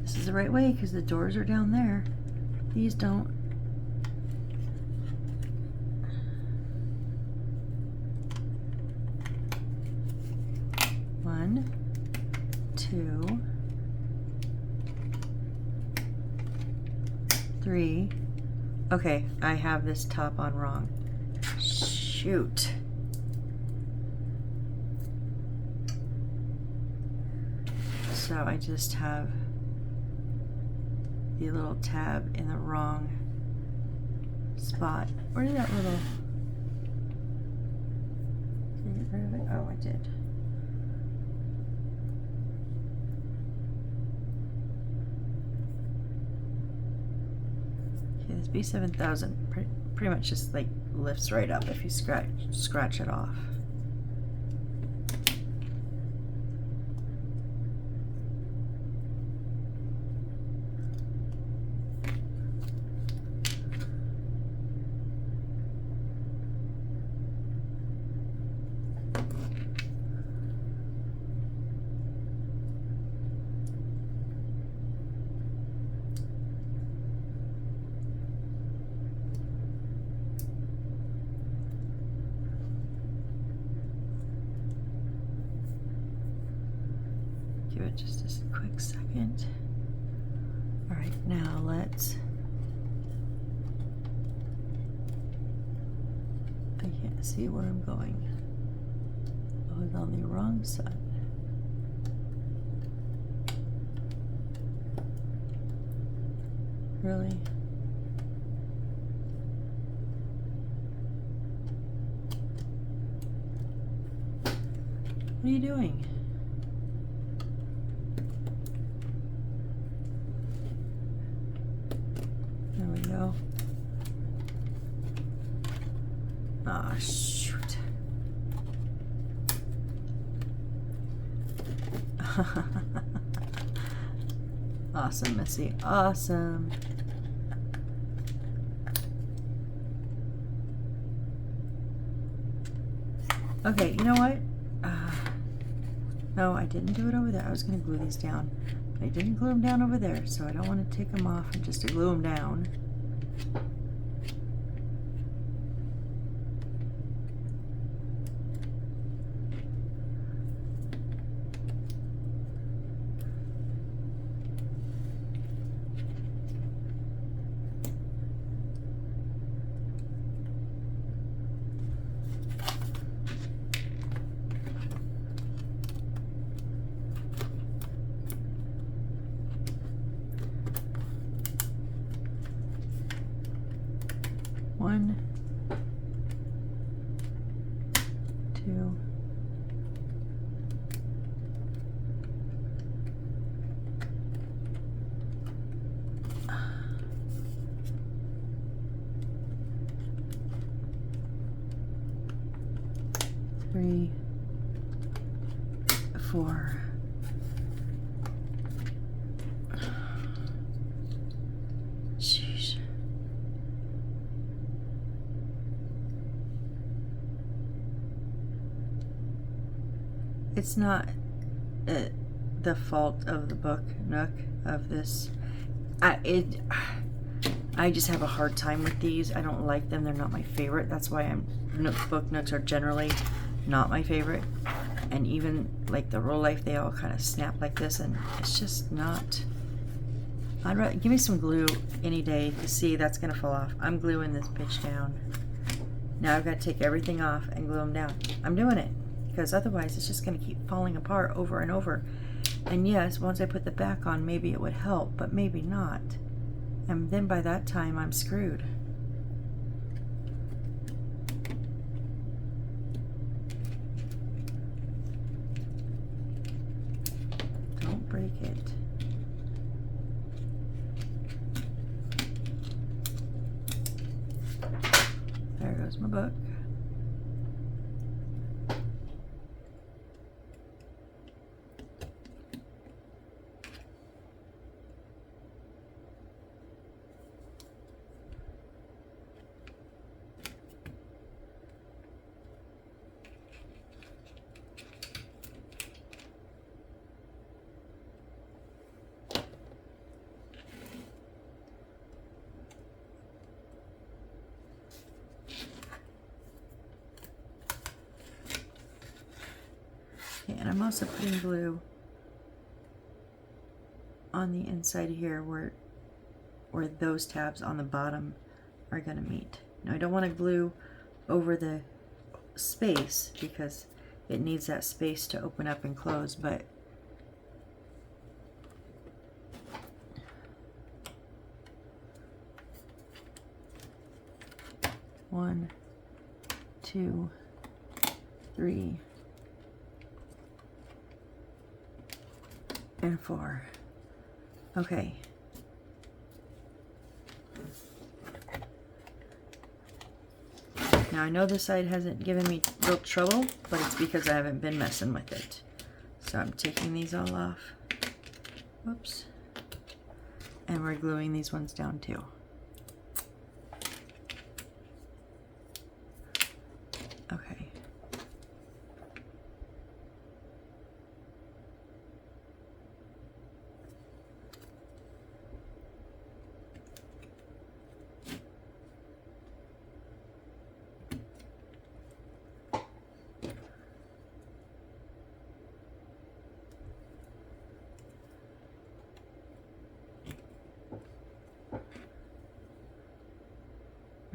This is the right way because the doors are down there. These don't. One, 2, 3. Okay, I have this top on wrong. Shoot. So I just have the little tab in the wrong spot. Where did that little... Did I get rid of it? Oh, I did. Okay, this B7000 pretty much just like lifts right up if you scratch it off. Give it just a quick second. All right, now let's. I can't see where I'm going. Oh, it's on the wrong side. Really? What are you doing? There we go. Ah, shoot. Awesome, Missy. Awesome. Okay, you know what? No, I didn't do it over there. I was going to glue these down. I didn't glue them down over there, so I don't want to take them off and just to glue them down. One, two, three, four. Sheesh. It's not the fault of the book, Nook, of this. I just have a hard time with these. I don't like them. They're not my favorite. That's why book Nooks are generally not my favorite. And even like the real life, they all kind of snap like this, and it's just not. I'd rather give me some glue any day to see that's gonna fall off. I'm gluing this bitch down. Now I've got to take everything off and glue them down. I'm doing it because otherwise it's just gonna keep falling apart over and over. And yes, once I put the back on, maybe it would help, but maybe not. And then by that time, I'm screwed. Don't break it. There goes my book. Okay, and I'm also putting glue on the inside here where those tabs on the bottom are going to meet. Now I don't want to glue over the space because it needs that space to open up and close, but one, two, three, and four. Okay. Now I know this side hasn't given me real trouble, but it's because I haven't been messing with it. So I'm taking these all off. Whoops. And we're gluing these ones down too. Okay.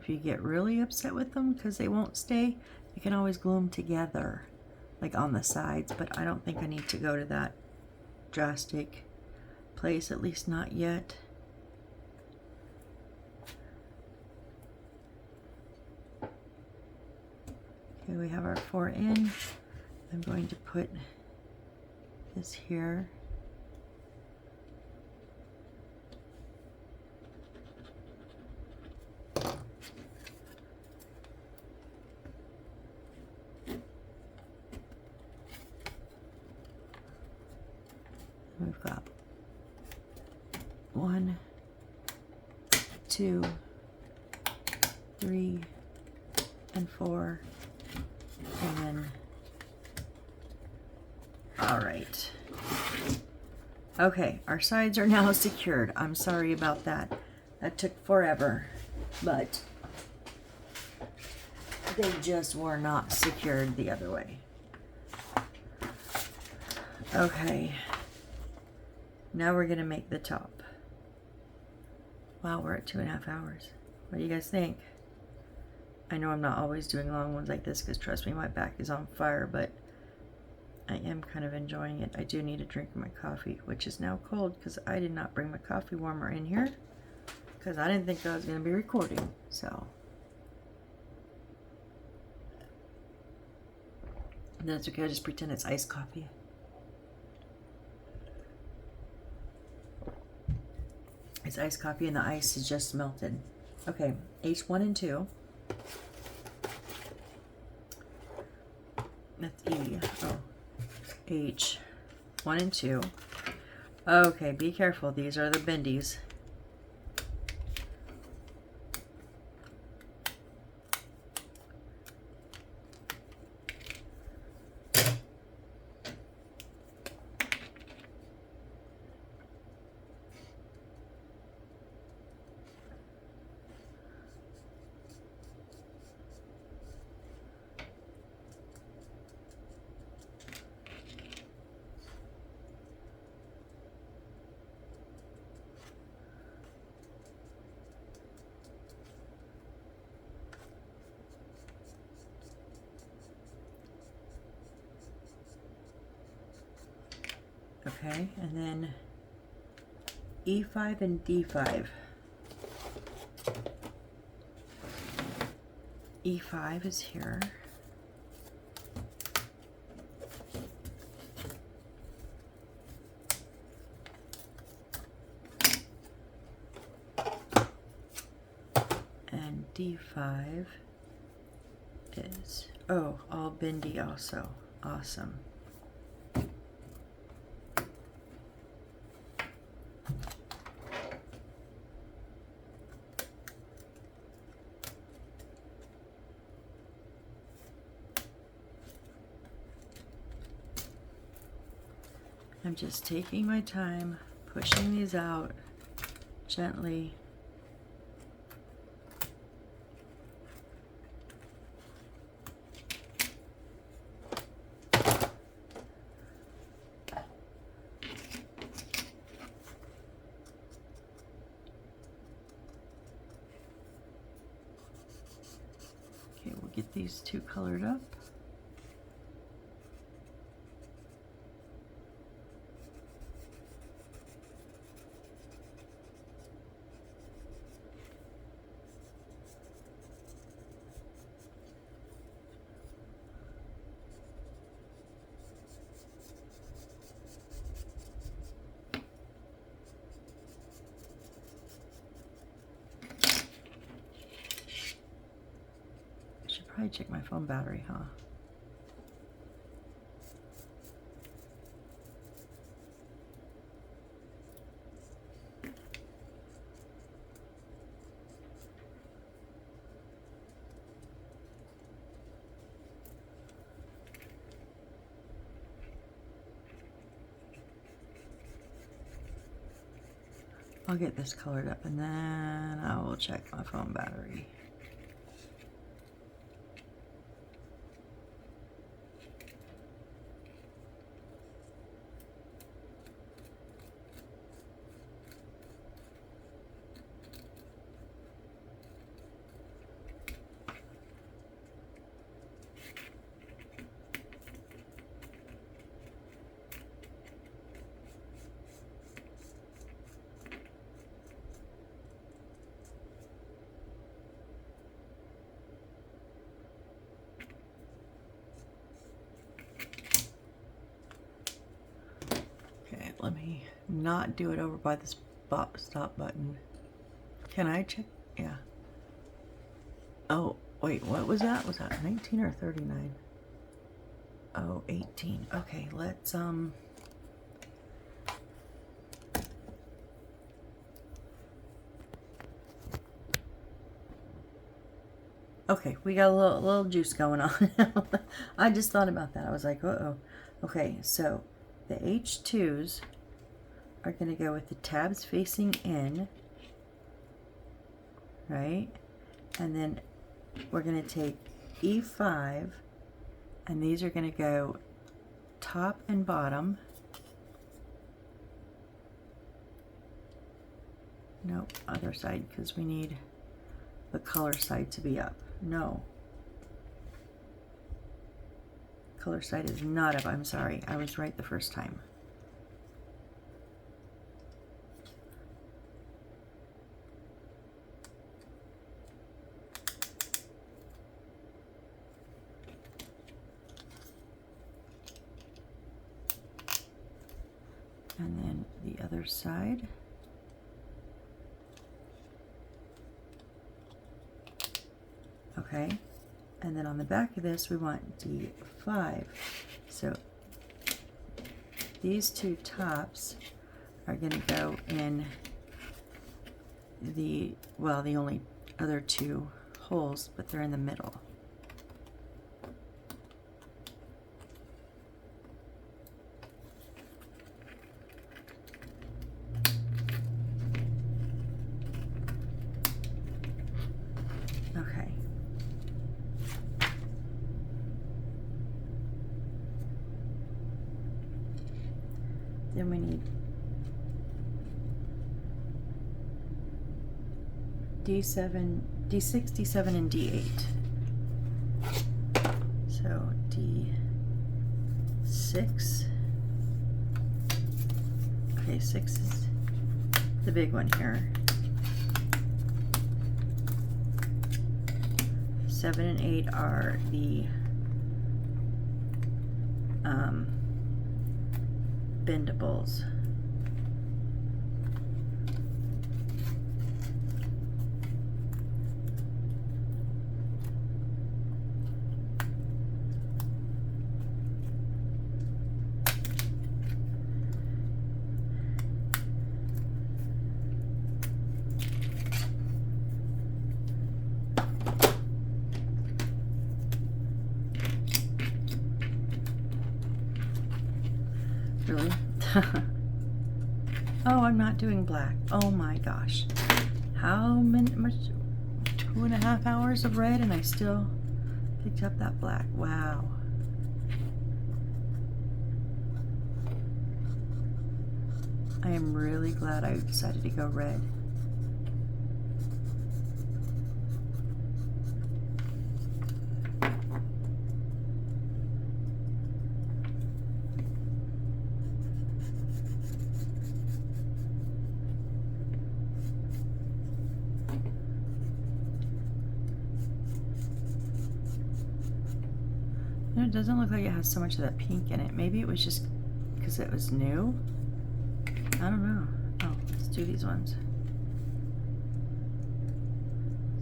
if you get really upset with them because they won't stay, you can always glue them together, like on the sides, but I don't think I need to go to that drastic place, at least not yet. Okay, we have our 4 in. I'm going to put this here. We've got 1, 2, 3, and 4, and then, all right. Okay, our sides are now secured. I'm sorry about that. That took forever, but they just were not secured the other way. Okay. Now we're going to make the top. Wow, we're at 2.5 hours. What do you guys think? I know I'm not always doing long ones like this because trust me, my back is on fire, but I am kind of enjoying it. I do need a drink of my coffee, which is now cold because I did not bring my coffee warmer in here because I didn't think I was going to be recording. So that's okay. I just pretend it's iced coffee. It's iced coffee and the ice is just melted. Okay, H1 and 2. That's E. Oh, H. 1 and 2. Okay, be careful. These are the bendies. Okay, and then E5 and D5. E5 is here. And D5 is, oh, all bendy also. Awesome. I'm just taking my time, pushing these out gently. Okay, we'll get these two colored up. Probably check my phone battery, huh? I'll get this colored up and then I will check my phone battery. Let me not do it over by the stop button. Can I check? Yeah. Oh, wait, what was that? Was that 19 or 39? Oh, 18. Okay, let's, okay, we got a little juice going on. I just thought about that. I was like, uh-oh. Okay, so the H2s are going to go with the tabs facing in, right? And then we're going to take E5, and these are going to go top and bottom. Nope, other side, because we need the color side to be up. No. Color side is not up. I'm sorry. I was right the first time. And then the other side. Okay, and then on the back of this we want D5. So these two tops are going to go in the, well, the only other two holes, but they're in the middle. Okay. Then we need D7, D6, D7, and D8. So D6. Okay, 6 is the big one here. 7 and 8 are the bendables. Really? Oh, I'm not doing black. Oh my gosh. How much? 2.5 hours of red and I still picked up that black. Wow. I am really glad I decided to go red. It doesn't look like it has so much of that pink in it. Maybe it was just because it was new. I don't know. Oh, let's do these ones.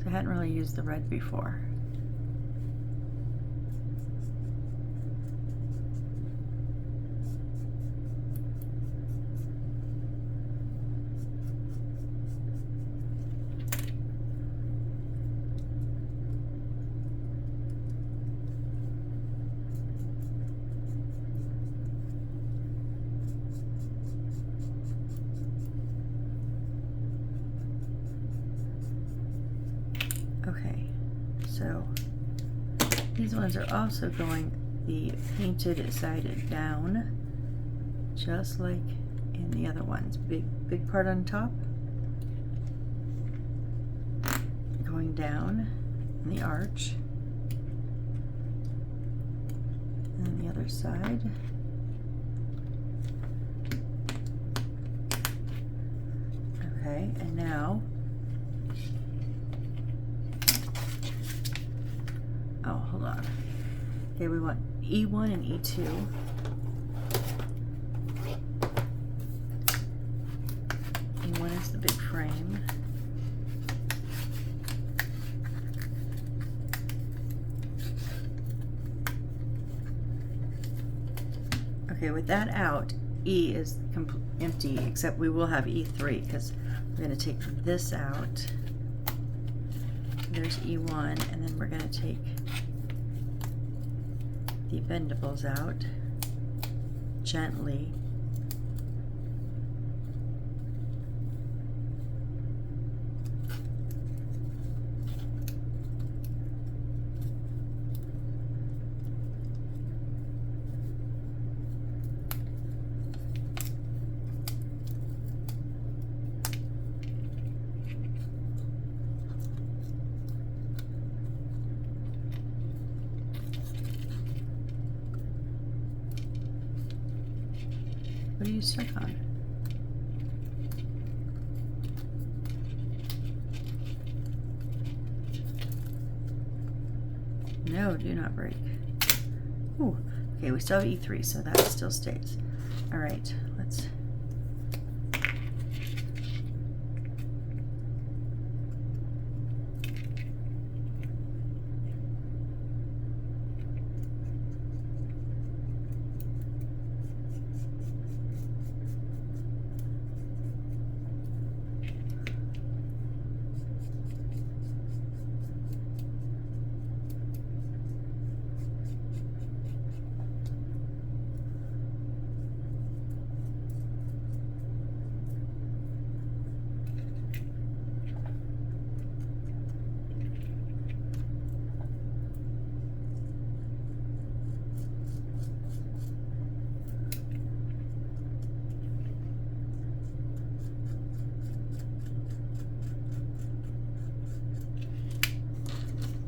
So I hadn't really used the red before. Okay, so these ones are also going the painted side down, just like in the other ones. Big part on top, going down in the arch, and then the other side. Okay, and now, oh, hold on. Okay, we want E1 and E2. Okay, with that out, E is empty, except we will have E3 because we're going to take this out. There's E1, and then we're going to take the bendables out gently. What are you stuck on? No, do not break. Ooh, okay, we still have E3, so that still stays. All right, let's...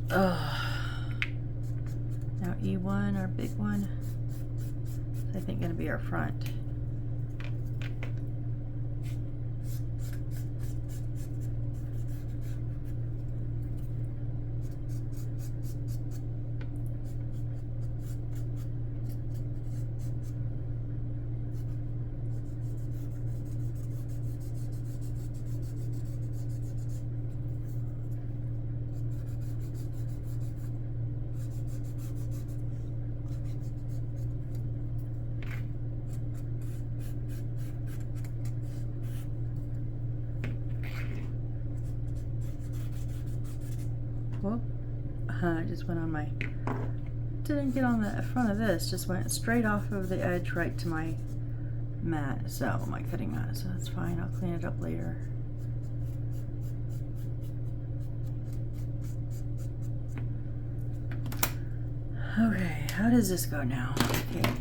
Now E1, our big one, is I think going to be our front. Whoop. I just went on my, didn't get on the front of this, just went straight off of the edge right to my mat, so my cutting mat, so that's fine. I'll clean it up later. Okay, how does this go now? Okay,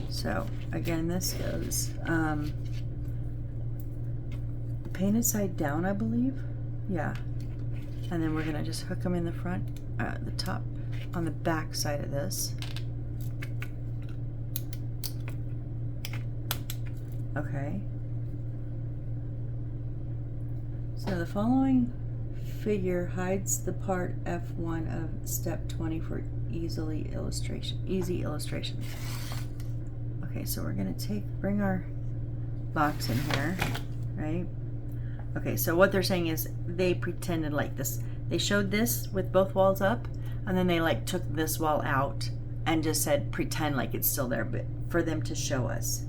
so again, this goes painted side down, I believe. Yeah. And then we're gonna just hook them in the front, the top, on the back side of this. Okay. So the following figure hides the part F1 of step 20 for easy illustrations. Okay, so we're gonna bring our box in here, right? Okay, so what they're saying is they pretended like this. They showed this with both walls up, and then they like took this wall out and just said pretend like it's still there, but for them to show us.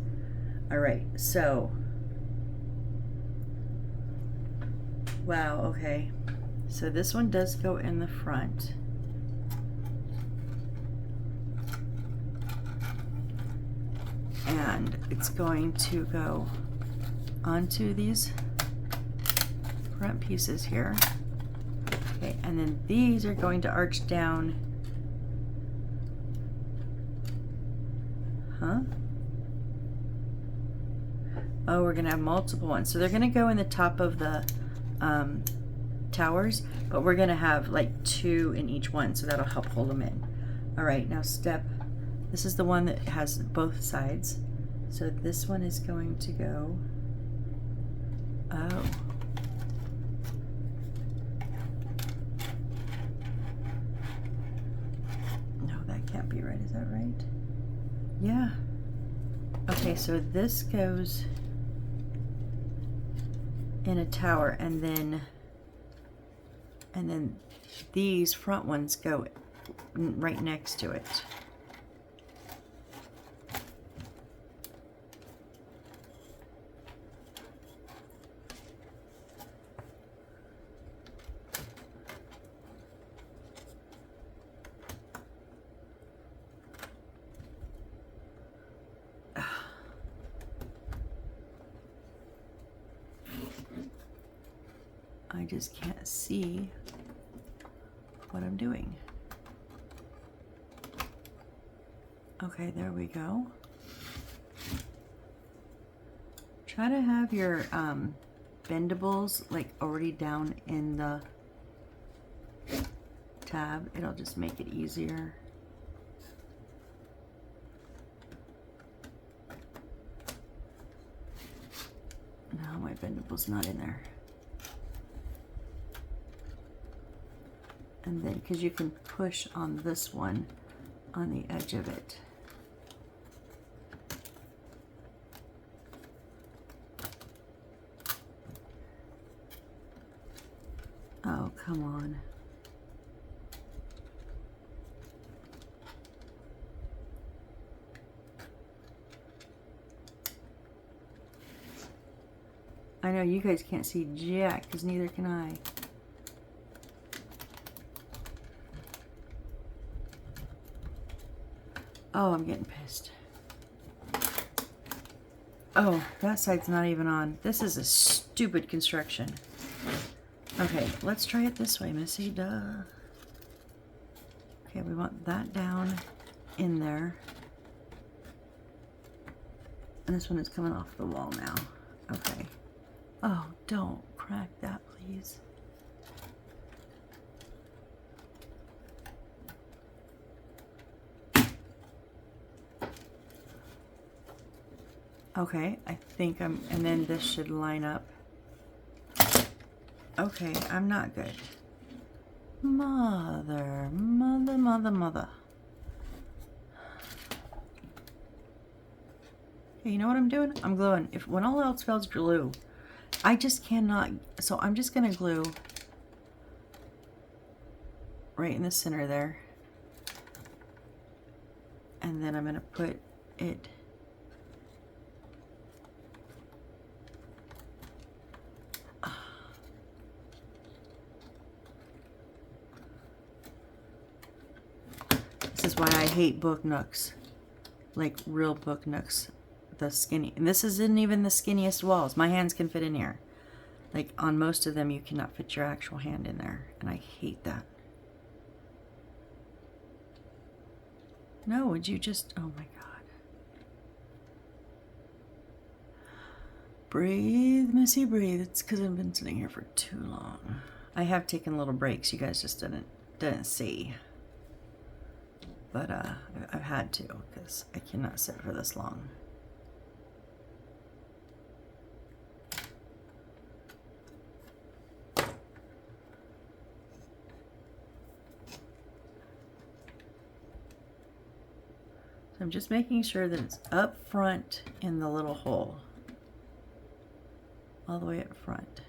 All right, so wow, okay. So this one does go in the front. And it's going to go onto these front pieces here. Okay, and then these are going to arch down. Huh? Oh, we're gonna have multiple ones. So they're gonna go in the top of the towers, but we're gonna have like 2 in each one, so that'll help hold them in. All right, now this is the one that has both sides. So this one is going to go, oh. No, that can't be right, is that right? Yeah. Okay, so this goes in a tower, and then these front ones go right next to it. I just can't see what I'm doing. Okay, there we go. Try to have your bendables like already down in the tab. It'll just make it easier. No, my bendable's not in there. And then, because you can push on this one on the edge of it. Oh, come on. I know you guys can't see jack, because neither can I. Oh, I'm getting pissed. Oh, that side's not even on. This is a stupid construction. Okay, let's try it this way, Missy. Duh. Okay, we want that down in there. And this one is coming off the wall now. Okay. Oh, don't crack that, please. Okay, I think and then this should line up. Okay, I'm not good. Mother. Okay, you know what I'm doing? I'm gluing. When all else fails, glue. I just cannot, so I'm just gonna glue right in the center there. And then I'm gonna put it This is why I hate book nooks, like real book nooks, the skinny. And this isn't even the skinniest walls. My hands can fit in here. Like on most of them, you cannot fit your actual hand in there, and I hate that. No, would you just? Oh my God! Breathe, Missy, breathe. It's because I've been sitting here for too long. I have taken little breaks. You guys just didn't see. But I've had to, because I cannot sit for this long. So I'm just making sure that it's up front in the little hole. All the way up front.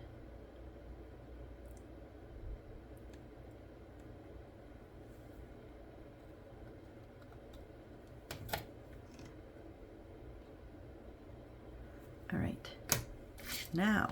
All right, now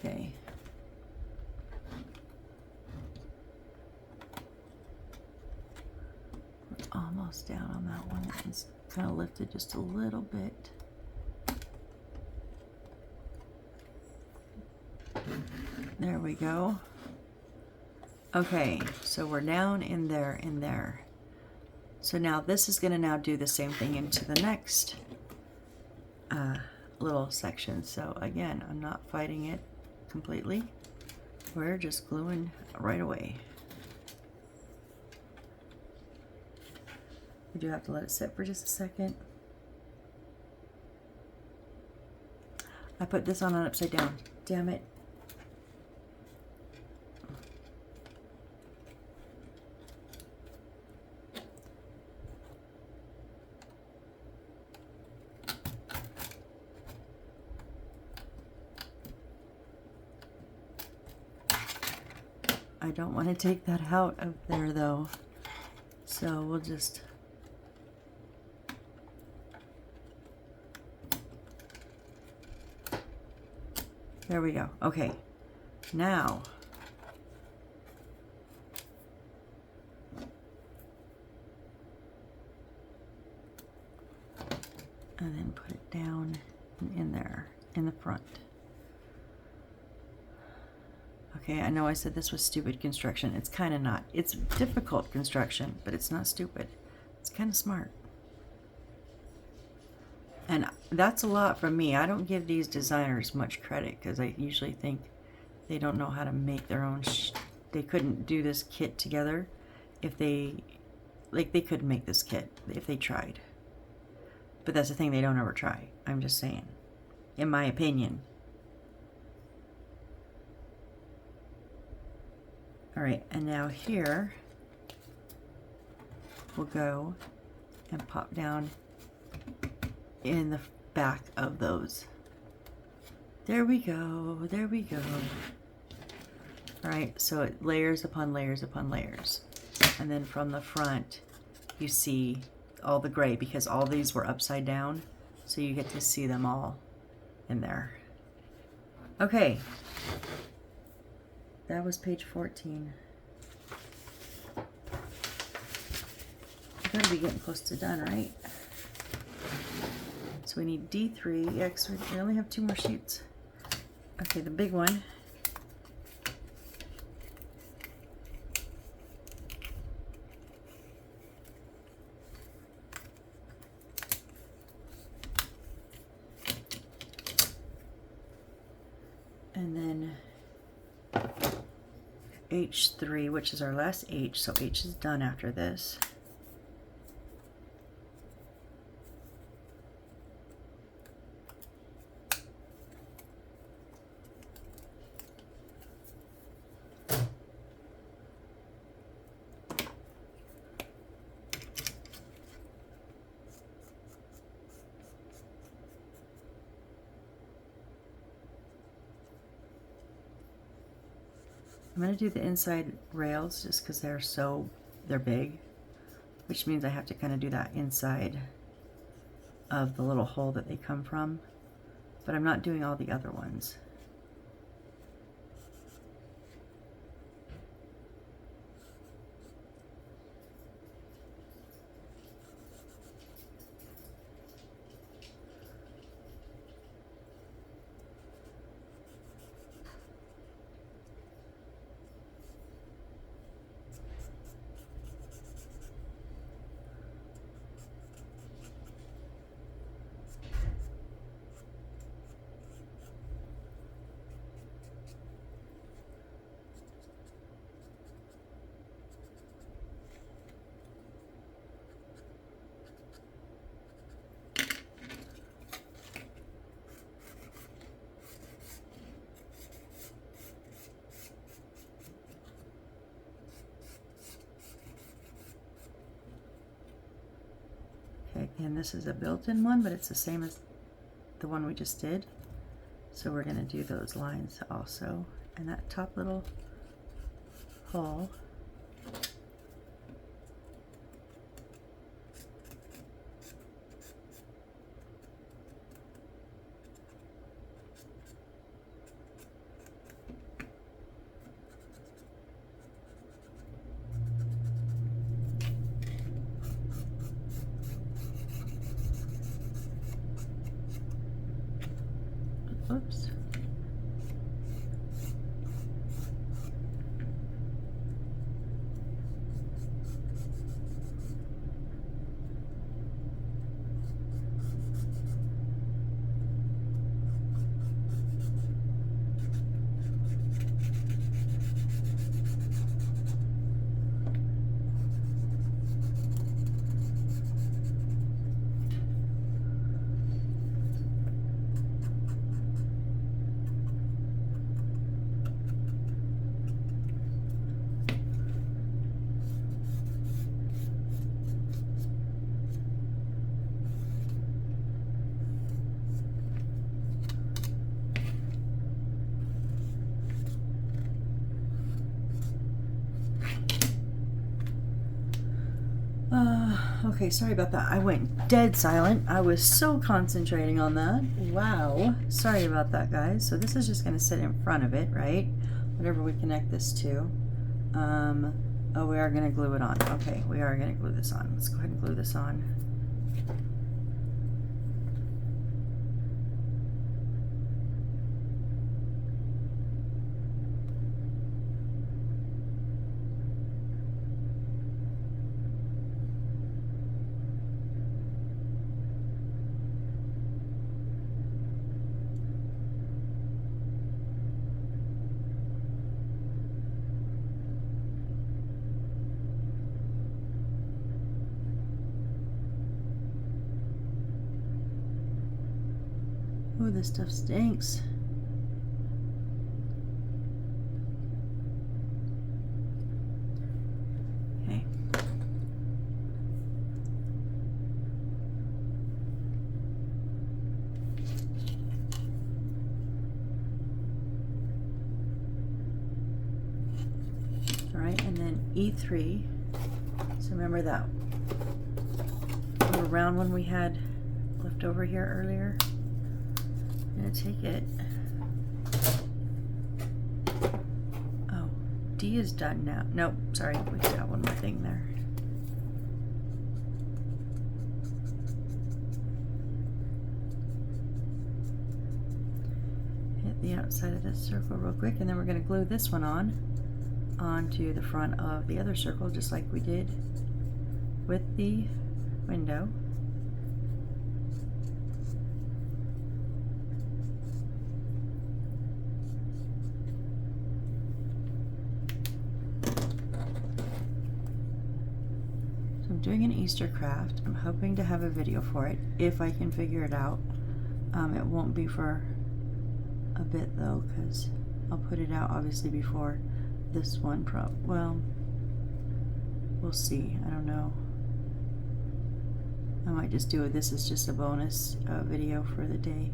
okay. Almost down on that one. It's kind of lifted just a little bit. There we go. Okay, so we're down in there. So now this is going to now do the same thing into the next little section. So again, I'm not fighting it completely. We're just gluing right away. We do have to let it sit for just a second. I put this on upside down. Damn it. I don't want to take that out of there though. So we'll just There we go. Okay. Now, and then put it down in there, in the front. Okay, I know I said this was stupid construction. It's kind of not. It's difficult construction, but it's not stupid. It's kind of smart. And that's a lot from me. I don't give these designers much credit because I usually think they don't know how to make their own they couldn't do this kit together if they couldn't make this kit if they tried. But that's the thing, they don't ever try. I'm just saying, in my opinion. All right, and now here we'll go and pop down in the back of those. There we go, there we go. All right, so it layers upon layers upon layers. And then from the front, you see all the gray because all these were upside down. So you get to see them all in there. Okay. That was page 14. I gotta be getting close to done, right? So we need D3. Yeah, 'cause we only have 2 more sheets. Okay, the big one. And then H3, which is our last H, so H is done after this. I'm going to do the inside rails just because they're big, which means I have to kind of do that inside of the little hole that they come from, but I'm not doing all the other ones. Okay, and this is a built-in one, but it's the same as the one we just did. So we're going to do those lines also. And that top little hole. Oops. Okay, sorry about that. I went dead silent. I was so concentrating on that. Wow. Sorry about that, guys. So this is just going to sit in front of it, right? Whatever we connect this to. Oh, we are going to glue it on. Okay, we are going to glue this on. Let's go ahead and glue this on. Oh, this stuff stinks. Okay. All right, and then E3. So remember that little round one we had left over here earlier? I'm gonna take it. Oh, D is done now. Nope, sorry, we got one more thing there. Hit the outside of this circle real quick, and then we're gonna glue this one on onto the front of the other circle, just like we did with the window. I'm doing an Easter craft. I'm hoping to have a video for it if I can figure it out. It won't be for a bit though, because I'll put it out obviously before this one. Well, we'll see. I don't know. I might just do it. This is just a bonus video for the day.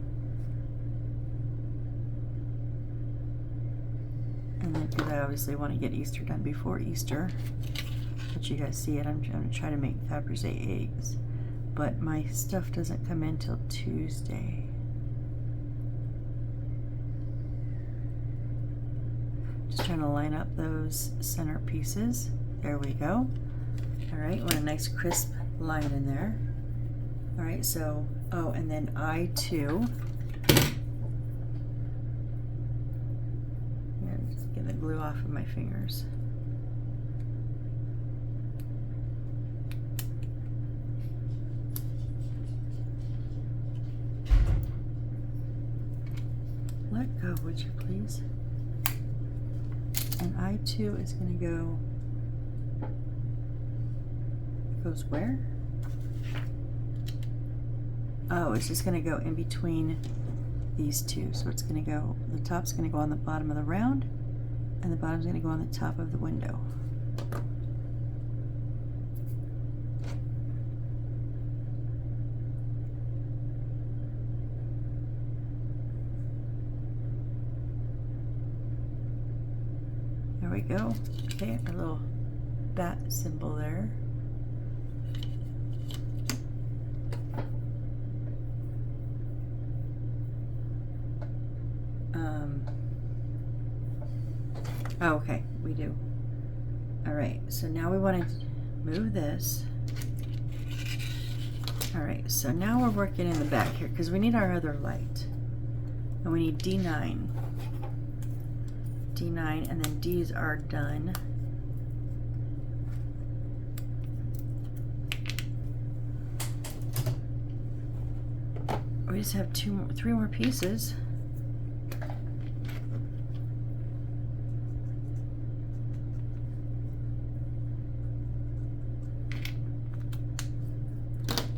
And then, because I obviously want to get Easter done before Easter. Let you guys see it. I'm going to try to make Fabergé eggs, but my stuff doesn't come in till Tuesday. Just trying to line up those center pieces. There we go. All right, want a nice crisp line in there. All right, so, oh, and then I2. Yeah, just get the glue off of my fingers. Let go, would you please? And I2 is going to go, it goes where? Oh, it's just going to go in between these two. So it's going to go, the top's going to go on the bottom of the round, and the bottom's going to go on the top of the window. There we go. Okay, a little bat symbol there. Oh, okay, we do. All right, so now we want to move this. All right, so now we're working in the back here because we need our other light. And we need D9. D9, and then D's are done. We just have three more pieces.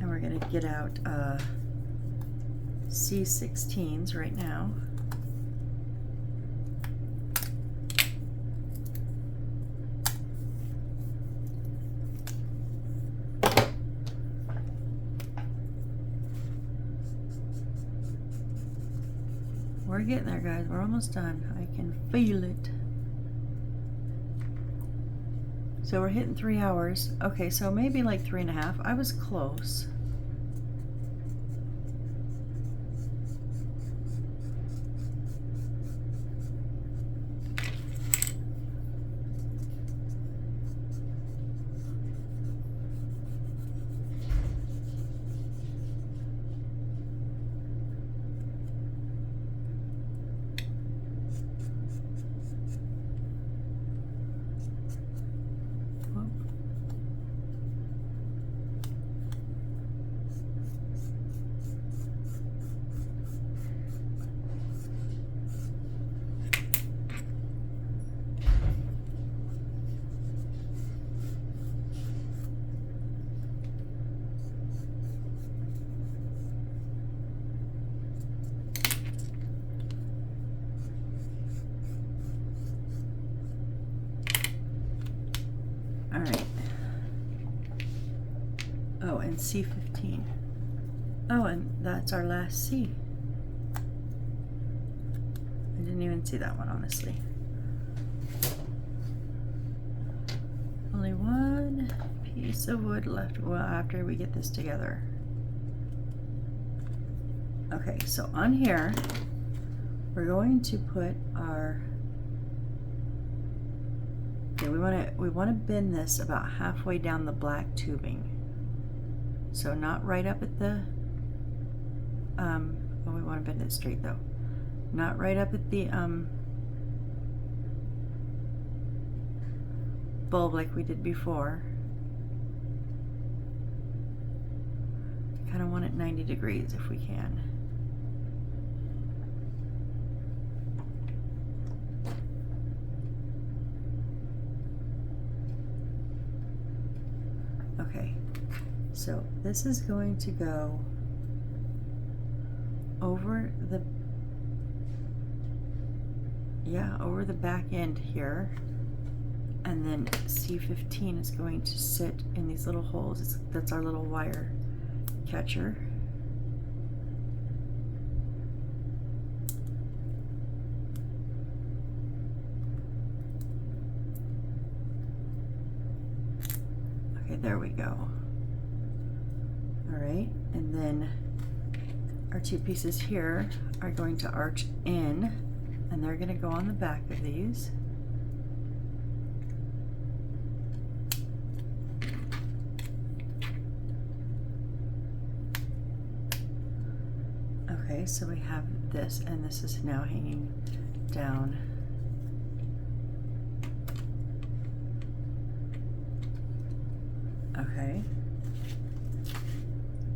And we're gonna get out C16s right now. We're getting there, guys. We're almost done. I can feel it. So we're hitting 3 hours. Okay, so maybe like 3.5. I was close. All right. Oh, and C15. Oh, and that's our last C. I didn't even see that one, honestly. Only one piece of wood left. Well, after we get this together. Okay, so on here, we're going to put our. Okay, we want to bend this about halfway down the black tubing. So not right up at the. Well, we want to bend it straight though. Not right up at the bulb like we did before. Kind of want it 90 degrees if we can. Okay, so this is going to go over the over the back end here, and then C15 is going to sit in these little holes. That's our little wire catcher. Okay, there we go. All right, and then our two pieces here are going to arch in, and they're going to go on the back of these. Okay, so we have this, and this is now hanging down. Okay.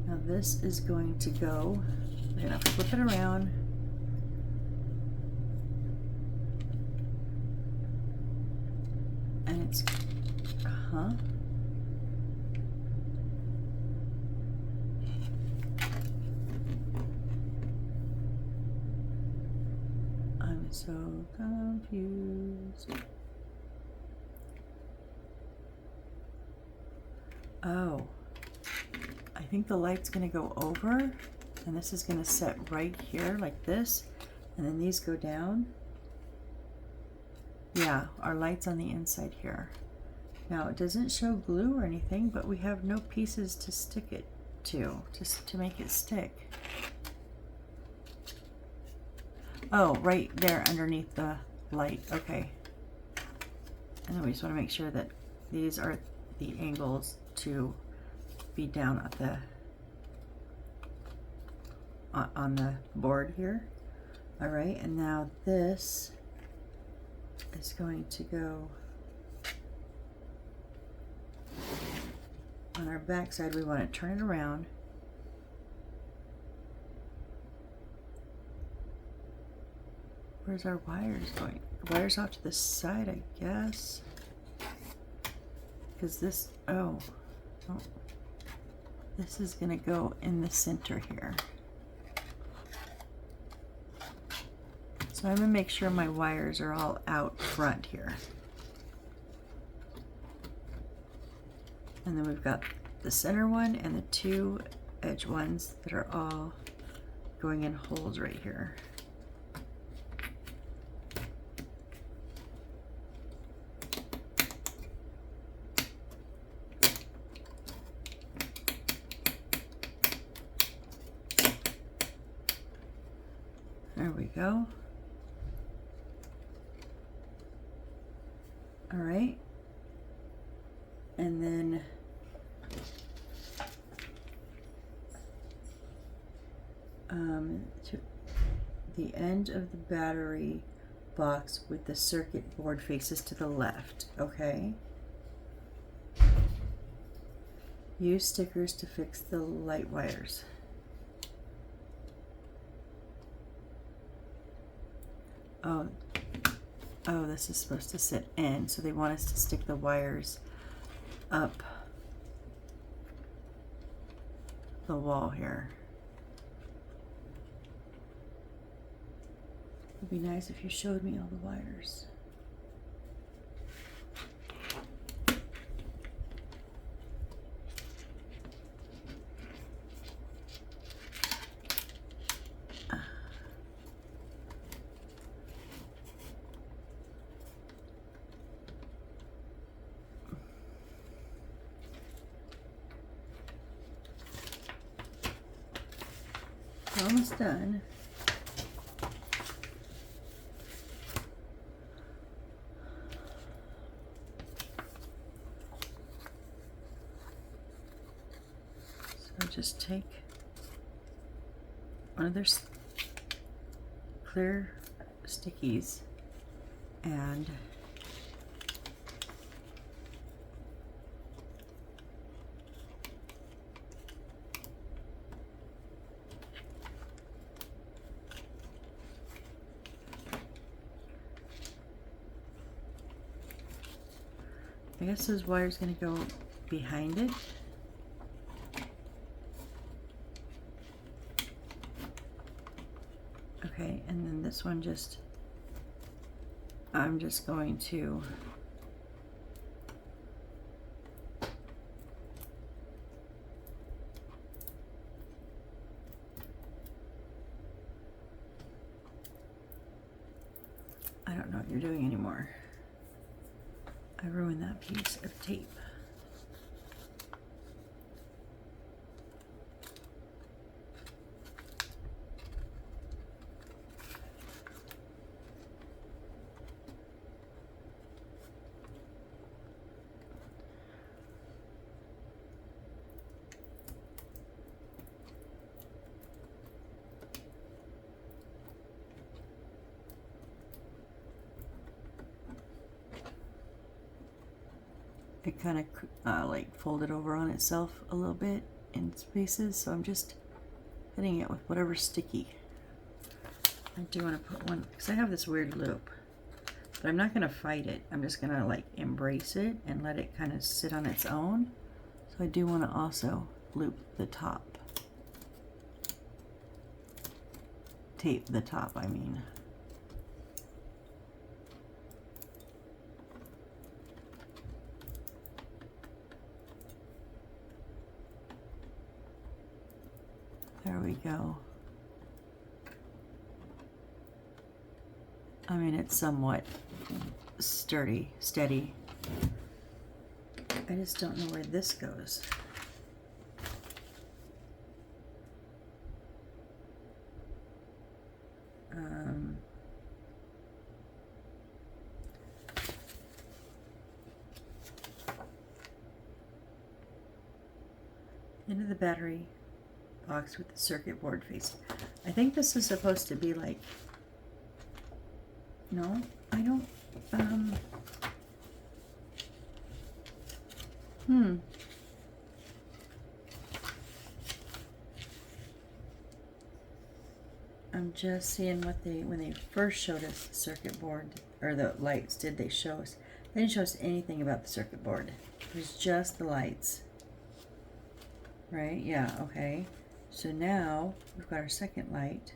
Now this is going to go, we're going to flip it around. And it's, I'm so confused. Oh, I think the light's going to go over, and this is going to set right here like this, and then these go down. Yeah, our light's on the inside here. Now it doesn't show glue or anything, but we have no pieces to stick it to, just to make it stick. Oh, right there underneath the light. Okay. And then we just want to make sure that these are the angles to be down at the on the board here. All right, and now this is going to go on our back side. We want to turn it around. Where's our wires going? The wires off to the side, I guess. Because this, oh, this is going to go in the center here. So I'm going to make sure my wires are all out front here. And then we've got the center one and the two edge ones that are all going in holes right here. There we go. All right. And then to the end of the battery box with the circuit board faces to the left, okay? Use stickers to fix the light wires. Oh, this is supposed to sit in, so they want us to stick the wires up the wall here. It'd be nice if you showed me all the wires. Almost done. So just take one of their clear stickies and I guess this wire's going to go behind it. Okay, and then this one just, I'm just going to I don't know what you're doing anymore. I ruined that piece of tape. It kind of like folded over on itself a little bit in spaces, so I'm just hitting it with whatever's sticky. I do want to put one, because I have this weird loop, but I'm not going to fight it. I'm just going to like embrace it and let it kind of sit on its own. So I do want to also loop the top. Tape the top, I mean. There we go. I mean, it's somewhat steady. I just don't know where this goes. Into the battery box with the circuit board face. I think this is supposed to be like, no, I don't, I'm just seeing what when they first showed us the circuit board, or the lights, did they show us? They didn't show us anything about the circuit board. It was just the lights. Right? Yeah, okay. So now we've got our second light.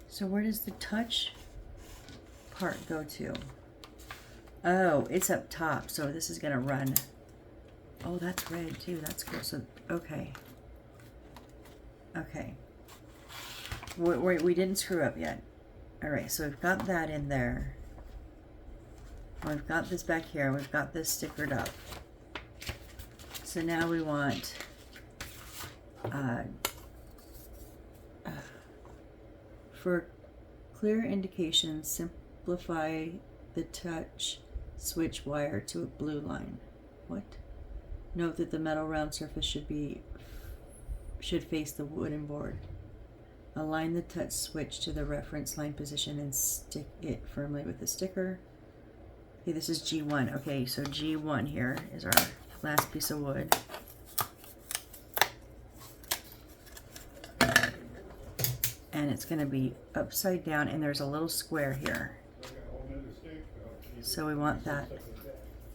So where does the touch part go to? Oh, it's up top. So this is going to run. Oh, that's red too. That's cool. So, okay. Okay. We didn't screw up yet. All right, so we've got that in there. We've got this back here. We've got this stickered up. So now we want For clear indications, simplify the touch switch wire to a blue line. What? Note that the metal round surface should face the wooden board. Align the touch switch to the reference line position and stick it firmly with the sticker. Okay, this is G1. Okay, so G1 here is our last piece of wood. And it's going to be upside down, and there's a little square here. So we want that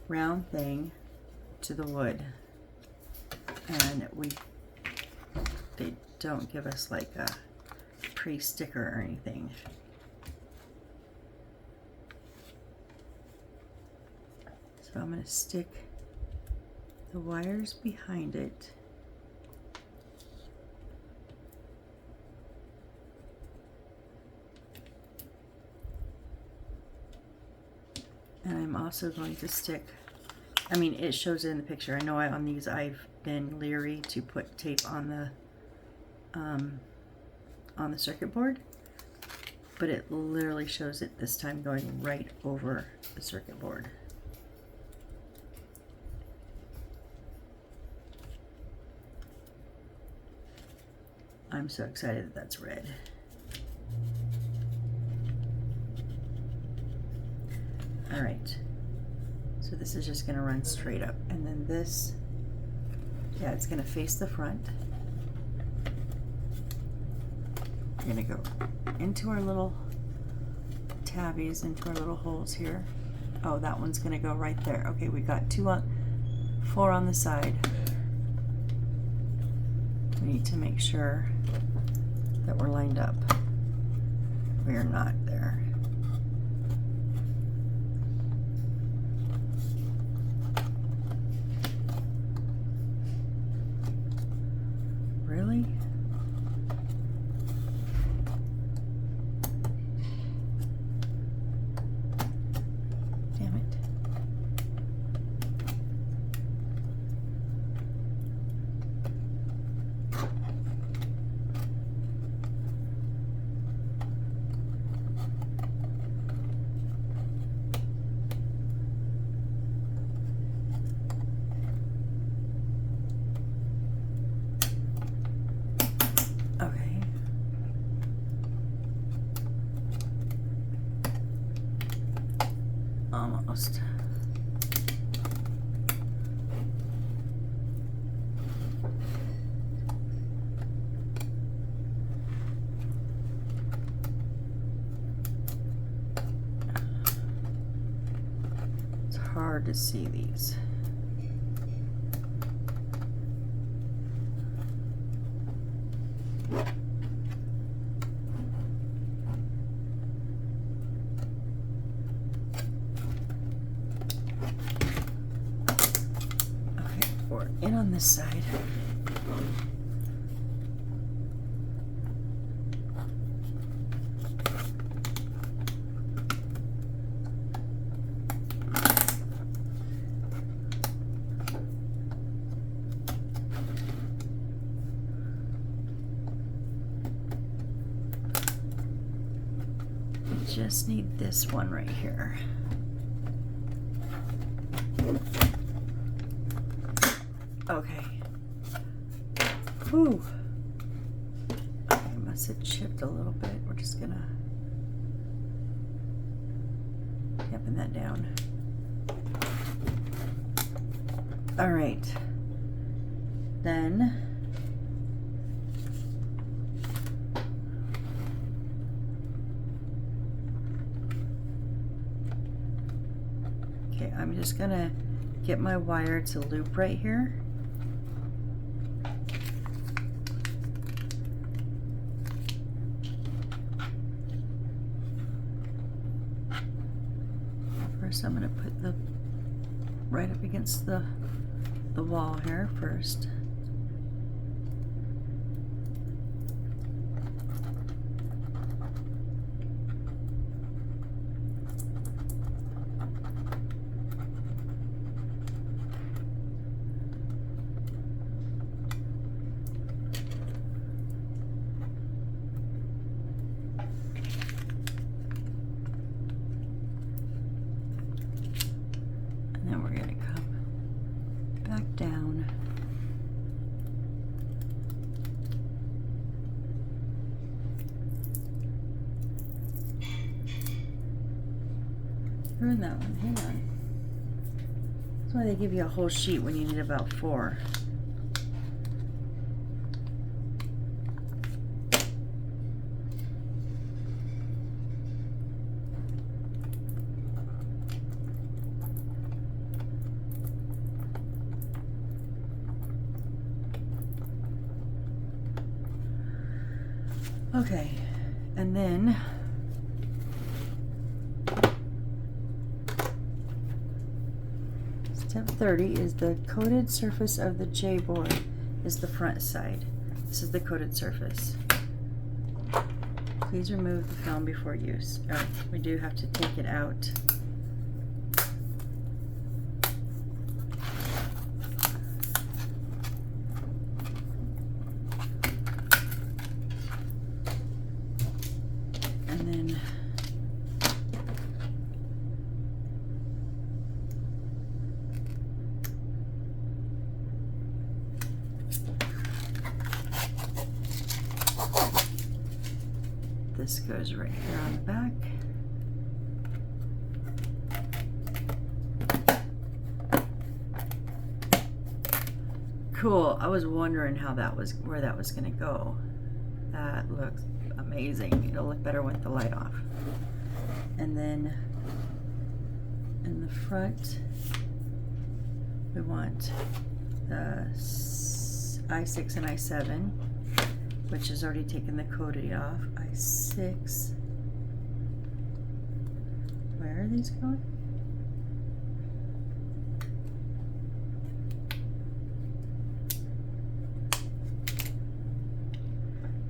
round thing to the wood. And they don't give us like a pre-sticker or anything. So I'm going to stick the wires behind it. And I'm also going to stick, I mean, it shows it in the picture. I know on these I've been leery to put tape on the circuit board, but it literally shows it this time going right over the circuit board. I'm so excited that that's red. All right, so this is just gonna run straight up, and then this, yeah, it's gonna face the front. We're gonna go into our little tabbies, into our little holes here. Oh, that one's gonna go right there. Okay, we got 4 on the side. We need to make sure that we're lined up. We are not there. Really? Damn it. Okay. Almost. It's hard to see these. Or in on this side. We just need this one right here. Okay. Whew. I must have chipped a little bit. We're just gonna yapping that down. All right. Then okay, I'm just gonna get my wire to loop right here. First, I'm going to put the right up against the wall here first. screw in that one. Hang on. That's why they give you a whole sheet when you need about 4. Okay, and then step 30 is the coated surface of the J board is the front side. This is the coated surface. Please remove the film before use. Oh, we do have to take it out. This goes right here on the back. Cool. I was wondering how that was, where that was going to go. That looks amazing. It'll look better with the light off. And then in the front, we want the I6 and I7, which has already taken the coating off. I6. Where are these going?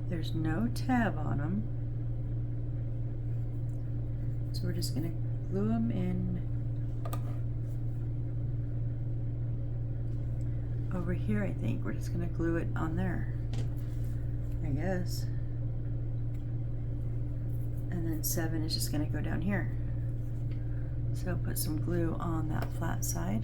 There's no tab on them. So we're just going to glue them in over here, I think. We're just going to glue it on there, I guess. And then 7 is just going to go down here. So put some glue on that flat side.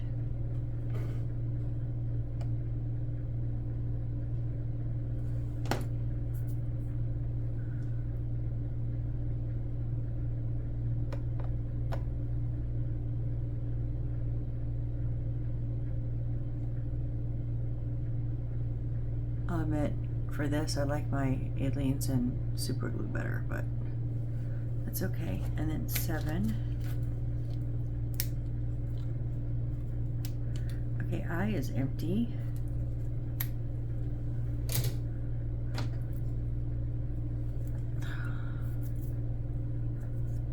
I'll admit, for this, I like my aliens and super glue better, but that's okay. And then 7. Okay, I is empty.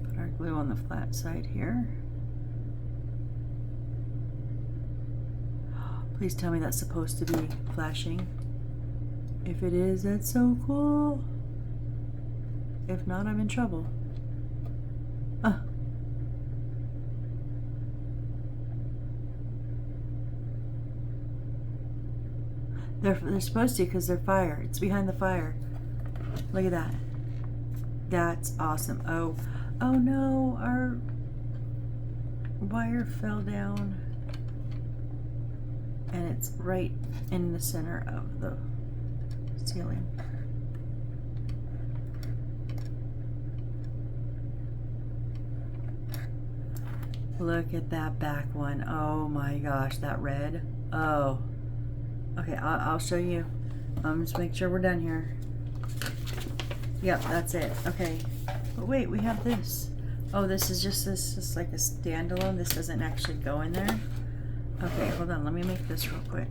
Put our glue on the flat side here. Please tell me that's supposed to be flashing. If it is, that's so cool. If not, I'm in trouble. They're supposed to, because they're fire. It's behind the fire. Look at that. That's awesome. Oh no, our wire fell down. And it's right in the center of the ceiling. Look at that back one. Oh my gosh, that red. Oh. Okay, I'll show you. Just make sure we're done here. Yep, that's it. Okay. But wait, we have this. Oh, this is just like a standalone. This doesn't actually go in there. Okay, hold on. Let me make this real quick.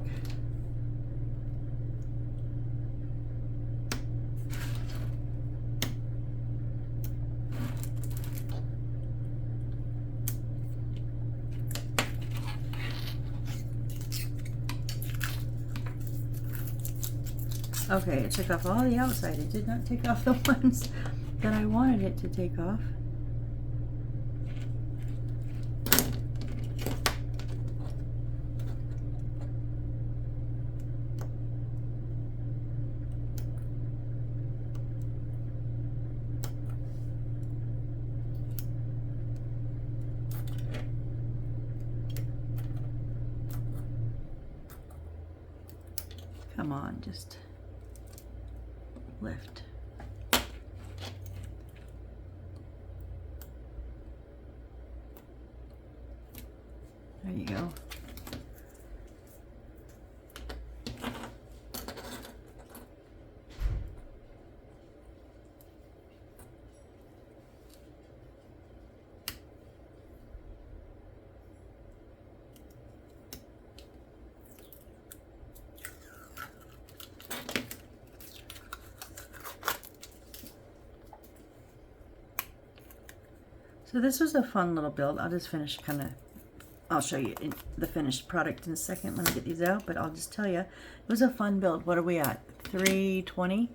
Okay, it took off all the outside. It did not take off the ones that I wanted it to take off. Come on, just lift. There you go. So this was a fun little build. I'll just finish I'll show you the finished product in a second. Let me get these out, but I'll just tell you, it was a fun build. What are we at? 3:20?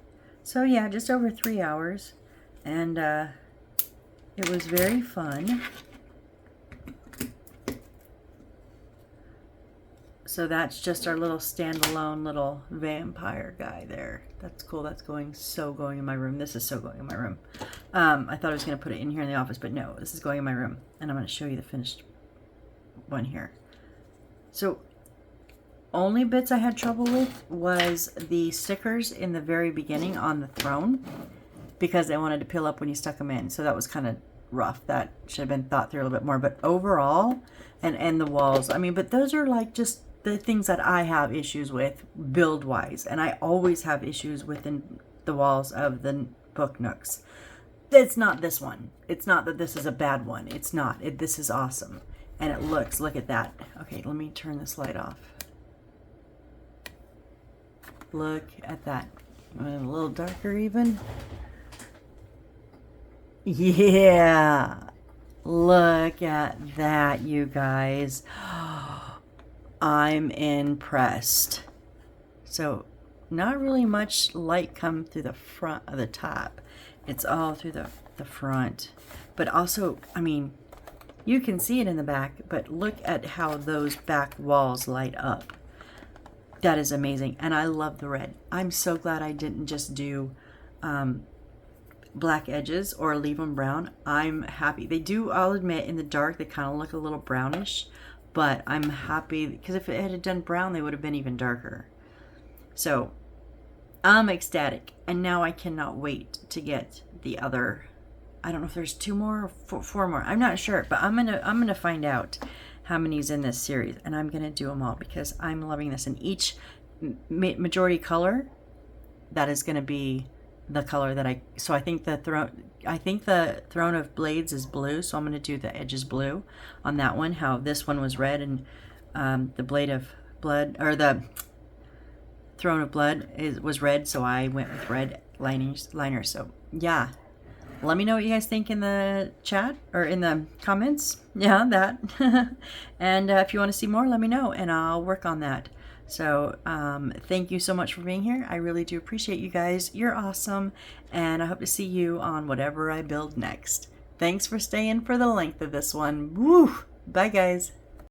So yeah, just over 3 hours. And it was very fun. So that's just our little standalone little vampire guy there. That's cool. That's going in my room. This is so going in my room. I thought I was going to put it in here in the office, but no, this is going in my room. And I'm going to show you the finished one here. So only bits I had trouble with was the stickers in the very beginning on the throne, because they wanted to peel up when you stuck them in. So that was kind of rough. That should have been thought through a little bit more. But overall, and the walls, I mean, but those are like just the things that I have issues with build wise, and I always have issues within the walls of the book nooks. It's not this one. It's not that this is a bad one. It's not. This is awesome. And it looks, look at that. Okay, let me turn this light off. Look at that. A little darker even. Yeah. Look at that, you guys. I'm impressed. So not really much light come through the front of the top. It's all through the front. But also, I mean, you can see it in the back, but look at how those back walls light up. That is amazing. And I love the red. I'm so glad I didn't just do black edges or leave them brown. I'm happy. They do, I'll admit, in the dark, they kind of look a little brownish. But I'm happy, because if it had done brown, they would have been even darker. So I'm ecstatic. And now I cannot wait to get the other, I don't know if there's 2 more or 4 more. I'm not sure, but I'm gonna find out how many's in this series. And I'm gonna do them all because I'm loving this. And each majority color, that is gonna be the color that so I think the throne of blades is blue, so I'm going to do the edges blue on that one. How this one was red, and the blade of blood, or the throne of blood was red, so I went with red liners. So yeah, let me know what you guys think in the chat or in the comments. Yeah, that. And if you want to see more, let me know and I'll work on that. So thank you so much for being here. I really do appreciate you guys. You're awesome. And I hope to see you on whatever I build next. Thanks for staying for the length of this one. Woo! Bye, guys.